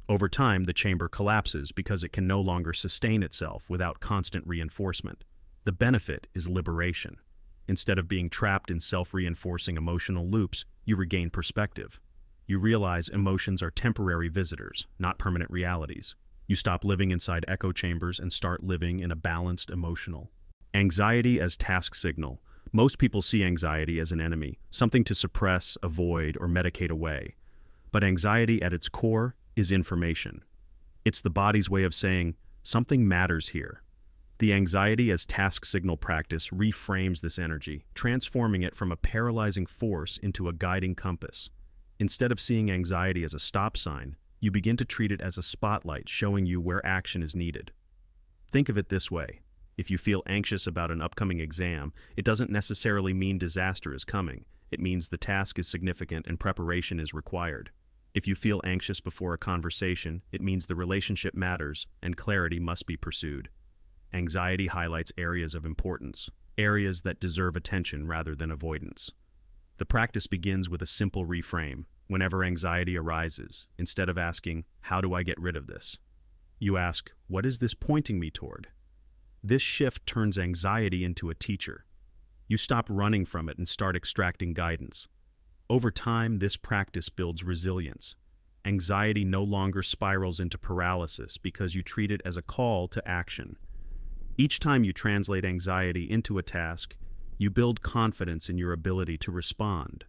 Over time, the chamber collapses because it can no longer sustain itself without constant reinforcement. The benefit is liberation. Instead of being trapped in self-reinforcing emotional loops, you regain perspective. You realize emotions are temporary visitors, not permanent realities. You stop living inside echo chambers and start living in a balanced emotional. Anxiety as task signal. Most people see anxiety as an enemy, something to suppress, avoid, or medicate away. But anxiety at its core is information. It's the body's way of saying, something matters here. The anxiety as task signal practice reframes this energy, transforming it from a paralyzing force into a guiding compass. Instead of seeing anxiety as a stop sign, you begin to treat it as a spotlight showing you where action is needed. Think of it this way. If you feel anxious about an upcoming exam, it doesn't necessarily mean disaster is coming. It means the task is significant and preparation is required. If you feel anxious before a conversation, it means the relationship matters and clarity must be pursued. Anxiety highlights areas of importance, areas that deserve attention rather than avoidance. The practice begins with a simple reframe. Whenever anxiety arises, instead of asking, how do I get rid of this? You ask, what is this pointing me toward? This shift turns anxiety into a teacher. You stop running from it and start extracting guidance. Over time, this practice builds resilience. Anxiety no longer spirals into paralysis because you treat it as a call to action. Each time you translate anxiety into a task, you build confidence in your ability to respond.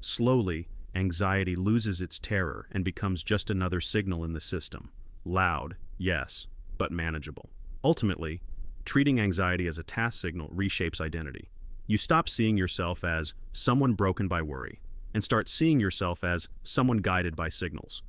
Slowly, anxiety loses its terror and becomes just another signal in the system. Loud, yes, but manageable. Ultimately, treating anxiety as a task signal reshapes identity. You stop seeing yourself as someone broken by worry and start seeing yourself as someone guided by signals.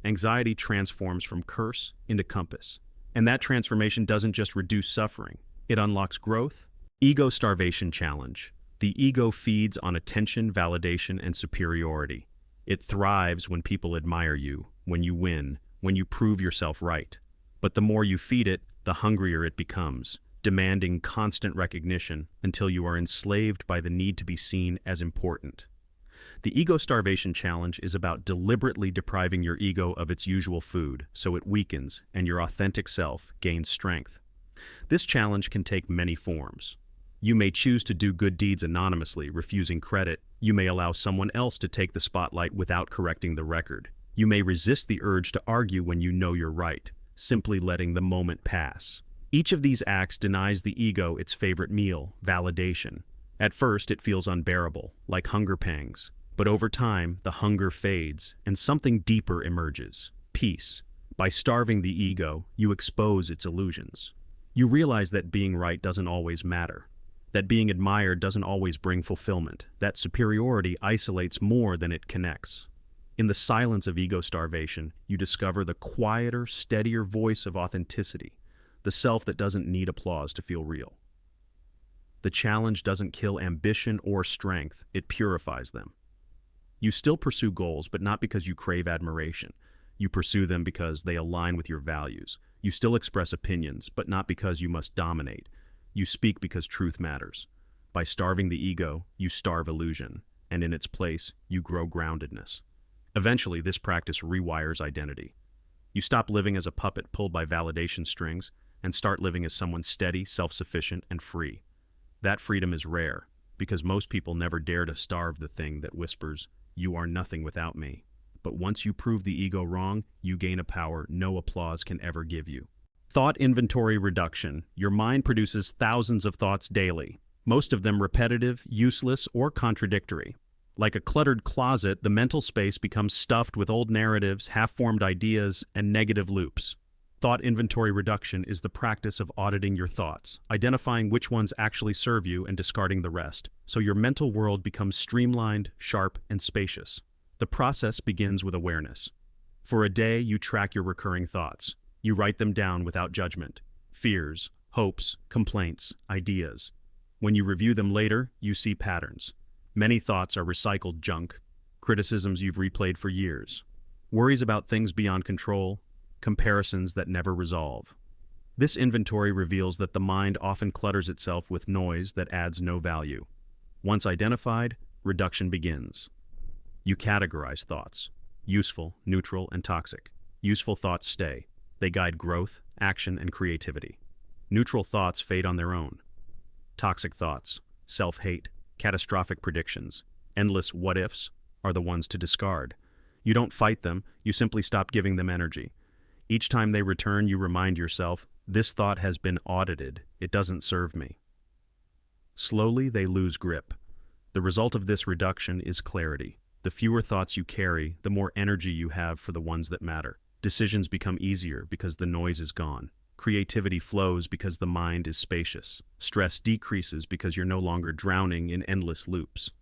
Anxiety transforms from curse into compass. And that transformation doesn't just reduce suffering, it unlocks growth. Ego starvation challenge. The ego feeds on attention, validation, and superiority. It thrives when people admire you, when you win, when you prove yourself right. But the more you feed it, the hungrier it becomes, demanding constant recognition until you are enslaved by the need to be seen as important. The ego starvation challenge is about deliberately depriving your ego of its usual food so it weakens and your authentic self gains strength. This challenge can take many forms. You may choose to do good deeds anonymously, refusing credit. You may allow someone else to take the spotlight without correcting the record. You may resist the urge to argue when you know you're right, simply letting the moment pass. Each of these acts denies the ego its favorite meal, validation. At first, it feels unbearable, like hunger pangs. But over time, the hunger fades, and something deeper emerges: peace. By starving the ego, you expose its illusions. You realize that being right doesn't always matter, that being admired doesn't always bring fulfillment, that superiority isolates more than it connects. In the silence of ego starvation, you discover the quieter, steadier voice of authenticity, the self that doesn't need applause to feel real. The challenge doesn't kill ambition or strength, it purifies them. You still pursue goals, but not because you crave admiration. You pursue them because they align with your values. You still express opinions, but not because you must dominate. You speak because truth matters. By starving the ego, you starve illusion, and in its place, you grow groundedness. Eventually, this practice rewires identity. You stop living as a puppet pulled by validation strings and start living as someone steady, self-sufficient, and free. That freedom is rare, because most people never dare to starve the thing that whispers, "You are nothing without me." But once you prove the ego wrong, you gain a power no applause can ever give you. Thought inventory reduction. Your mind produces thousands of thoughts daily, most of them repetitive, useless, or contradictory. Like a cluttered closet, the mental space becomes stuffed with old narratives, half-formed ideas, and negative loops. Thought inventory reduction is the practice of auditing your thoughts, identifying which ones actually serve you and discarding the rest, so your mental world becomes streamlined, sharp, and spacious. The process begins with awareness. For a day, you track your recurring thoughts. You write them down without judgment. Fears, hopes, complaints, ideas. When you review them later, you see patterns. Many thoughts are recycled junk, criticisms you've replayed for years, worries about things beyond control, comparisons that never resolve. This inventory reveals that the mind often clutters itself with noise that adds no value. Once identified, reduction begins. You categorize thoughts: useful, neutral, and toxic. Useful thoughts stay. They guide growth, action, and creativity. Neutral thoughts fade on their own. Toxic thoughts, self-hate, catastrophic predictions, endless what-ifs are the ones to discard. You don't fight them, you simply stop giving them energy. Each time they return, you remind yourself, this thought has been audited, it doesn't serve me. Slowly, they lose grip. The result of this reduction is clarity. The fewer thoughts you carry, the more energy you have for the ones that matter. Decisions become easier because the noise is gone. Creativity flows because the mind is spacious. Stress decreases because you're no longer drowning in endless loops.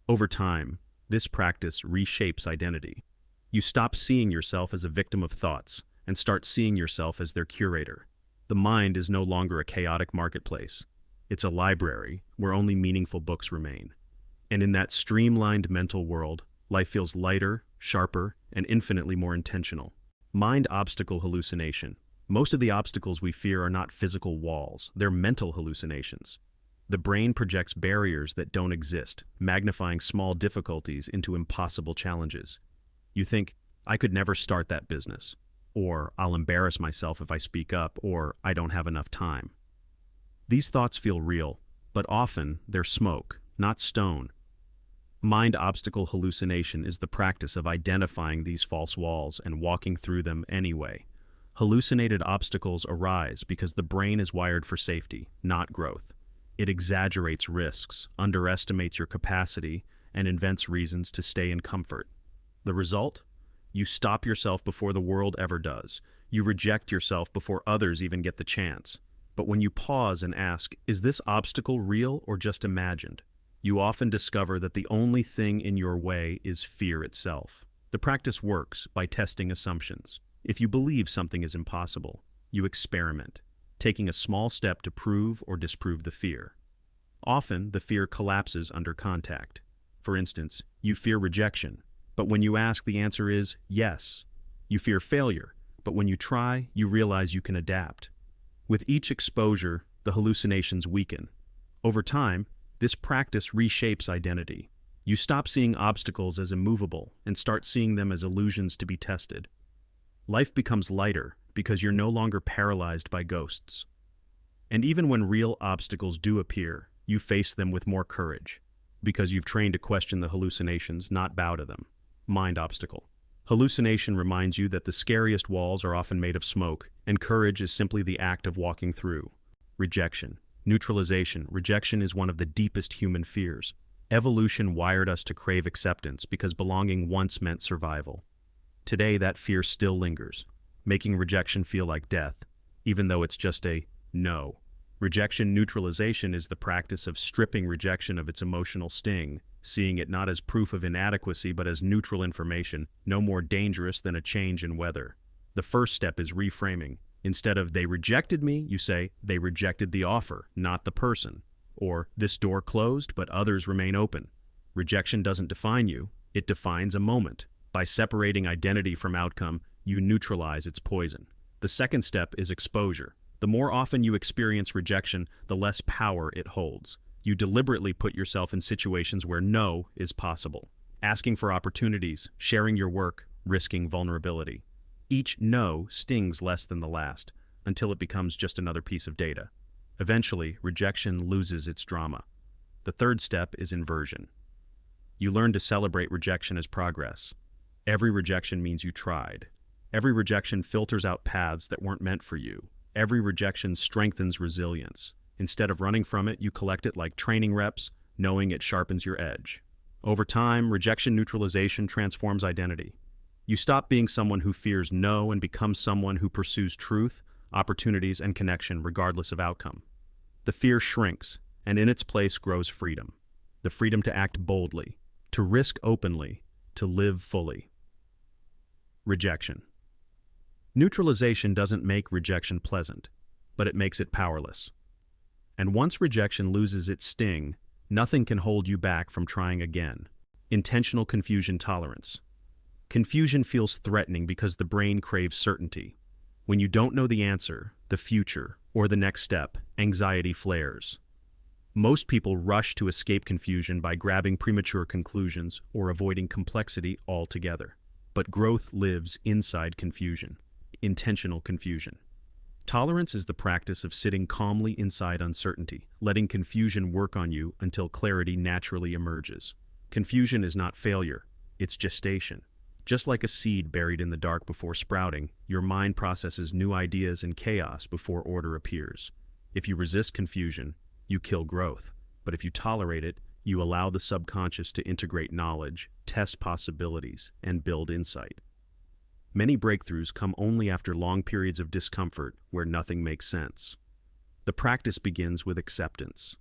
Over time, this practice reshapes identity. You stop seeing yourself as a victim of thoughts and start seeing yourself as their curator. The mind is no longer a chaotic marketplace. It's a library where only meaningful books remain. And in that streamlined mental world, life feels lighter, sharper, and infinitely more intentional. Mind obstacle hallucination. Most of the obstacles we fear are not physical walls, they're mental hallucinations. The brain projects barriers that don't exist, magnifying small difficulties into impossible challenges. You think, I could never start that business, or I'll embarrass myself if I speak up, or I don't have enough time. These thoughts feel real, but often they're smoke, not stone. Mind obstacle hallucination is the practice of identifying these false walls and walking through them anyway. Hallucinated obstacles arise because the brain is wired for safety, not growth. It exaggerates risks, underestimates your capacity, and invents reasons to stay in comfort. The result? You stop yourself before the world ever does. You reject yourself before others even get the chance. But when you pause and ask, is this obstacle real or just imagined? You often discover that the only thing in your way is fear itself. The practice works by testing assumptions. If you believe something is impossible, you experiment, taking a small step to prove or disprove the fear. Often, the fear collapses under contact. For instance, you fear rejection, but when you ask, the answer is yes. You fear failure, but when you try, you realize you can adapt. With each exposure, the hallucinations weaken. Over time, this practice reshapes identity. You stop seeing obstacles as immovable and start seeing them as illusions to be tested. Life becomes lighter because you're no longer paralyzed by ghosts. And even when real obstacles do appear, you face them with more courage, because you've trained to question the hallucinations, not bow to them. Mind obstacle. Hallucination reminds you that the scariest walls are often made of smoke, and courage is simply the act of walking through. Rejection. Neutralization. Rejection is one of the deepest human fears. Evolution wired us to crave acceptance because belonging once meant survival. Today, that fear still lingers, making rejection feel like death, even though it's just a no. Rejection neutralization is the practice of stripping rejection of its emotional sting, seeing it not as proof of inadequacy but as neutral information, no more dangerous than a change in weather. The first step is reframing. Instead of "they rejected me," you say "they rejected the offer, not the person." Or "this door closed, but others remain open." Rejection doesn't define you, it defines a moment. By separating identity from outcome, you neutralize its poison. The second step is exposure. The more often you experience rejection, the less power it holds. You deliberately put yourself in situations where no is possible. Asking for opportunities, sharing your work, risking vulnerability. Each no stings less than the last, until it becomes just another piece of data. Eventually, rejection loses its drama. The third step is inversion. You learn to celebrate rejection as progress. Every rejection means you tried. Every rejection filters out paths that weren't meant for you. Every rejection strengthens resilience. Instead of running from it, you collect it like training reps, knowing it sharpens your edge. Over time, rejection neutralization transforms identity. You stop being someone who fears no and become someone who pursues truth, opportunities, and connection regardless of outcome. The fear shrinks, and in its place grows freedom. The freedom to act boldly, to risk openly, to live fully. Rejection. Neutralization doesn't make rejection pleasant, but it makes it powerless. And once rejection loses its sting, nothing can hold you back from trying again. Intentional confusion tolerance. Confusion feels threatening because the brain craves certainty. When you don't know the answer, the future, or the next step, anxiety flares. Most people rush to escape confusion by grabbing premature conclusions or avoiding complexity altogether. But growth lives inside confusion. Intentional confusion. Tolerance is the practice of sitting calmly inside uncertainty, letting confusion work on you until clarity naturally emerges. Confusion is not failure, it's gestation. Just like a seed buried in the dark before sprouting, your mind processes new ideas in chaos before order appears. If you resist confusion, you kill growth. But if you tolerate it, you allow the subconscious to integrate knowledge, test possibilities, and build insight. Many breakthroughs come only after long periods of discomfort where nothing makes sense. The practice begins with acceptance.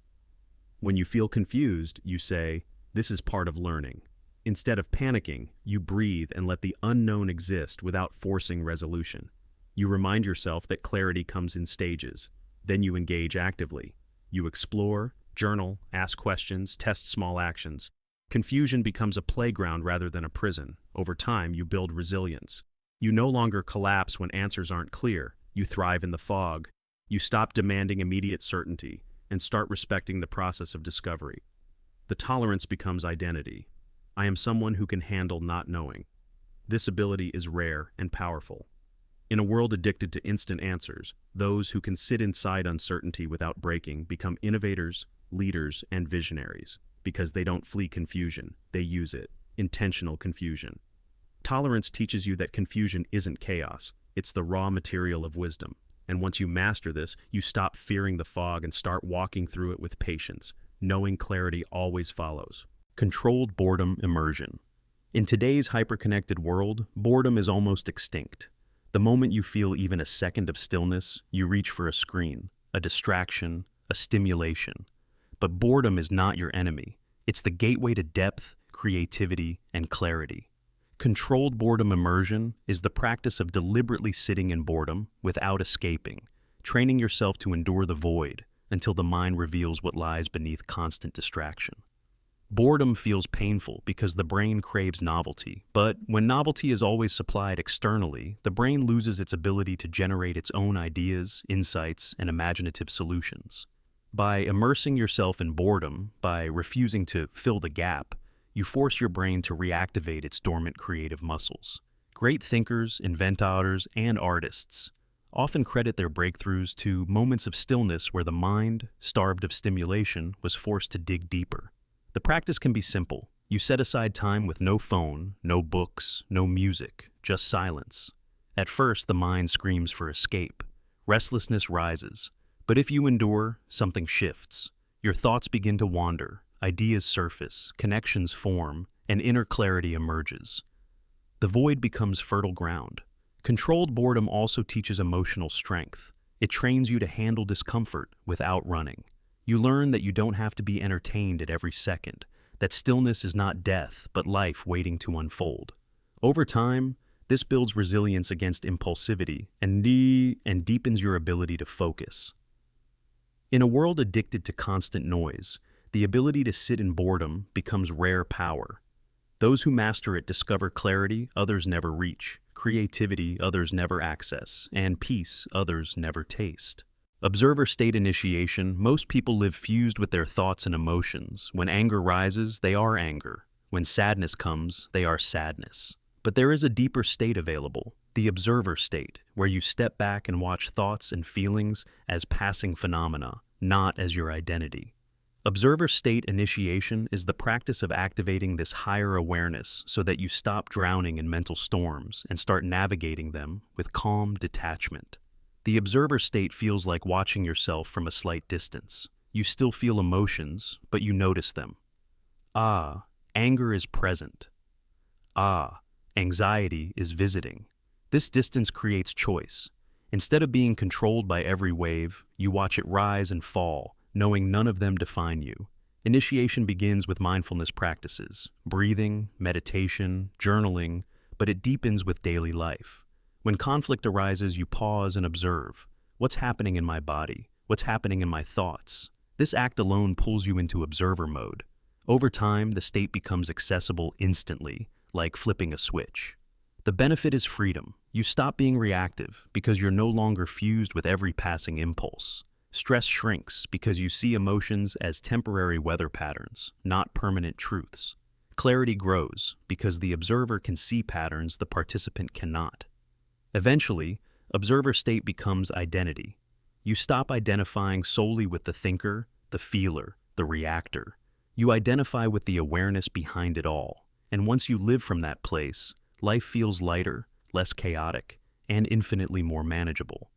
When you feel confused, you say, "This is part of learning." Instead of panicking, you breathe and let the unknown exist without forcing resolution. You remind yourself that clarity comes in stages. Then you engage actively. You explore, journal, ask questions, test small actions. Confusion becomes a playground rather than a prison. Over time, you build resilience. You no longer collapse when answers aren't clear. You thrive in the fog. You stop demanding immediate certainty and start respecting the process of discovery. The tolerance becomes identity. I am someone who can handle not knowing. This ability is rare and powerful. In a world addicted to instant answers, those who can sit inside uncertainty without breaking become innovators, leaders, and visionaries, because they don't flee confusion, they use it. Intentional confusion. Tolerance teaches you that confusion isn't chaos, it's the raw material of wisdom. And once you master this, you stop fearing the fog and start walking through it with patience, knowing clarity always follows. Controlled boredom immersion. In today's hyperconnected world, boredom is almost extinct. The moment you feel even a second of stillness, you reach for a screen, a distraction, a stimulation. But boredom is not your enemy. It's the gateway to depth, creativity, and clarity. Controlled boredom immersion is the practice of deliberately sitting in boredom without escaping, training yourself to endure the void until the mind reveals what lies beneath constant distraction. Boredom feels painful because the brain craves novelty, but when novelty is always supplied externally, the brain loses its ability to generate its own ideas, insights, and imaginative solutions. By immersing yourself in boredom, by refusing to fill the gap, you force your brain to reactivate its dormant creative muscles. Great thinkers, inventors, and artists often credit their breakthroughs to moments of stillness where the mind, starved of stimulation, was forced to dig deeper. The practice can be simple. You set aside time with no phone, no books, no music, just silence. At first, the mind screams for escape. Restlessness rises. But if you endure, something shifts. Your thoughts begin to wander, ideas surface, connections form, and inner clarity emerges. The void becomes fertile ground. Controlled boredom also teaches emotional strength. It trains you to handle discomfort without running. You learn that you don't have to be entertained at every second, that stillness is not death, but life waiting to unfold. Over time, this builds resilience against impulsivity and deepens your ability to focus. In a world addicted to constant noise, the ability to sit in boredom becomes rare power. Those who master it discover clarity others never reach, creativity others never access, and peace others never taste. Observer state initiation: most people live fused with their thoughts and emotions. When anger rises, they are anger. When sadness comes, they are sadness. But there is a deeper state available, the observer state, where you step back and watch thoughts and feelings as passing phenomena, not as your identity. Observer state initiation is the practice of activating this higher awareness so that you stop drowning in mental storms and start navigating them with calm detachment. The observer state feels like watching yourself from a slight distance. You still feel emotions, but you notice them. Ah, anger is present. Ah, anxiety is visiting. This distance creates choice. Instead of being controlled by every wave, you watch it rise and fall, knowing none of them define you. Initiation begins with mindfulness practices, breathing, meditation, journaling, but it deepens with daily life. When conflict arises, you pause and observe. What's happening in my body? What's happening in my thoughts? This act alone pulls you into observer mode. Over time, the state becomes accessible instantly, like flipping a switch. The benefit is freedom. You stop being reactive because you're no longer fused with every passing impulse. Stress shrinks because you see emotions as temporary weather patterns, not permanent truths. Clarity grows because the observer can see patterns the participant cannot. Eventually, observer state becomes identity. You stop identifying solely with the thinker, the feeler, the reactor. You identify with the awareness behind it all. And once you live from that place, life feels lighter, less chaotic, and infinitely more manageable.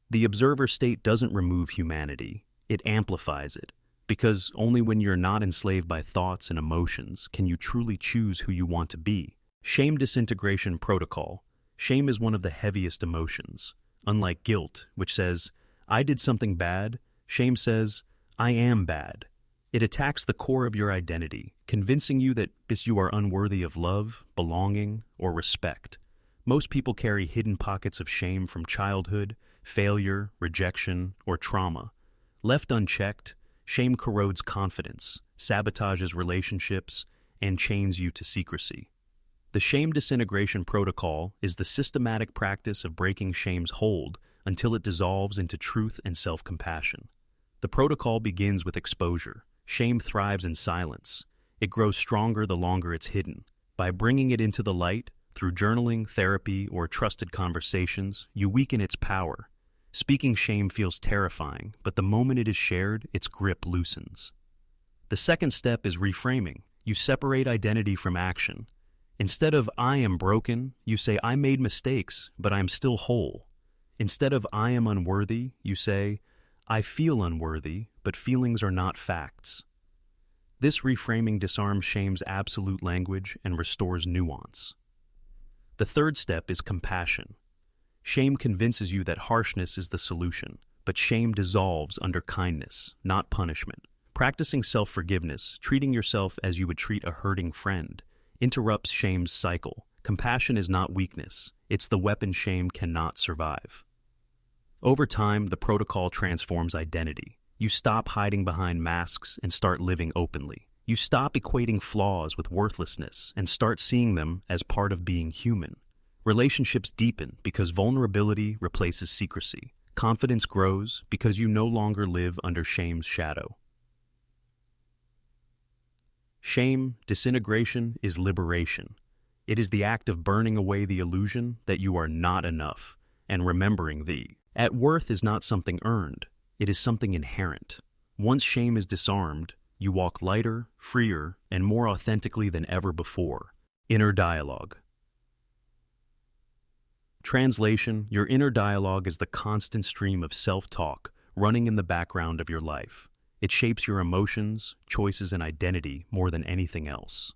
The observer state doesn't remove humanity, it amplifies it, because only when you're not enslaved by thoughts and emotions can you truly choose who you want to be. Shame disintegration protocol. Shame is one of the heaviest emotions. Unlike guilt, which says, I did something bad, shame says, I am bad. It attacks the core of your identity, convincing you that you are unworthy of love, belonging, or respect. Most people carry hidden pockets of shame from childhood, failure, rejection, or trauma. Left unchecked, shame corrodes confidence, sabotages relationships, and chains you to secrecy. The shame disintegration protocol is the systematic practice of breaking shame's hold until it dissolves into truth and self-compassion. The protocol begins with exposure. Shame thrives in silence. It grows stronger the longer it's hidden. By bringing it into the light, through journaling, therapy, or trusted conversations, you weaken its power. Speaking shame feels terrifying, but the moment it is shared, its grip loosens. The second step is reframing. You separate identity from action. Instead of I am broken, you say I made mistakes, but I am still whole. Instead of I am unworthy, you say I feel unworthy, but feelings are not facts. This reframing disarms shame's absolute language and restores nuance. The third step is compassion. Shame convinces you that harshness is the solution, but shame dissolves under kindness, not punishment. Practicing self-forgiveness, treating yourself as you would treat a hurting friend, interrupts shame's cycle. Compassion is not weakness, it's the weapon shame cannot survive. Over time, the protocol transforms identity. You stop hiding behind masks and start living openly. You stop equating flaws with worthlessness and start seeing them as part of being human. Relationships deepen because vulnerability replaces secrecy. Confidence grows because you no longer live under shame's shadow. Shame, disintegration, is liberation. It is the act of burning away the illusion that you are not enough and remembering thee. At worth is not something earned, it is something inherent. Once shame is disarmed, you walk lighter, freer, and more authentically than ever before. Inner dialogue. Translation: your inner dialogue is the constant stream of self-talk running in the background of your life. It shapes your emotions, choices, and identity more than anything else.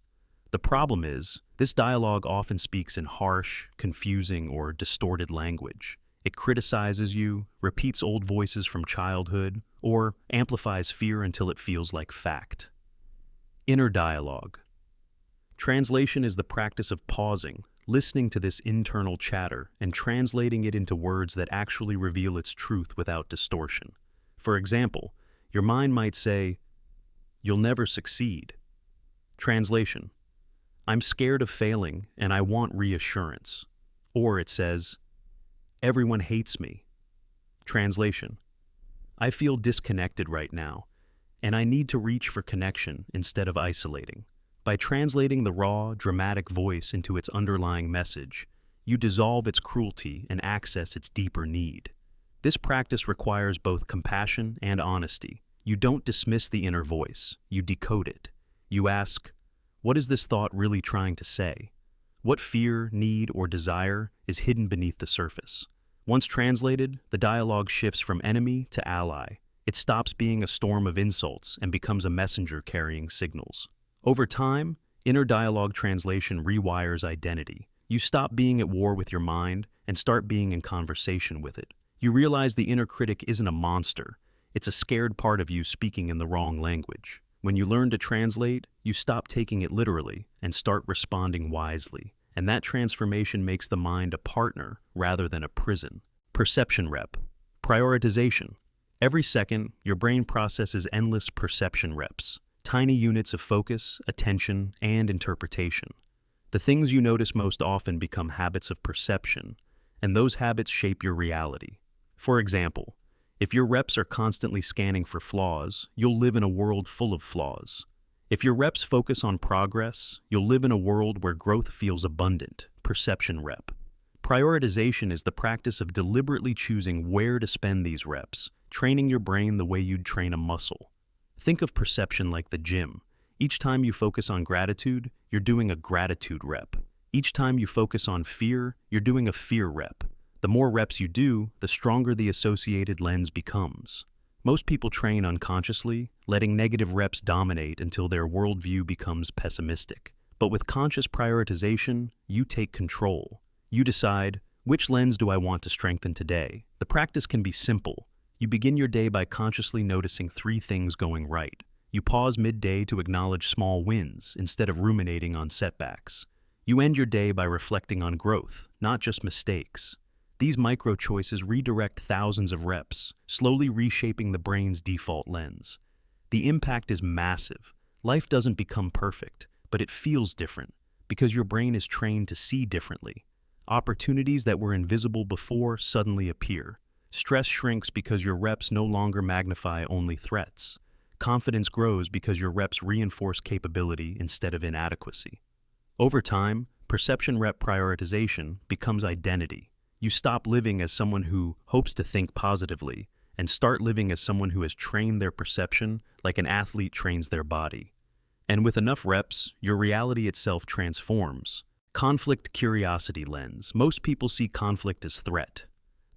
The problem is, this dialogue often speaks in harsh, confusing, or distorted language. It criticizes you, repeats old voices from childhood, or amplifies fear until it feels like fact. Inner dialogue. Translation is the practice of pausing, listening to this internal chatter, and translating it into words that actually reveal its truth without distortion. For example, your mind might say, "You'll never succeed." Translation: "I'm scared of failing and I want reassurance." Or it says, "Everyone hates me." Translation: "I feel disconnected right now, and I need to reach for connection instead of isolating." By translating the raw, dramatic voice into its underlying message, you dissolve its cruelty and access its deeper need. This practice requires both compassion and honesty. You don't dismiss the inner voice, you decode it. You ask, what is this thought really trying to say? What fear, need, or desire is hidden beneath the surface? Once translated, the dialogue shifts from enemy to ally. It stops being a storm of insults and becomes a messenger carrying signals. Over time, inner dialogue translation rewires identity. You stop being at war with your mind and start being in conversation with it. You realize the inner critic isn't a monster. It's a scared part of you speaking in the wrong language. When you learn to translate, you stop taking it literally and start responding wisely. And that transformation makes the mind a partner rather than a prison. Perception rep. Prioritization. Every second, your brain processes endless perception reps. Tiny units of focus, attention, and interpretation. The things you notice most often become habits of perception, and those habits shape your reality. For example, if your reps are constantly scanning for flaws, you'll live in a world full of flaws. If your reps focus on progress, you'll live in a world where growth feels abundant. Perception rep. Prioritization is the practice of deliberately choosing where to spend these reps, training your brain the way you'd train a muscle. Think of perception like the gym. Each time you focus on gratitude, you're doing a gratitude rep. Each time you focus on fear, you're doing a fear rep. The more reps you do, the stronger the associated lens becomes. Most people train unconsciously, letting negative reps dominate until their worldview becomes pessimistic. But with conscious prioritization, you take control. You decide, which lens do I want to strengthen today? The practice can be simple. You begin your day by consciously noticing 3 things going right. You pause midday to acknowledge small wins instead of ruminating on setbacks. You end your day by reflecting on growth, not just mistakes. These micro choices redirect thousands of reps, slowly reshaping the brain's default lens. The impact is massive. Life doesn't become perfect, but it feels different because your brain is trained to see differently. Opportunities that were invisible before suddenly appear. Stress shrinks because your reps no longer magnify only threats. Confidence grows because your reps reinforce capability instead of inadequacy. Over time, perception rep prioritization becomes identity. You stop living as someone who hopes to think positively and start living as someone who has trained their perception like an athlete trains their body. And with enough reps, your reality itself transforms. Conflict curiosity lens. Most people see conflict as threat.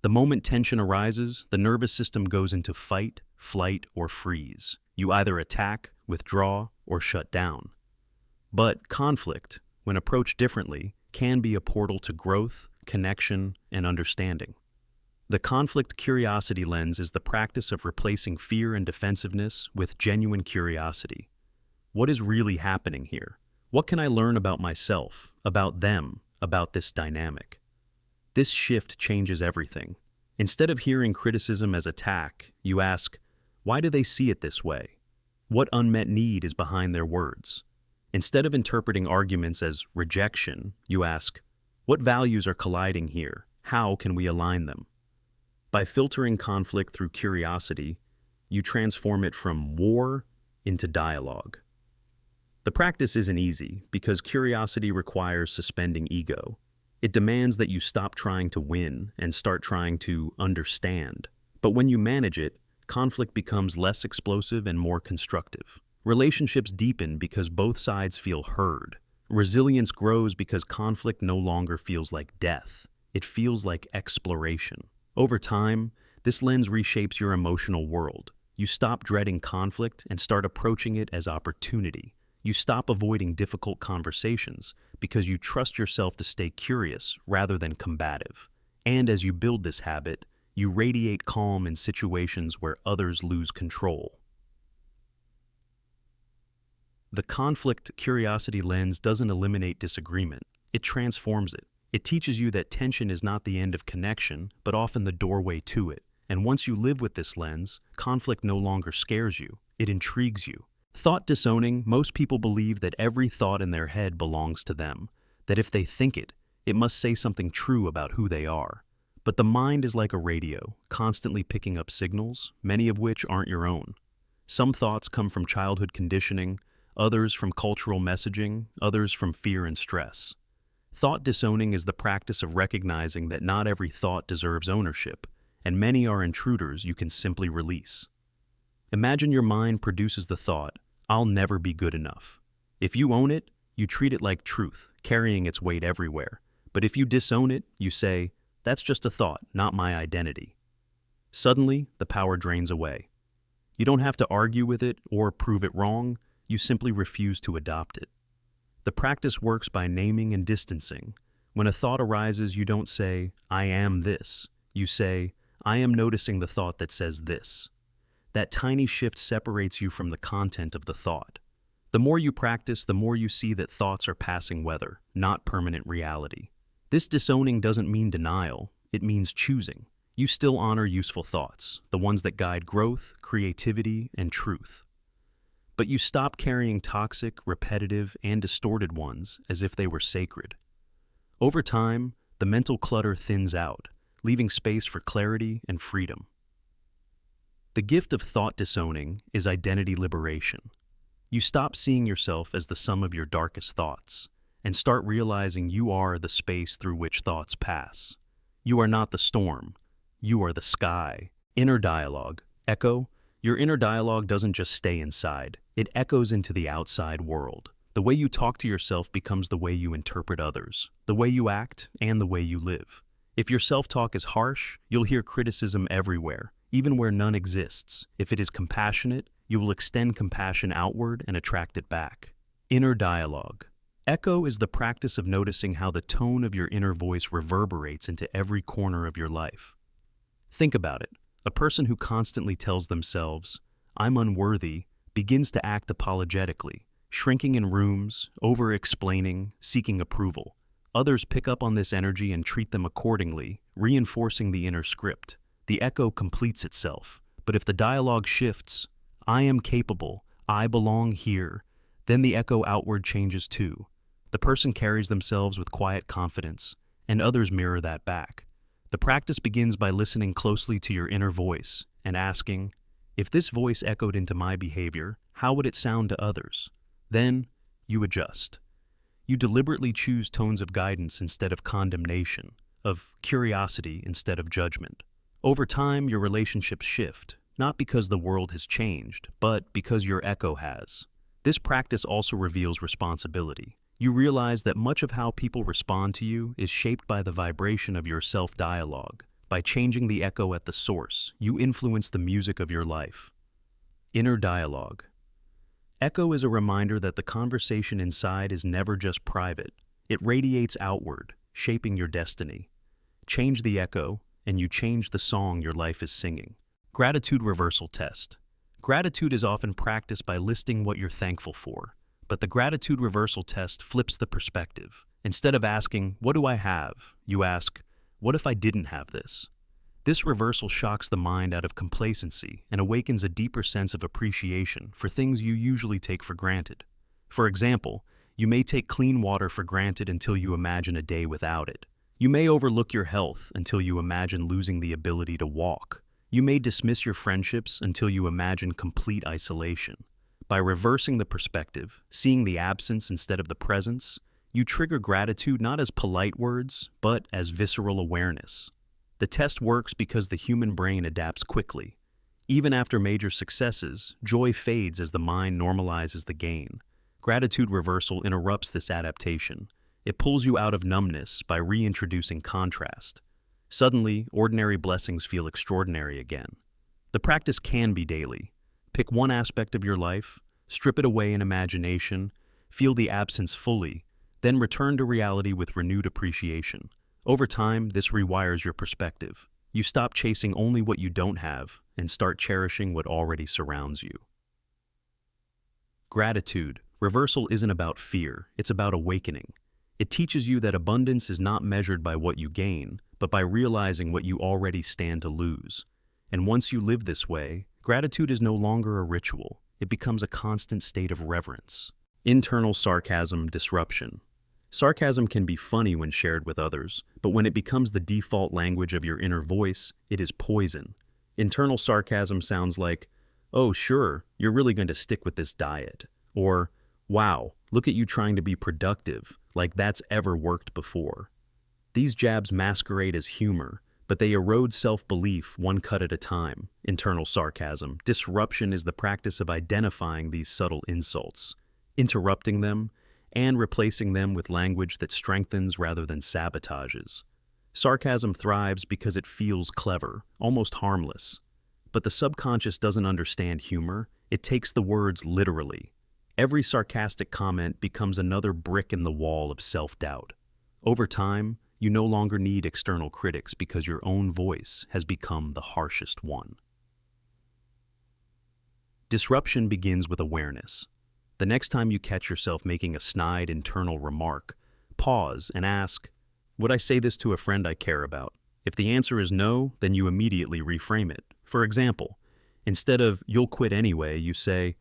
The moment tension arises, the nervous system goes into fight, flight, or freeze. You either attack, withdraw, or shut down. But conflict, when approached differently, can be a portal to growth, connection, and understanding. The conflict curiosity lens is the practice of replacing fear and defensiveness with genuine curiosity. What is really happening here? What can I learn about myself, about them, about this dynamic? This shift changes everything. Instead of hearing criticism as attack, you ask, why do they see it this way? What unmet need is behind their words? Instead of interpreting arguments as rejection, you ask, what values are colliding here? How can we align them? By filtering conflict through curiosity, you transform it from war into dialogue. The practice isn't easy because curiosity requires suspending ego. It demands that you stop trying to win and start trying to understand. But when you manage it, conflict becomes less explosive and more constructive. Relationships deepen because both sides feel heard. Resilience grows because conflict no longer feels like death. It feels like exploration. Over time, this lens reshapes your emotional world. You stop dreading conflict and start approaching it as opportunity. You stop avoiding difficult conversations because you trust yourself to stay curious rather than combative. And as you build this habit, you radiate calm in situations where others lose control. The conflict curiosity lens doesn't eliminate disagreement, it transforms it. It teaches you that tension is not the end of connection, but often the doorway to it. And once you live with this lens, conflict no longer scares you, it intrigues you. Thought disowning, most people believe that every thought in their head belongs to them, that if they think it, it must say something true about who they are. But the mind is like a radio, constantly picking up signals, many of which aren't your own. Some thoughts come from childhood conditioning, others from cultural messaging, others from fear and stress. Thought disowning is the practice of recognizing that not every thought deserves ownership, and many are intruders you can simply release. Imagine your mind produces the thought, "I'll never be good enough." If you own it, you treat it like truth, carrying its weight everywhere. But if you disown it, you say, "That's just a thought, not my identity." Suddenly, the power drains away. You don't have to argue with it or prove it wrong, you simply refuse to adopt it. The practice works by naming and distancing. When a thought arises, you don't say, "I am this." You say, "I am noticing the thought that says this." That tiny shift separates you from the content of the thought. The more you practice, the more you see that thoughts are passing weather, not permanent reality. This disowning doesn't mean denial, it means choosing. You still honor useful thoughts, the ones that guide growth, creativity, and truth. But you stop carrying toxic, repetitive, and distorted ones as if they were sacred. Over time, the mental clutter thins out, leaving space for clarity and freedom. The gift of thought disowning is identity liberation. You stop seeing yourself as the sum of your darkest thoughts, and start realizing you are the space through which thoughts pass. You are not the storm, you are the sky. Inner dialogue. Echo. Your inner dialogue doesn't just stay inside, it echoes into the outside world. The way you talk to yourself becomes the way you interpret others, the way you act, and the way you live. If your self-talk is harsh, you'll hear criticism everywhere, even where none exists. If it is compassionate, you will extend compassion outward and attract it back. Inner dialogue. Echo is the practice of noticing how the tone of your inner voice reverberates into every corner of your life. Think about it. A person who constantly tells themselves, "I'm unworthy," begins to act apologetically, shrinking in rooms, over-explaining, seeking approval. Others pick up on this energy and treat them accordingly, reinforcing the inner script. The echo completes itself, but if the dialogue shifts, "I am capable, I belong here," then the echo outward changes too. The person carries themselves with quiet confidence, and others mirror that back. The practice begins by listening closely to your inner voice and asking, if this voice echoed into my behavior, how would it sound to others? Then, you adjust. You deliberately choose tones of guidance instead of condemnation, of curiosity instead of judgment. Over time, your relationships shift, not because the world has changed, but because your echo has. This practice also reveals responsibility. You realize that much of how people respond to you is shaped by the vibration of your self-dialogue. By changing the echo at the source, you influence the music of your life. Inner dialogue. Echo is a reminder that the conversation inside is never just private. It radiates outward, shaping your destiny. Change the echo, and you change the song your life is singing. Gratitude reversal test. Gratitude is often practiced by listing what you're thankful for. But the gratitude reversal test flips the perspective. Instead of asking, "What do I have?" you ask, "What if I didn't have this?" This reversal shocks the mind out of complacency and awakens a deeper sense of appreciation for things you usually take for granted. For example, you may take clean water for granted until you imagine a day without it. You may overlook your health until you imagine losing the ability to walk. You may dismiss your friendships until you imagine complete isolation. By reversing the perspective, seeing the absence instead of the presence, you trigger gratitude not as polite words, but as visceral awareness. The test works because the human brain adapts quickly. Even after major successes, joy fades as the mind normalizes the gain. Gratitude reversal interrupts this adaptation. It pulls you out of numbness by reintroducing contrast. Suddenly, ordinary blessings feel extraordinary again. The practice can be daily. Pick one aspect of your life, strip it away in imagination, feel the absence fully, then return to reality with renewed appreciation. Over time, this rewires your perspective. You stop chasing only what you don't have and start cherishing what already surrounds you. Gratitude reversal isn't about fear, it's about awakening. It teaches you that abundance is not measured by what you gain, but by realizing what you already stand to lose. And once you live this way, gratitude is no longer a ritual. It becomes a constant state of reverence. Internal sarcasm disruption. Sarcasm can be funny when shared with others, but when it becomes the default language of your inner voice, it is poison. Internal sarcasm sounds like, "Oh, sure, you're really going to stick with this diet." Or, "Wow, look at you trying to be productive, like that's ever worked before." These jabs masquerade as humor, but they erode self-belief one cut at a time. Internal sarcasm disruption is the practice of identifying these subtle insults, interrupting them, and replacing them with language that strengthens rather than sabotages. Sarcasm thrives because it feels clever, almost harmless. But the subconscious doesn't understand humor. It takes the words literally. Every sarcastic comment becomes another brick in the wall of self-doubt. Over time, you no longer need external critics because your own voice has become the harshest one. Disruption begins with awareness. The next time you catch yourself making a snide internal remark, pause and ask, "Would I say this to a friend I care about?" If the answer is no, then you immediately reframe it. For example, instead of "you'll quit anyway," you say,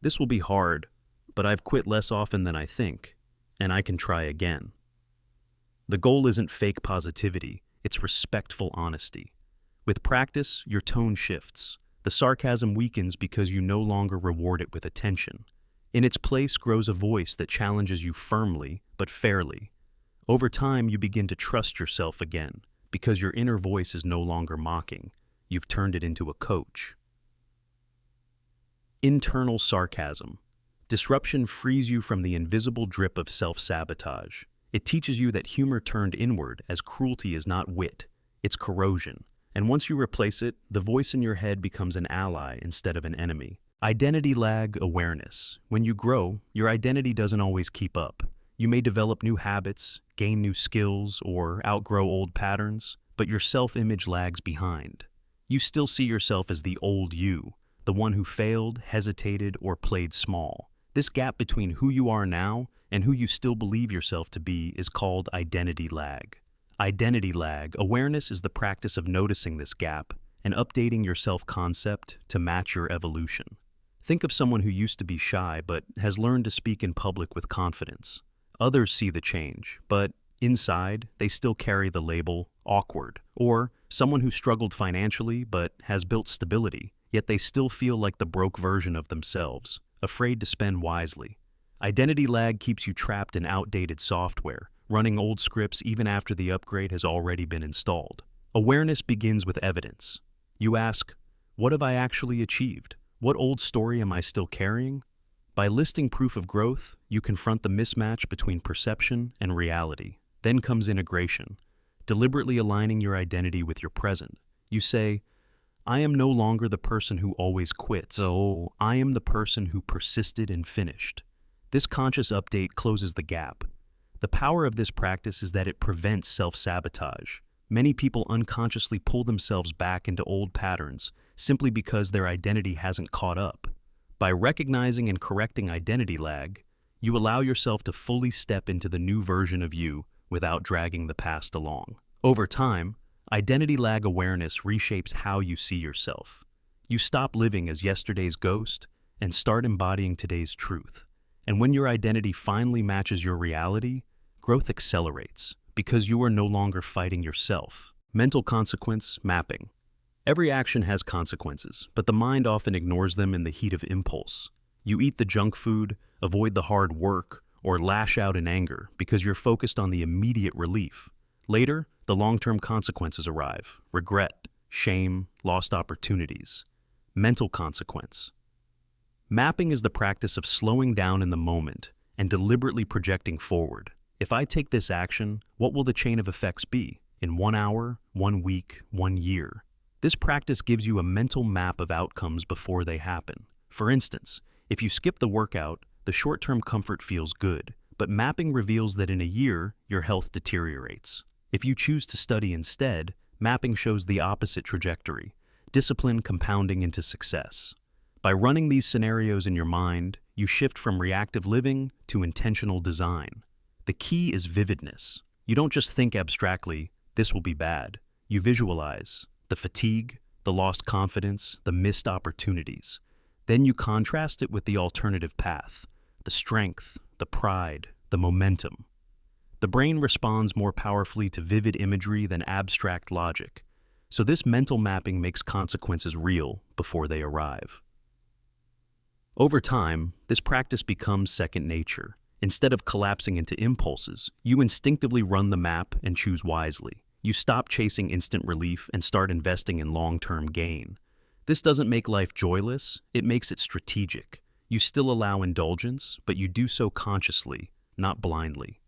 "This will be hard, but I've quit less often than I think, and I can try again." The goal isn't fake positivity, it's respectful honesty. With practice, your tone shifts. The sarcasm weakens because you no longer reward it with attention. In its place grows a voice that challenges you firmly, but fairly. Over time, you begin to trust yourself again, because your inner voice is no longer mocking. You've turned it into a coach. Internal sarcasm. Disruption frees you from the invisible drip of self-sabotage. It teaches you that humor turned inward as cruelty is not wit, it's corrosion. And once you replace it, the voice in your head becomes an ally instead of an enemy. Identity lag awareness. When you grow, your identity doesn't always keep up. You may develop new habits, gain new skills, or outgrow old patterns, but your self-image lags behind. You still see yourself as the old you, the one who failed, hesitated, or played small. This gap between who you are now and who you still believe yourself to be is called identity lag. Identity lag awareness is the practice of noticing this gap and updating your self-concept to match your evolution. Think of someone who used to be shy but has learned to speak in public with confidence. Others see the change, but inside, they still carry the label awkward. Or someone who struggled financially but has built stability, yet they still feel like the broke version of themselves, afraid to spend wisely. Identity lag keeps you trapped in outdated software, running old scripts even after the upgrade has already been installed. Awareness begins with evidence. You ask, what have I actually achieved? What old story am I still carrying? By listing proof of growth, you confront the mismatch between perception and reality. Then comes integration, deliberately aligning your identity with your present. You say, I am no longer the person who always quits. So I am the person who persisted and finished. This conscious update closes the gap. The power of this practice is that it prevents self-sabotage. Many people unconsciously pull themselves back into old patterns simply because their identity hasn't caught up. By recognizing and correcting identity lag, you allow yourself to fully step into the new version of you without dragging the past along. Over time, Identity lag awareness reshapes how you see yourself. You stop living as yesterday's ghost and start embodying today's truth. And when your identity finally matches your reality, growth accelerates because you are no longer fighting yourself. Mental consequence mapping. Every action has consequences, but the mind often ignores them in the heat of impulse. You eat the junk food, avoid the hard work, or lash out in anger because you're focused on the immediate relief. Later, the long-term consequences arrive: regret, shame, lost opportunities. Mental consequence. Mapping is the practice of slowing down in the moment and deliberately projecting forward. If I take this action, what will the chain of effects be? In 1 hour, 1 week, 1 year? This practice gives you a mental map of outcomes before they happen. For instance, if you skip the workout, the short-term comfort feels good, but mapping reveals that in a year, your health deteriorates. If you choose to study instead, mapping shows the opposite trajectory, discipline compounding into success. By running these scenarios in your mind, you shift from reactive living to intentional design. The key is vividness. You don't just think abstractly, this will be bad. You visualize the fatigue, the lost confidence, the missed opportunities. Then you contrast it with the alternative path, the strength, the pride, the momentum. The brain responds more powerfully to vivid imagery than abstract logic, so this mental mapping makes consequences real before they arrive. Over time, this practice becomes second nature. Instead of collapsing into impulses, you instinctively run the map and choose wisely. You stop chasing instant relief and start investing in long-term gain. This doesn't make life joyless, it makes it strategic. You still allow indulgence, but you do so consciously, not blindly.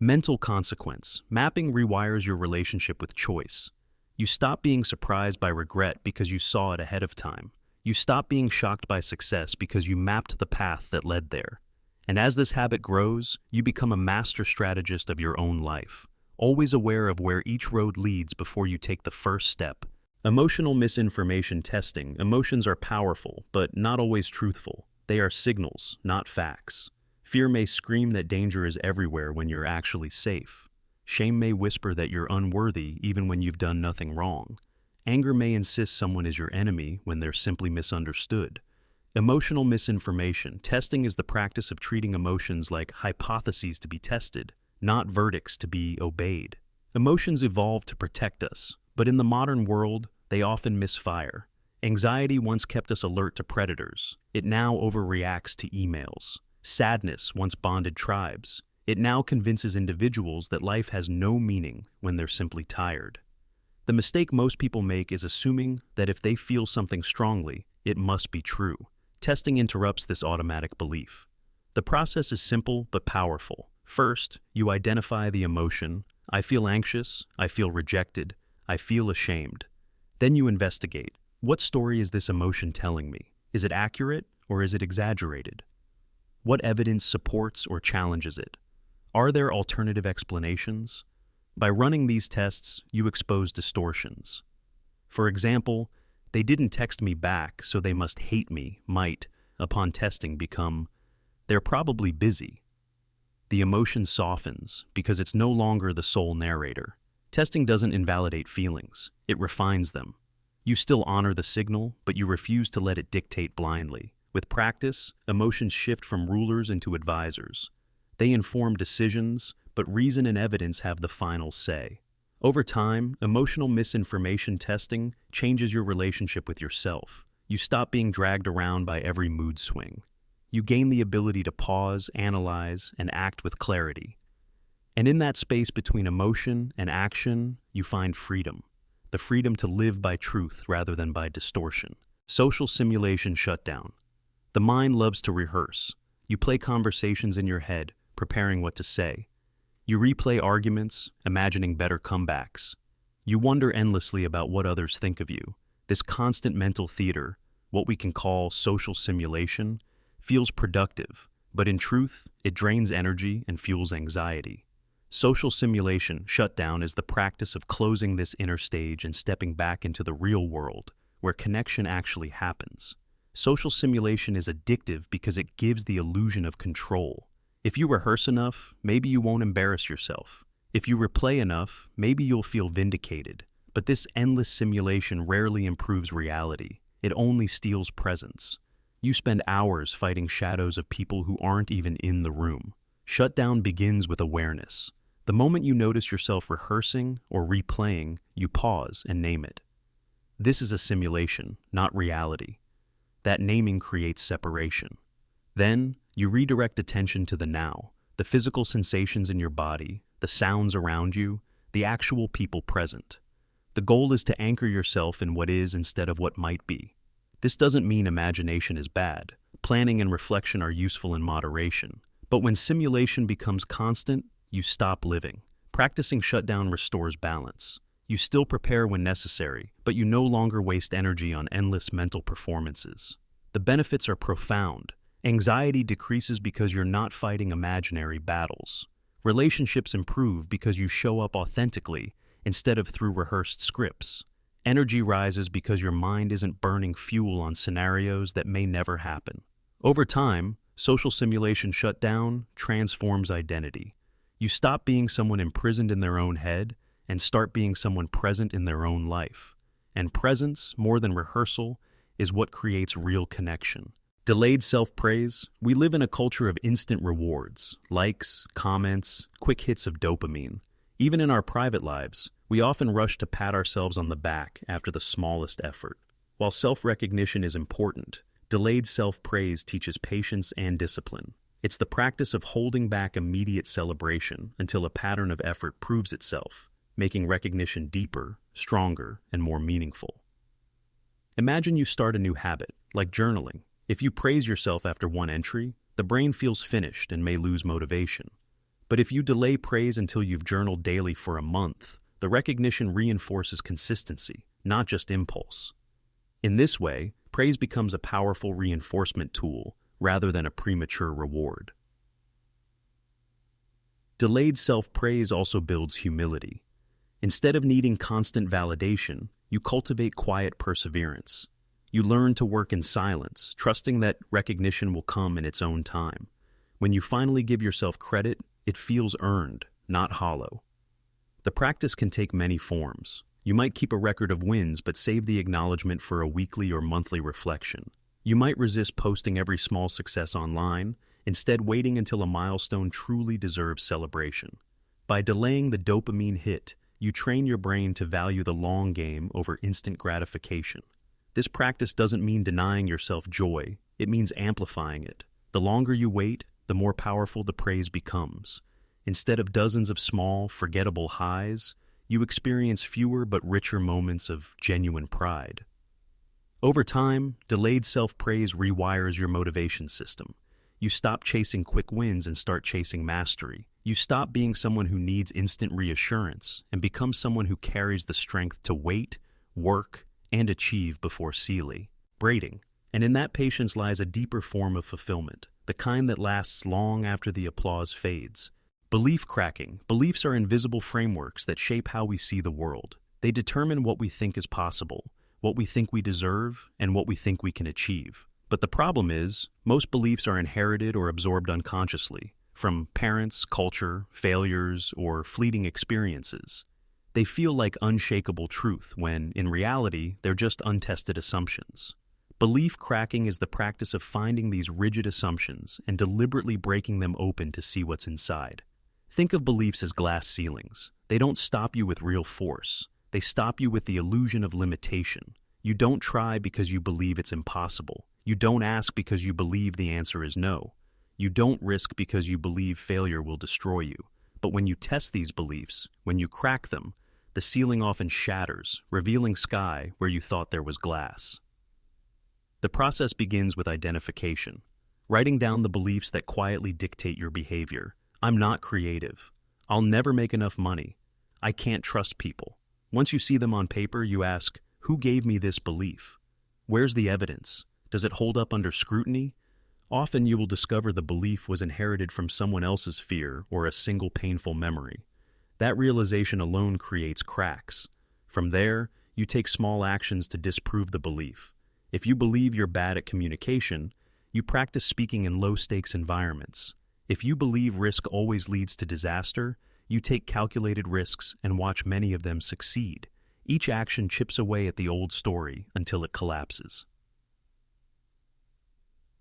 Mental consequence. Mapping rewires your relationship with choice. You stop being surprised by regret because you saw it ahead of time. You stop being shocked by success because you mapped the path that led there. And as this habit grows, you become a master strategist of your own life, always aware of where each road leads before you take the first step. Emotional misinformation testing. Emotions are powerful, but not always truthful. They are signals, not facts. Fear may scream that danger is everywhere when you're actually safe. Shame may whisper that you're unworthy even when you've done nothing wrong. Anger may insist someone is your enemy when they're simply misunderstood. Emotional misinformation. Testing is the practice of treating emotions like hypotheses to be tested, not verdicts to be obeyed. Emotions evolved to protect us, but in the modern world, they often misfire. Anxiety once kept us alert to predators. It now overreacts to emails. Sadness once bonded tribes. It now convinces individuals that life has no meaning when they're simply tired. The mistake most people make is assuming that if they feel something strongly, it must be true. Testing interrupts this automatic belief. The process is simple but powerful. First, you identify the emotion. I feel anxious, I feel rejected, I feel ashamed. Then you investigate. What story is this emotion telling me? Is it accurate or is it exaggerated? What evidence supports or challenges it? Are there alternative explanations? By running these tests, you expose distortions. For example, they didn't text me back, so they must hate me, might, upon testing, become, they're probably busy. The emotion softens because it's no longer the sole narrator. Testing doesn't invalidate feelings, it refines them. You still honor the signal, but you refuse to let it dictate blindly. With practice, emotions shift from rulers into advisors. They inform decisions, but reason and evidence have the final say. Over time, emotional misinformation testing changes your relationship with yourself. You stop being dragged around by every mood swing. You gain the ability to pause, analyze, and act with clarity. And in that space between emotion and action, you find freedom. The freedom to live by truth rather than by distortion. Social simulation shutdown. The mind loves to rehearse. You play conversations in your head, preparing what to say. You replay arguments, imagining better comebacks. You wonder endlessly about what others think of you. This constant mental theater, what we can call social simulation, feels productive, but in truth, it drains energy and fuels anxiety. Social simulation shutdown is the practice of closing this inner stage and stepping back into the real world, where connection actually happens. Social simulation is addictive because it gives the illusion of control. If you rehearse enough, maybe you won't embarrass yourself. If you replay enough, maybe you'll feel vindicated, but this endless simulation rarely improves reality. It only steals presence. You spend hours fighting shadows of people who aren't even in the room. Shutdown begins with awareness. The moment you notice yourself rehearsing or replaying, you pause and name it. This is a simulation, not reality. That naming creates separation. Then, you redirect attention to the now, the physical sensations in your body, the sounds around you, the actual people present. The goal is to anchor yourself in what is instead of what might be. This doesn't mean imagination is bad. Planning and reflection are useful in moderation. But when simulation becomes constant, you stop living. Practicing shutdown restores balance. You still prepare when necessary, but you no longer waste energy on endless mental performances. The benefits are profound. Anxiety decreases because you're not fighting imaginary battles. Relationships improve because you show up authentically instead of through rehearsed scripts. Energy rises because your mind isn't burning fuel on scenarios that may never happen. Over time, social simulation shutdown transforms identity. You stop being someone imprisoned in their own head and start being someone present in their own life. And presence, more than rehearsal, is what creates real connection. Delayed self-praise. We live in a culture of instant rewards, likes, comments, quick hits of dopamine. Even in our private lives, we often rush to pat ourselves on the back after the smallest effort. While self-recognition is important, delayed self-praise teaches patience and discipline. It's the practice of holding back immediate celebration until a pattern of effort proves itself, making recognition deeper, stronger, and more meaningful. Imagine you start a new habit, like journaling. If you praise yourself after one entry, the brain feels finished and may lose motivation. But if you delay praise until you've journaled daily for a month, the recognition reinforces consistency, not just impulse. In this way, praise becomes a powerful reinforcement tool rather than a premature reward. Delayed self-praise also builds humility. Instead of needing constant validation, you cultivate quiet perseverance. You learn to work in silence, trusting that recognition will come in its own time. When you finally give yourself credit, it feels earned, not hollow. The practice can take many forms. You might keep a record of wins but save the acknowledgement for a weekly or monthly reflection. You might resist posting every small success online, instead waiting until a milestone truly deserves celebration. By delaying the dopamine hit, you train your brain to value the long game over instant gratification. This practice doesn't mean denying yourself joy, it means amplifying it. The longer you wait, the more powerful the praise becomes. Instead of dozens of small, forgettable highs, you experience fewer but richer moments of genuine pride. Over time, delayed self-praise rewires your motivation system. You stop chasing quick wins and start chasing mastery. You stop being someone who needs instant reassurance and become someone who carries the strength to wait, work, and achieve before celebrating. And in that patience lies a deeper form of fulfillment, the kind that lasts long after the applause fades. Belief cracking. Beliefs are invisible frameworks that shape how we see the world. They determine what we think is possible, what we think we deserve, and what we think we can achieve. But the problem is, most beliefs are inherited or absorbed unconsciously, from parents, culture, failures, or fleeting experiences. They feel like unshakable truth when, in reality, they're just untested assumptions. Belief cracking is the practice of finding these rigid assumptions and deliberately breaking them open to see what's inside. Think of beliefs as glass ceilings. They don't stop you with real force. They stop you with the illusion of limitation. You don't try because you believe it's impossible. You don't ask because you believe the answer is no. You don't risk because you believe failure will destroy you. But when you test these beliefs, when you crack them, the ceiling often shatters, revealing sky where you thought there was glass. The process begins with identification, writing down the beliefs that quietly dictate your behavior. I'm not creative. I'll never make enough money. I can't trust people. Once you see them on paper, you ask, who gave me this belief? Where's the evidence? Does it hold up under scrutiny? Often you will discover the belief was inherited from someone else's fear or a single painful memory. That realization alone creates cracks. From there, you take small actions to disprove the belief. If you believe you're bad at communication, you practice speaking in low-stakes environments. If you believe risk always leads to disaster, You take calculated risks and watch many of them succeed. Each action chips away at the old story until it collapses.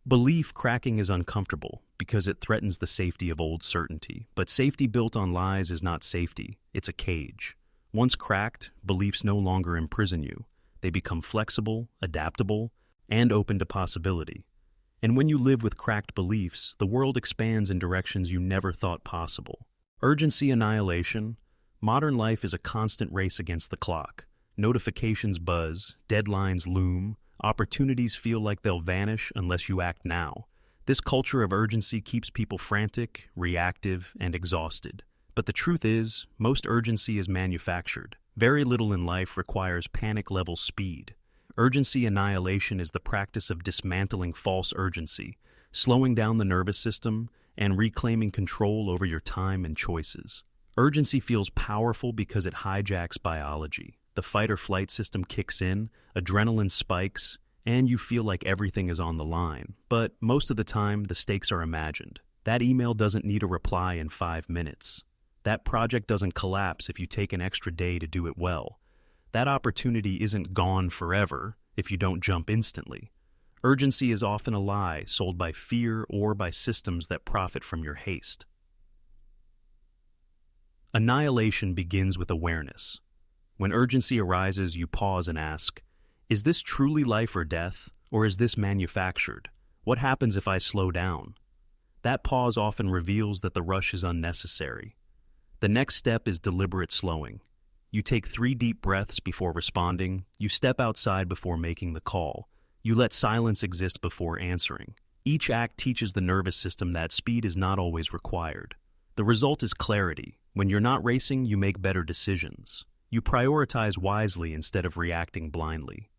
Belief cracking is uncomfortable because it threatens the safety of old certainty. But safety built on lies is not safety, it's a cage. Once cracked, beliefs no longer imprison you. They become flexible, adaptable, and open to possibility. And when you live with cracked beliefs, the world expands in directions you never thought possible. Urgency annihilation. Modern life is a constant race against the clock. Notifications buzz, deadlines loom, opportunities feel like they'll vanish unless you act now. This culture of urgency keeps people frantic, reactive, and exhausted. But the truth is, most urgency is manufactured. Very little in life requires panic-level speed. Urgency annihilation is the practice of dismantling false urgency, slowing down the nervous system, and reclaiming control over your time and choices. Urgency feels powerful because it hijacks biology. The fight-or-flight system kicks in, adrenaline spikes, and you feel like everything is on the line. But most of the time, the stakes are imagined. That email doesn't need a reply in 5 minutes. That project doesn't collapse if you take an extra day to do it well. That opportunity isn't gone forever if you don't jump instantly. Urgency is often a lie sold by fear or by systems that profit from your haste. Annihilation begins with awareness. When urgency arises, you pause and ask, is this truly life or death, or is this manufactured? What happens if I slow down? That pause often reveals that the rush is unnecessary. The next step is deliberate slowing. You take 3 deep breaths before responding, you step outside before making the call, you let silence exist before answering. Each act teaches the nervous system that speed is not always required. The result is clarity. When you're not racing, you make better decisions. You prioritize wisely instead of reacting blindly.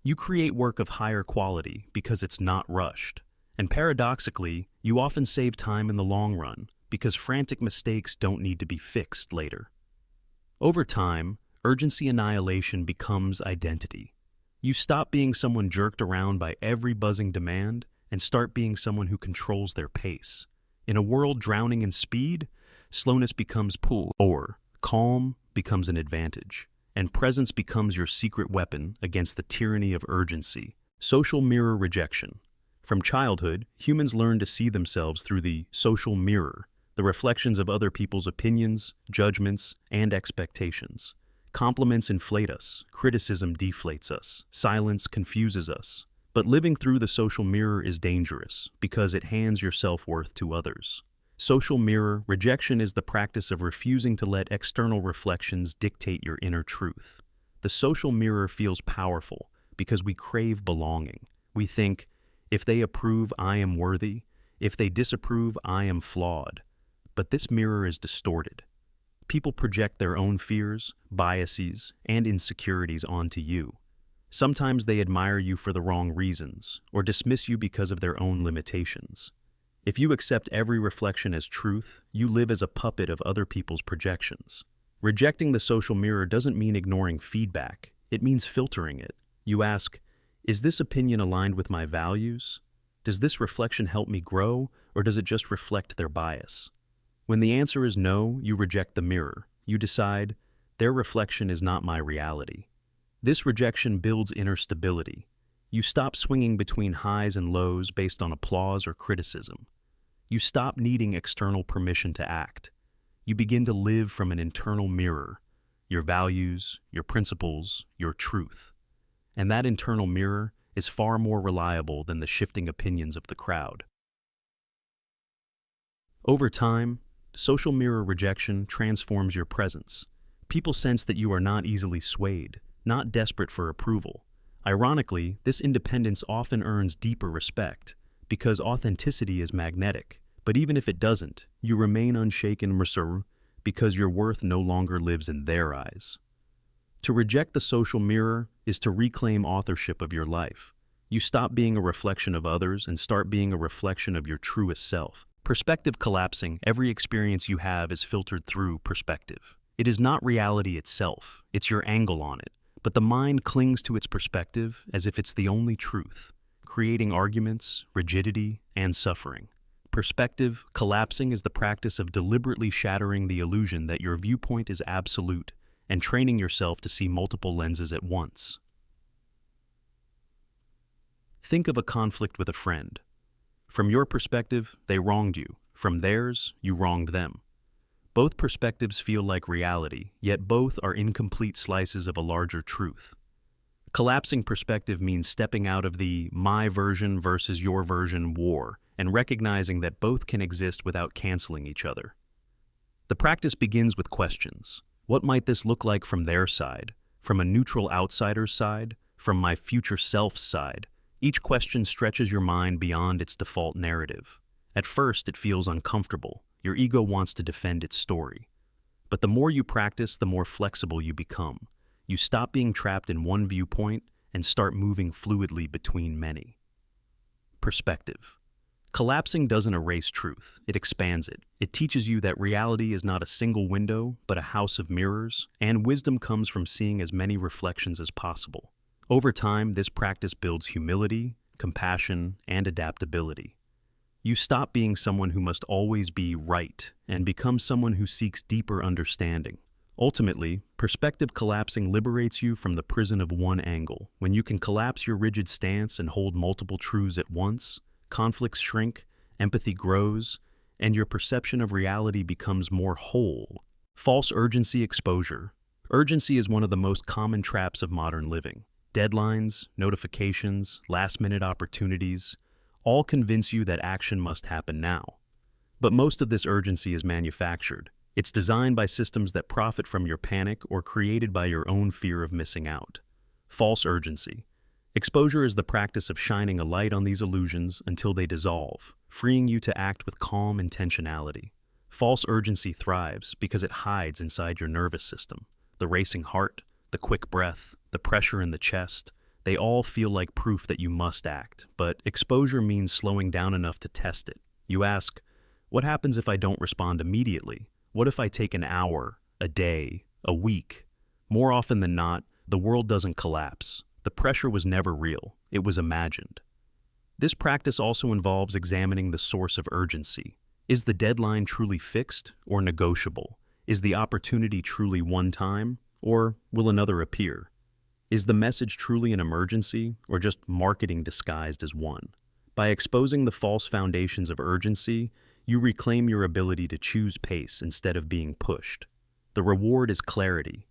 You create work of higher quality because it's not rushed. And paradoxically, you often save time in the long run because frantic mistakes don't need to be fixed later. Over time, urgency annihilation becomes identity. You stop being someone jerked around by every buzzing demand and start being someone who controls their pace. In a world drowning in speed, slowness becomes pull, or calm becomes an advantage, and presence becomes your secret weapon against the tyranny of urgency. Social mirror rejection. From childhood, humans learn to see themselves through the social mirror, the reflections of other people's opinions, judgments, and expectations. Compliments inflate us, criticism deflates us, silence confuses us. But living through the social mirror is dangerous because it hands your self-worth to others. Social mirror rejection is the practice of refusing to let external reflections dictate your inner truth. The social mirror feels powerful because we crave belonging. We think, if they approve, I am worthy. If they disapprove, I am flawed. But this mirror is distorted. People project their own fears, biases, and insecurities onto you. Sometimes they admire you for the wrong reasons, or dismiss you because of their own limitations. If you accept every reflection as truth, you live as a puppet of other people's projections. Rejecting the social mirror doesn't mean ignoring feedback. It means filtering it. You ask, is this opinion aligned with my values? Does this reflection help me grow, or does it just reflect their bias? When the answer is no, you reject the mirror. You decide, their reflection is not my reality. This rejection builds inner stability. You stop swinging between highs and lows based on applause or criticism. You stop needing external permission to act. You begin to live from an internal mirror, your values, your principles, your truth. And that internal mirror is far more reliable than the shifting opinions of the crowd. Over time, social mirror rejection transforms your presence. People sense that you are not easily swayed, not desperate for approval. Ironically, this independence often earns deeper respect, because authenticity is magnetic. But even if it doesn't, you remain unshaken because your worth no longer lives in their eyes. To reject the social mirror is to reclaim authorship of your life. You stop being a reflection of others and start being a reflection of your truest self. Perspective collapsing, every experience you have is filtered through perspective. It is not reality itself, it's your angle on it. But the mind clings to its perspective as if it's the only truth, creating arguments, rigidity, and suffering. Perspective collapsing is the practice of deliberately shattering the illusion that your viewpoint is absolute and training yourself to see multiple lenses at once. Think of a conflict with a friend. From your perspective, they wronged you. From theirs, you wronged them. Both perspectives feel like reality, yet both are incomplete slices of a larger truth. Collapsing perspective means stepping out of the my version versus your version war and recognizing that both can exist without canceling each other. The practice begins with questions. What might this look like from their side? From a neutral outsider's side? From my future self's side? Each question stretches your mind beyond its default narrative. At first, it feels uncomfortable. Your ego wants to defend its story. But the more you practice, the more flexible you become. You stop being trapped in one viewpoint and start moving fluidly between many. Perspective. Collapsing doesn't erase truth, it expands it. It teaches you that reality is not a single window, but a house of mirrors, and wisdom comes from seeing as many reflections as possible. Over time, this practice builds humility, compassion, and adaptability. You stop being someone who must always be right and become someone who seeks deeper understanding. Ultimately, perspective collapsing liberates you from the prison of one angle. When you can collapse your rigid stance and hold multiple truths at once, conflicts shrink, empathy grows, and your perception of reality becomes more whole. False urgency exposure. Urgency is one of the most common traps of modern living. Deadlines, notifications, last-minute opportunities, all convince you that action must happen now. But most of this urgency is manufactured. It's designed by systems that profit from your panic or created by your own fear of missing out. False urgency. Exposure is the practice of shining a light on these illusions until they dissolve, freeing you to act with calm intentionality. False urgency thrives because it hides inside your nervous system. The racing heart, the quick breath, the pressure in the chest, they all feel like proof that you must act, but exposure means slowing down enough to test it. You ask, what happens if I don't respond immediately? What if I take an hour, a day, a week? More often than not, the world doesn't collapse. The pressure was never real, it was imagined. This practice also involves examining the source of urgency. Is the deadline truly fixed or negotiable? Is the opportunity truly one time, or will another appear? Is the message truly an emergency, or just marketing disguised as one? By exposing the false foundations of urgency, you reclaim your ability to choose pace instead of being pushed. The reward is clarity.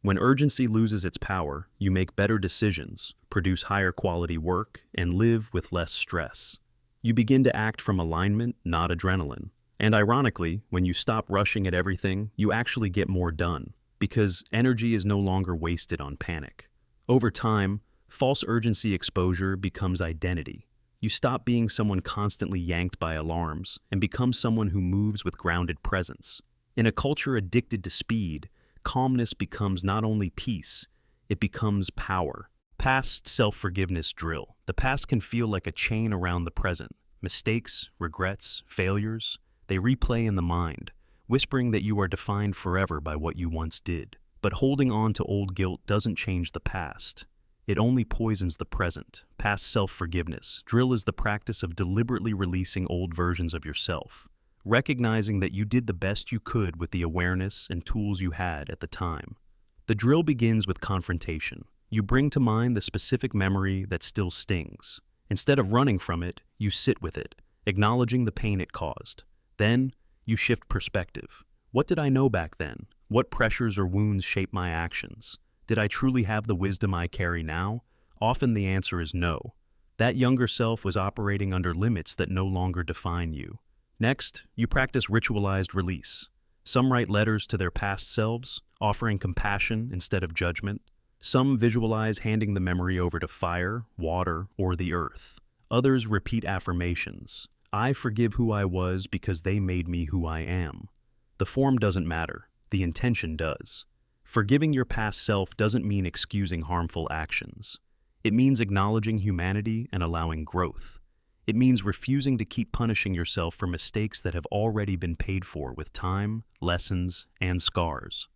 When urgency loses its power, you make better decisions, produce higher quality work, and live with less stress. You begin to act from alignment, not adrenaline. And ironically, when you stop rushing at everything, you actually get more done, because energy is no longer wasted on panic. Over time, false urgency exposure becomes identity. You stop being someone constantly yanked by alarms and become someone who moves with grounded presence. In a culture addicted to speed, calmness becomes not only peace, it becomes power. Past self-forgiveness drill. The past can feel like a chain around the present. Mistakes, regrets, failures, they replay in the mind, whispering that you are defined forever by what you once did. But holding on to old guilt doesn't change the past. It only poisons the present. Past self-forgiveness. Drill is the practice of deliberately releasing old versions of yourself, recognizing that you did the best you could with the awareness and tools you had at the time. The drill begins with confrontation. You bring to mind the specific memory that still stings. Instead of running from it, you sit with it, acknowledging the pain it caused. Then, you shift perspective. What did I know back then? What pressures or wounds shaped my actions? Did I truly have the wisdom I carry now? Often the answer is no. That younger self was operating under limits that no longer define you. Next, you practice ritualized release. Some write letters to their past selves, offering compassion instead of judgment. Some visualize handing the memory over to fire, water, or the earth. Others repeat affirmations. I forgive who I was because they made me who I am. The form doesn't matter, the intention does. Forgiving your past self doesn't mean excusing harmful actions. It means acknowledging humanity and allowing growth. It means refusing to keep punishing yourself for mistakes that have already been paid for with time, lessons, and scars.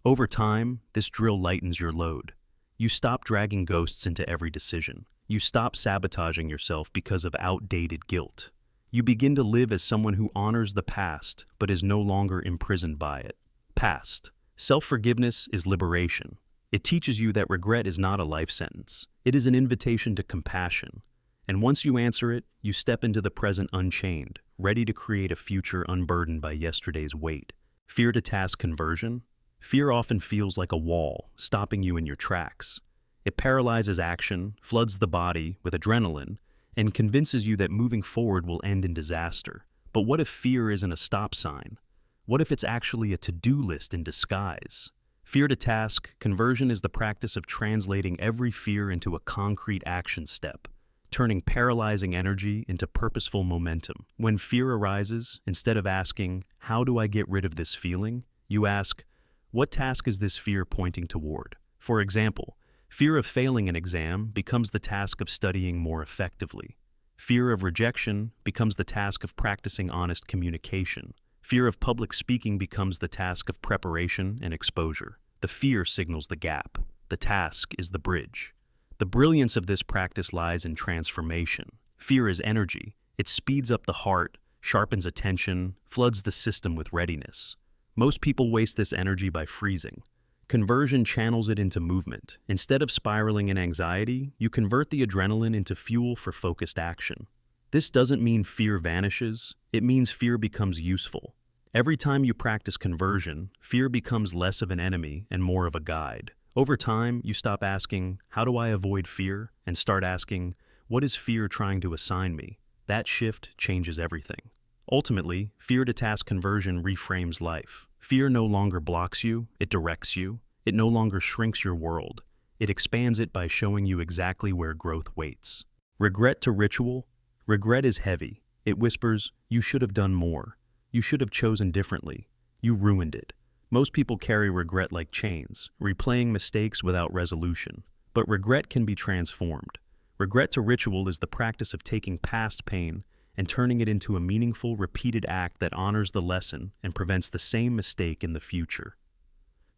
Over time, this drill lightens your load. You stop dragging ghosts into every decision. You stop sabotaging yourself because of outdated guilt. You begin to live as someone who honors the past but is no longer imprisoned by it. Past. Self-forgiveness is liberation. It teaches you that regret is not a life sentence. It is an invitation to compassion. And once you answer it, you step into the present unchained, ready to create a future unburdened by yesterday's weight. Fear to task conversion? Fear often feels like a wall, stopping you in your tracks. It paralyzes action, floods the body with adrenaline, and convinces you that moving forward will end in disaster. But what if fear isn't a stop sign? What if it's actually a to-do list in disguise? Fear to task conversion is the practice of translating every fear into a concrete action step, turning paralyzing energy into purposeful momentum. When fear arises, instead of asking, "How do I get rid of this feeling?" you ask, "What task is this fear pointing toward?" For example, fear of failing an exam becomes the task of studying more effectively. Fear of rejection becomes the task of practicing honest communication. Fear of public speaking becomes the task of preparation and exposure. The fear signals the gap. The task is the bridge. The brilliance of this practice lies in transformation. Fear is energy. It speeds up the heart, sharpens attention, floods the system with readiness. Most people waste this energy by freezing. Conversion channels it into movement. Instead of spiraling in anxiety, you convert the adrenaline into fuel for focused action. This doesn't mean fear vanishes. It means fear becomes useful. Every time you practice conversion, fear becomes less of an enemy and more of a guide. Over time, you stop asking, "How do I avoid fear?" and start asking, "What is fear trying to assign me?" That shift changes everything. Ultimately, fear to task conversion reframes life. Fear no longer blocks you, it directs you. It no longer shrinks your world. It expands it by showing you exactly where growth waits. Regret to ritual? Regret is heavy. It whispers, "You should have done more. You should have chosen differently. You ruined it." Most people carry regret like chains, replaying mistakes without resolution. But regret can be transformed. Regret to ritual is the practice of taking past pain and turning it into a meaningful, repeated act that honors the lesson and prevents the same mistake in the future.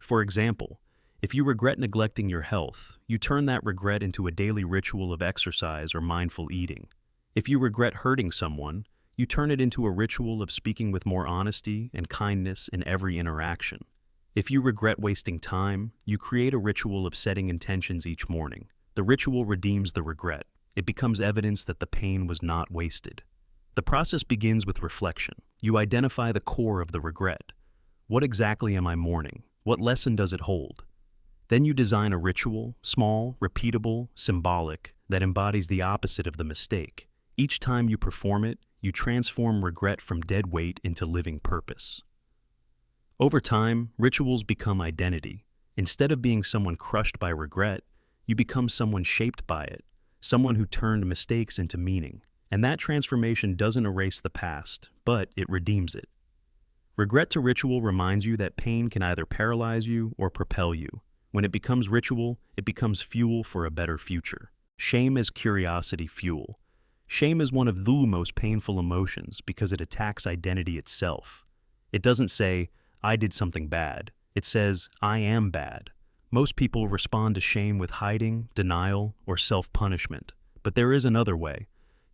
For example, if you regret neglecting your health, you turn that regret into a daily ritual of exercise or mindful eating. If you regret hurting someone, you turn it into a ritual of speaking with more honesty and kindness in every interaction. If you regret wasting time, you create a ritual of setting intentions each morning. The ritual redeems the regret. It becomes evidence that the pain was not wasted. The process begins with reflection. You identify the core of the regret. What exactly am I mourning? What lesson does it hold? Then you design a ritual, small, repeatable, symbolic, that embodies the opposite of the mistake. Each time you perform it, you transform regret from dead weight into living purpose. Over time, rituals become identity. Instead of being someone crushed by regret, you become someone shaped by it, someone who turned mistakes into meaning. And that transformation doesn't erase the past, but it redeems it. Regret to ritual reminds you that pain can either paralyze you or propel you. When it becomes ritual, it becomes fuel for a better future. Shame as curiosity fuel. Shame is one of the most painful emotions because it attacks identity itself. It doesn't say, "I did something bad." It says, "I am bad." Most people respond to shame with hiding, denial, or self-punishment. But there is another way.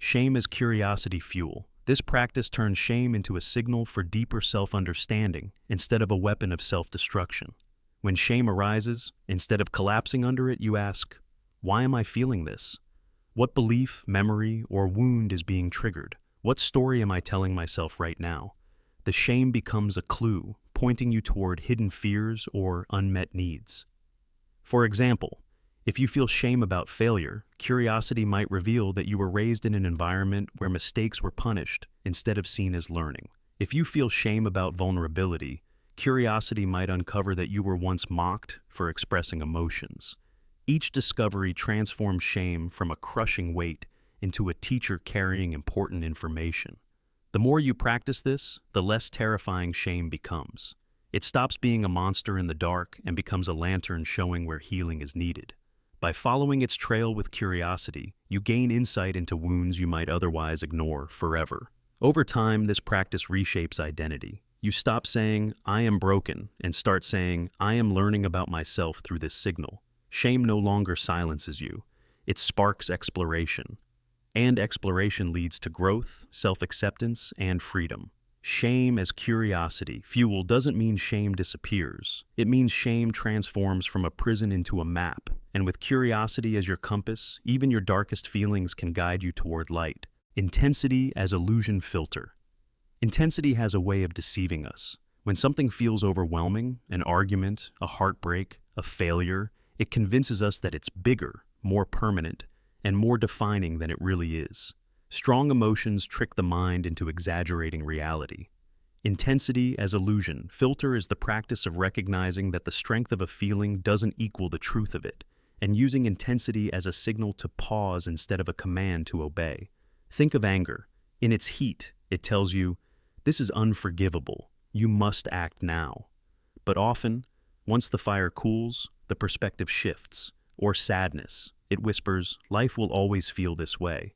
Shame as curiosity fuel. This practice turns shame into a signal for deeper self-understanding instead of a weapon of self-destruction. When shame arises, instead of collapsing under it, you ask, "Why am I feeling this? What belief, memory, or wound is being triggered? What story am I telling myself right now?" The shame becomes a clue, pointing you toward hidden fears or unmet needs. For example, if you feel shame about failure, curiosity might reveal that you were raised in an environment where mistakes were punished instead of seen as learning. If you feel shame about vulnerability, curiosity might uncover that you were once mocked for expressing emotions. Each discovery transforms shame from a crushing weight into a teacher carrying important information. The more you practice this, the less terrifying shame becomes. It stops being a monster in the dark and becomes a lantern showing where healing is needed. By following its trail with curiosity, you gain insight into wounds you might otherwise ignore forever. Over time, this practice reshapes identity. You stop saying, "I am broken," and start saying, "I am learning about myself through this signal." Shame no longer silences you. It sparks exploration. And exploration leads to growth, self-acceptance, and freedom. Shame as curiosity fuel doesn't mean shame disappears. It means shame transforms from a prison into a map, and with curiosity as your compass, even your darkest feelings can guide you toward light. Intensity as illusion filter. Intensity has a way of deceiving us. When something feels overwhelming, an argument, a heartbreak, a failure, it convinces us that it's bigger, more permanent, and more defining than it really is. Strong emotions trick the mind into exaggerating reality. Intensity as illusion filter is the practice of recognizing that the strength of a feeling doesn't equal the truth of it, and using intensity as a signal to pause instead of a command to obey. Think of anger. In its heat, it tells you, "This is unforgivable. You must act now." But often, once the fire cools, the perspective shifts. Or sadness, it whispers, "Life will always feel this way."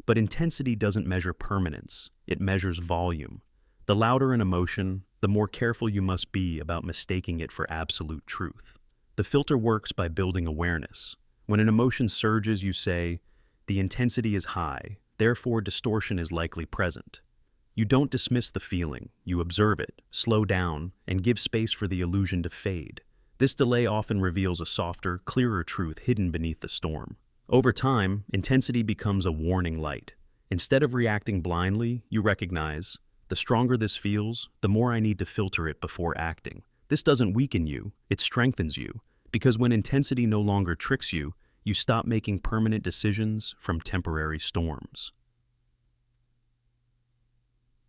But intensity doesn't measure permanence, it measures volume. The louder an emotion, the more careful you must be about mistaking it for absolute truth. The filter works by building awareness. When an emotion surges, you say, "The intensity is high, therefore distortion is likely present." You don't dismiss the feeling, you observe it, slow down, and give space for the illusion to fade. This delay often reveals a softer, clearer truth hidden beneath the storm. Over time, intensity becomes a warning light. Instead of reacting blindly, you recognize, the stronger this feels, the more I need to filter it before acting. This doesn't weaken you, it strengthens you, because when intensity no longer tricks you, you stop making permanent decisions from temporary storms.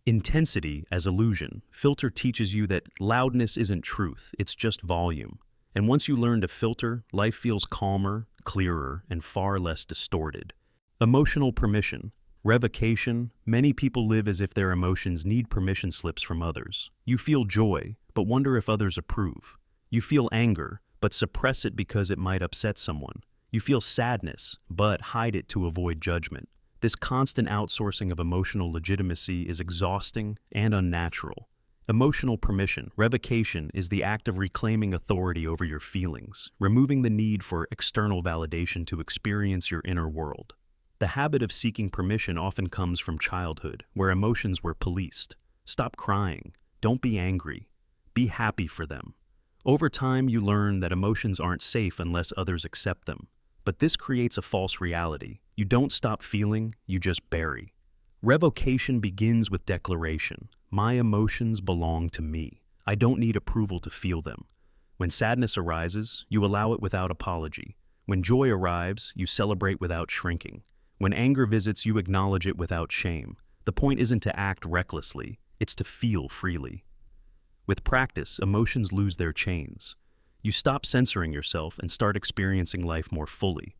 Intensity as illusion filter teaches you that loudness isn't truth, it's just volume. And once you learn to filter, life feels calmer, clearer, and far less distorted. Emotional permission. Revocation. Many people live as if their emotions need permission slips from others. You feel joy, but wonder if others approve. You feel anger, but suppress it because it might upset someone. You feel sadness, but hide it to avoid judgment. This constant outsourcing of emotional legitimacy is exhausting and unnatural. Emotional permission, revocation, is the act of reclaiming authority over your feelings, removing the need for external validation to experience your inner world. The habit of seeking permission often comes from childhood, where emotions were policed. Stop crying. Don't be angry. Be happy for them. Over time, you learn that emotions aren't safe unless others accept them. But this creates a false reality. You don't stop feeling, you just bury. Revocation begins with declaration. My emotions belong to me. I don't need approval to feel them. When sadness arises, you allow it without apology. When joy arrives, you celebrate without shrinking. When anger visits, you acknowledge it without shame. The point isn't to act recklessly, it's to feel freely. With practice, emotions lose their chains. You stop censoring yourself and start experiencing life more fully.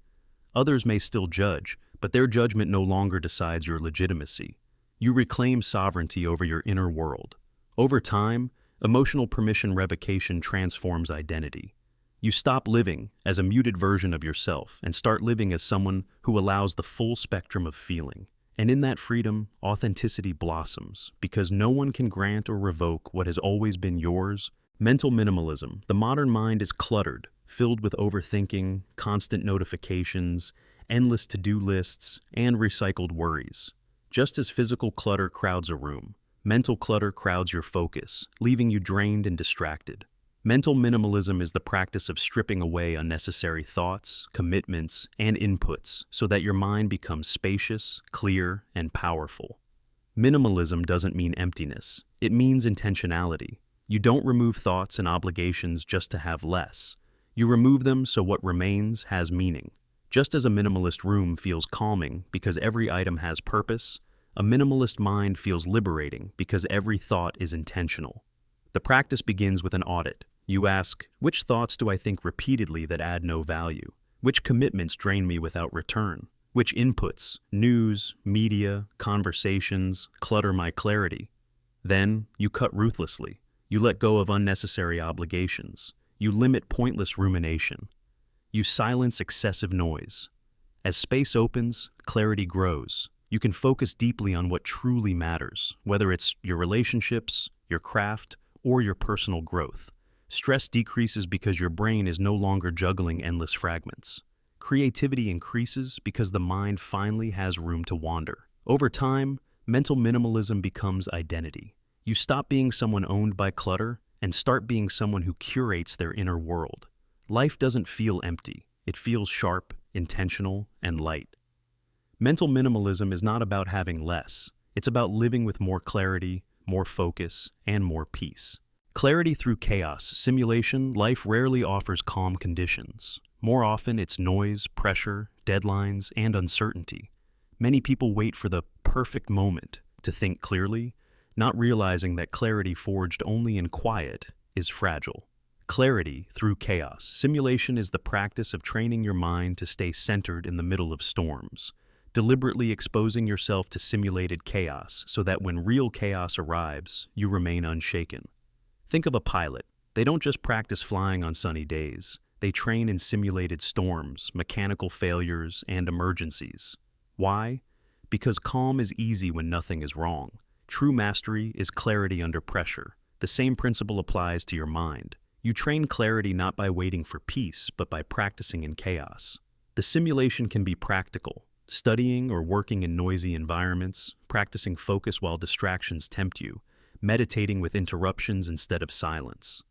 Others may still judge, but their judgment no longer decides your legitimacy. You reclaim sovereignty over your inner world. Over time, emotional permission revocation transforms identity. You stop living as a muted version of yourself and start living as someone who allows the full spectrum of feeling. And in that freedom, authenticity blossoms, because no one can grant or revoke what has always been yours. Mental minimalism. The modern mind is cluttered, filled with overthinking, constant notifications, endless to-do lists, and recycled worries. Just as physical clutter crowds a room, mental clutter crowds your focus, leaving you drained and distracted. Mental minimalism is the practice of stripping away unnecessary thoughts, commitments, and inputs so that your mind becomes spacious, clear, and powerful. Minimalism doesn't mean emptiness. It means intentionality. You don't remove thoughts and obligations just to have less. You remove them so what remains has meaning. Just as a minimalist room feels calming because every item has purpose, a minimalist mind feels liberating because every thought is intentional. The practice begins with an audit. You ask, which thoughts do I think repeatedly that add no value? Which commitments drain me without return? Which inputs, news, media, conversations, clutter my clarity? Then, you cut ruthlessly. You let go of unnecessary obligations. You limit pointless rumination. You silence excessive noise. As space opens, clarity grows. You can focus deeply on what truly matters, whether it's your relationships, your craft, or your personal growth. Stress decreases because your brain is no longer juggling endless fragments. Creativity increases because the mind finally has room to wander. Over time, mental minimalism becomes identity. You stop being someone owned by clutter and start being someone who curates their inner world. Life doesn't feel empty. It feels sharp, intentional, and light. Mental minimalism is not about having less. It's about living with more clarity, more focus, and more peace. Clarity through chaos, simulation, life rarely offers calm conditions. More often, it's noise, pressure, deadlines, and uncertainty. Many people wait for the perfect moment to think clearly, not realizing that clarity forged only in quiet is fragile. Clarity through chaos. Simulation is the practice of training your mind to stay centered in the middle of storms, deliberately exposing yourself to simulated chaos so that when real chaos arrives, you remain unshaken. Think of a pilot. They don't just practice flying on sunny days. They train in simulated storms, mechanical failures, and emergencies. Why? Because calm is easy when nothing is wrong. True mastery is clarity under pressure. The same principle applies to your mind. You train clarity not by waiting for peace, but by practicing in chaos. The simulation can be practical, studying or working in noisy environments, practicing focus while distractions tempt you, meditating with interruptions instead of silence.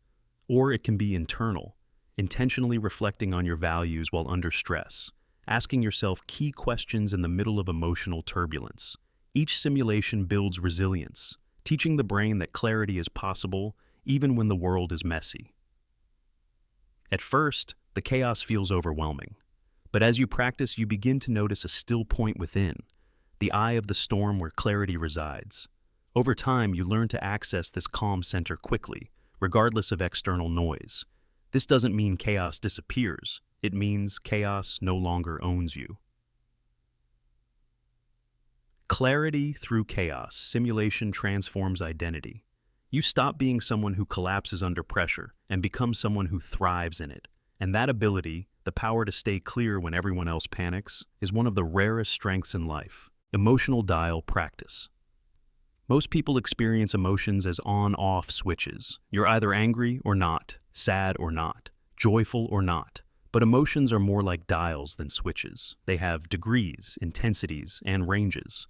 Or it can be internal, intentionally reflecting on your values while under stress, asking yourself key questions in the middle of emotional turbulence. Each simulation builds resilience, teaching the brain that clarity is possible even when the world is messy. At first, the chaos feels overwhelming. But as you practice, you begin to notice a still point within, the eye of the storm where clarity resides. Over time, you learn to access this calm center quickly, regardless of external noise. This doesn't mean chaos disappears. It means chaos no longer owns you. Clarity through chaos. Simulation transforms identity. You stop being someone who collapses under pressure and become someone who thrives in it. And that ability, the power to stay clear when everyone else panics, is one of the rarest strengths in life. Emotional dial practice. Most people experience emotions as on-off switches. You're either angry or not, sad or not, joyful or not. But emotions are more like dials than switches. They have degrees, intensities, and ranges.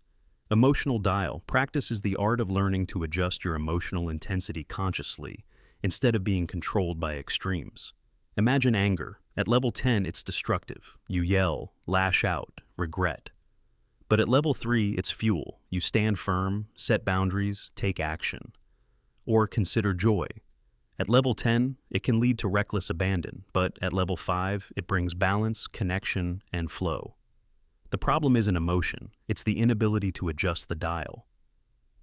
Emotional dial practice is the art of learning to adjust your emotional intensity consciously instead of being controlled by extremes. Imagine anger. At level 10, it's destructive. You yell, lash out, regret. But at level 3, it's fuel. You stand firm, set boundaries, take action. Or consider joy. At level 10, it can lead to reckless abandon, but at level 5, it brings balance, connection, and flow. The problem isn't emotion, it's the inability to adjust the dial.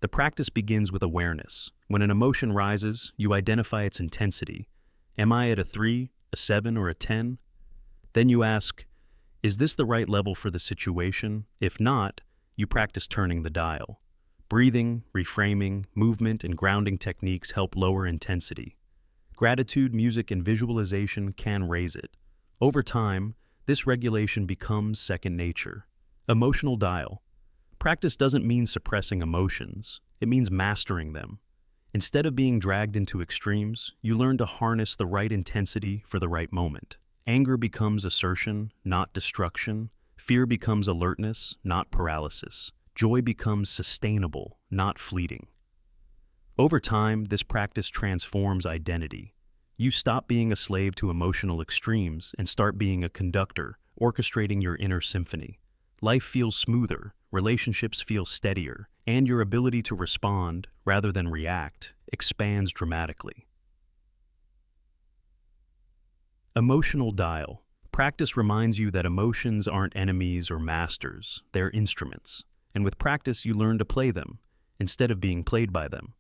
The practice begins with awareness. When an emotion rises, you identify its intensity. Am I at a 3, a 7, or a 10? Then you ask, is this the right level for the situation? If not, you practice turning the dial. Breathing, reframing, movement, and grounding techniques help lower intensity. Gratitude, music, and visualization can raise it. Over time, this regulation becomes second nature. Emotional dial. Practice doesn't mean suppressing emotions. It means mastering them. Instead of being dragged into extremes, you learn to harness the right intensity for the right moment. Anger becomes assertion, not destruction. Fear becomes alertness, not paralysis. Joy becomes sustainable, not fleeting. Over time, this practice transforms identity. You stop being a slave to emotional extremes and start being a conductor, orchestrating your inner symphony. Life feels smoother, relationships feel steadier, and your ability to respond, rather than react, expands dramatically. Emotional dial. Practice reminds you that emotions aren't enemies or masters, they're instruments. And with practice, you learn to play them, instead of being played by them.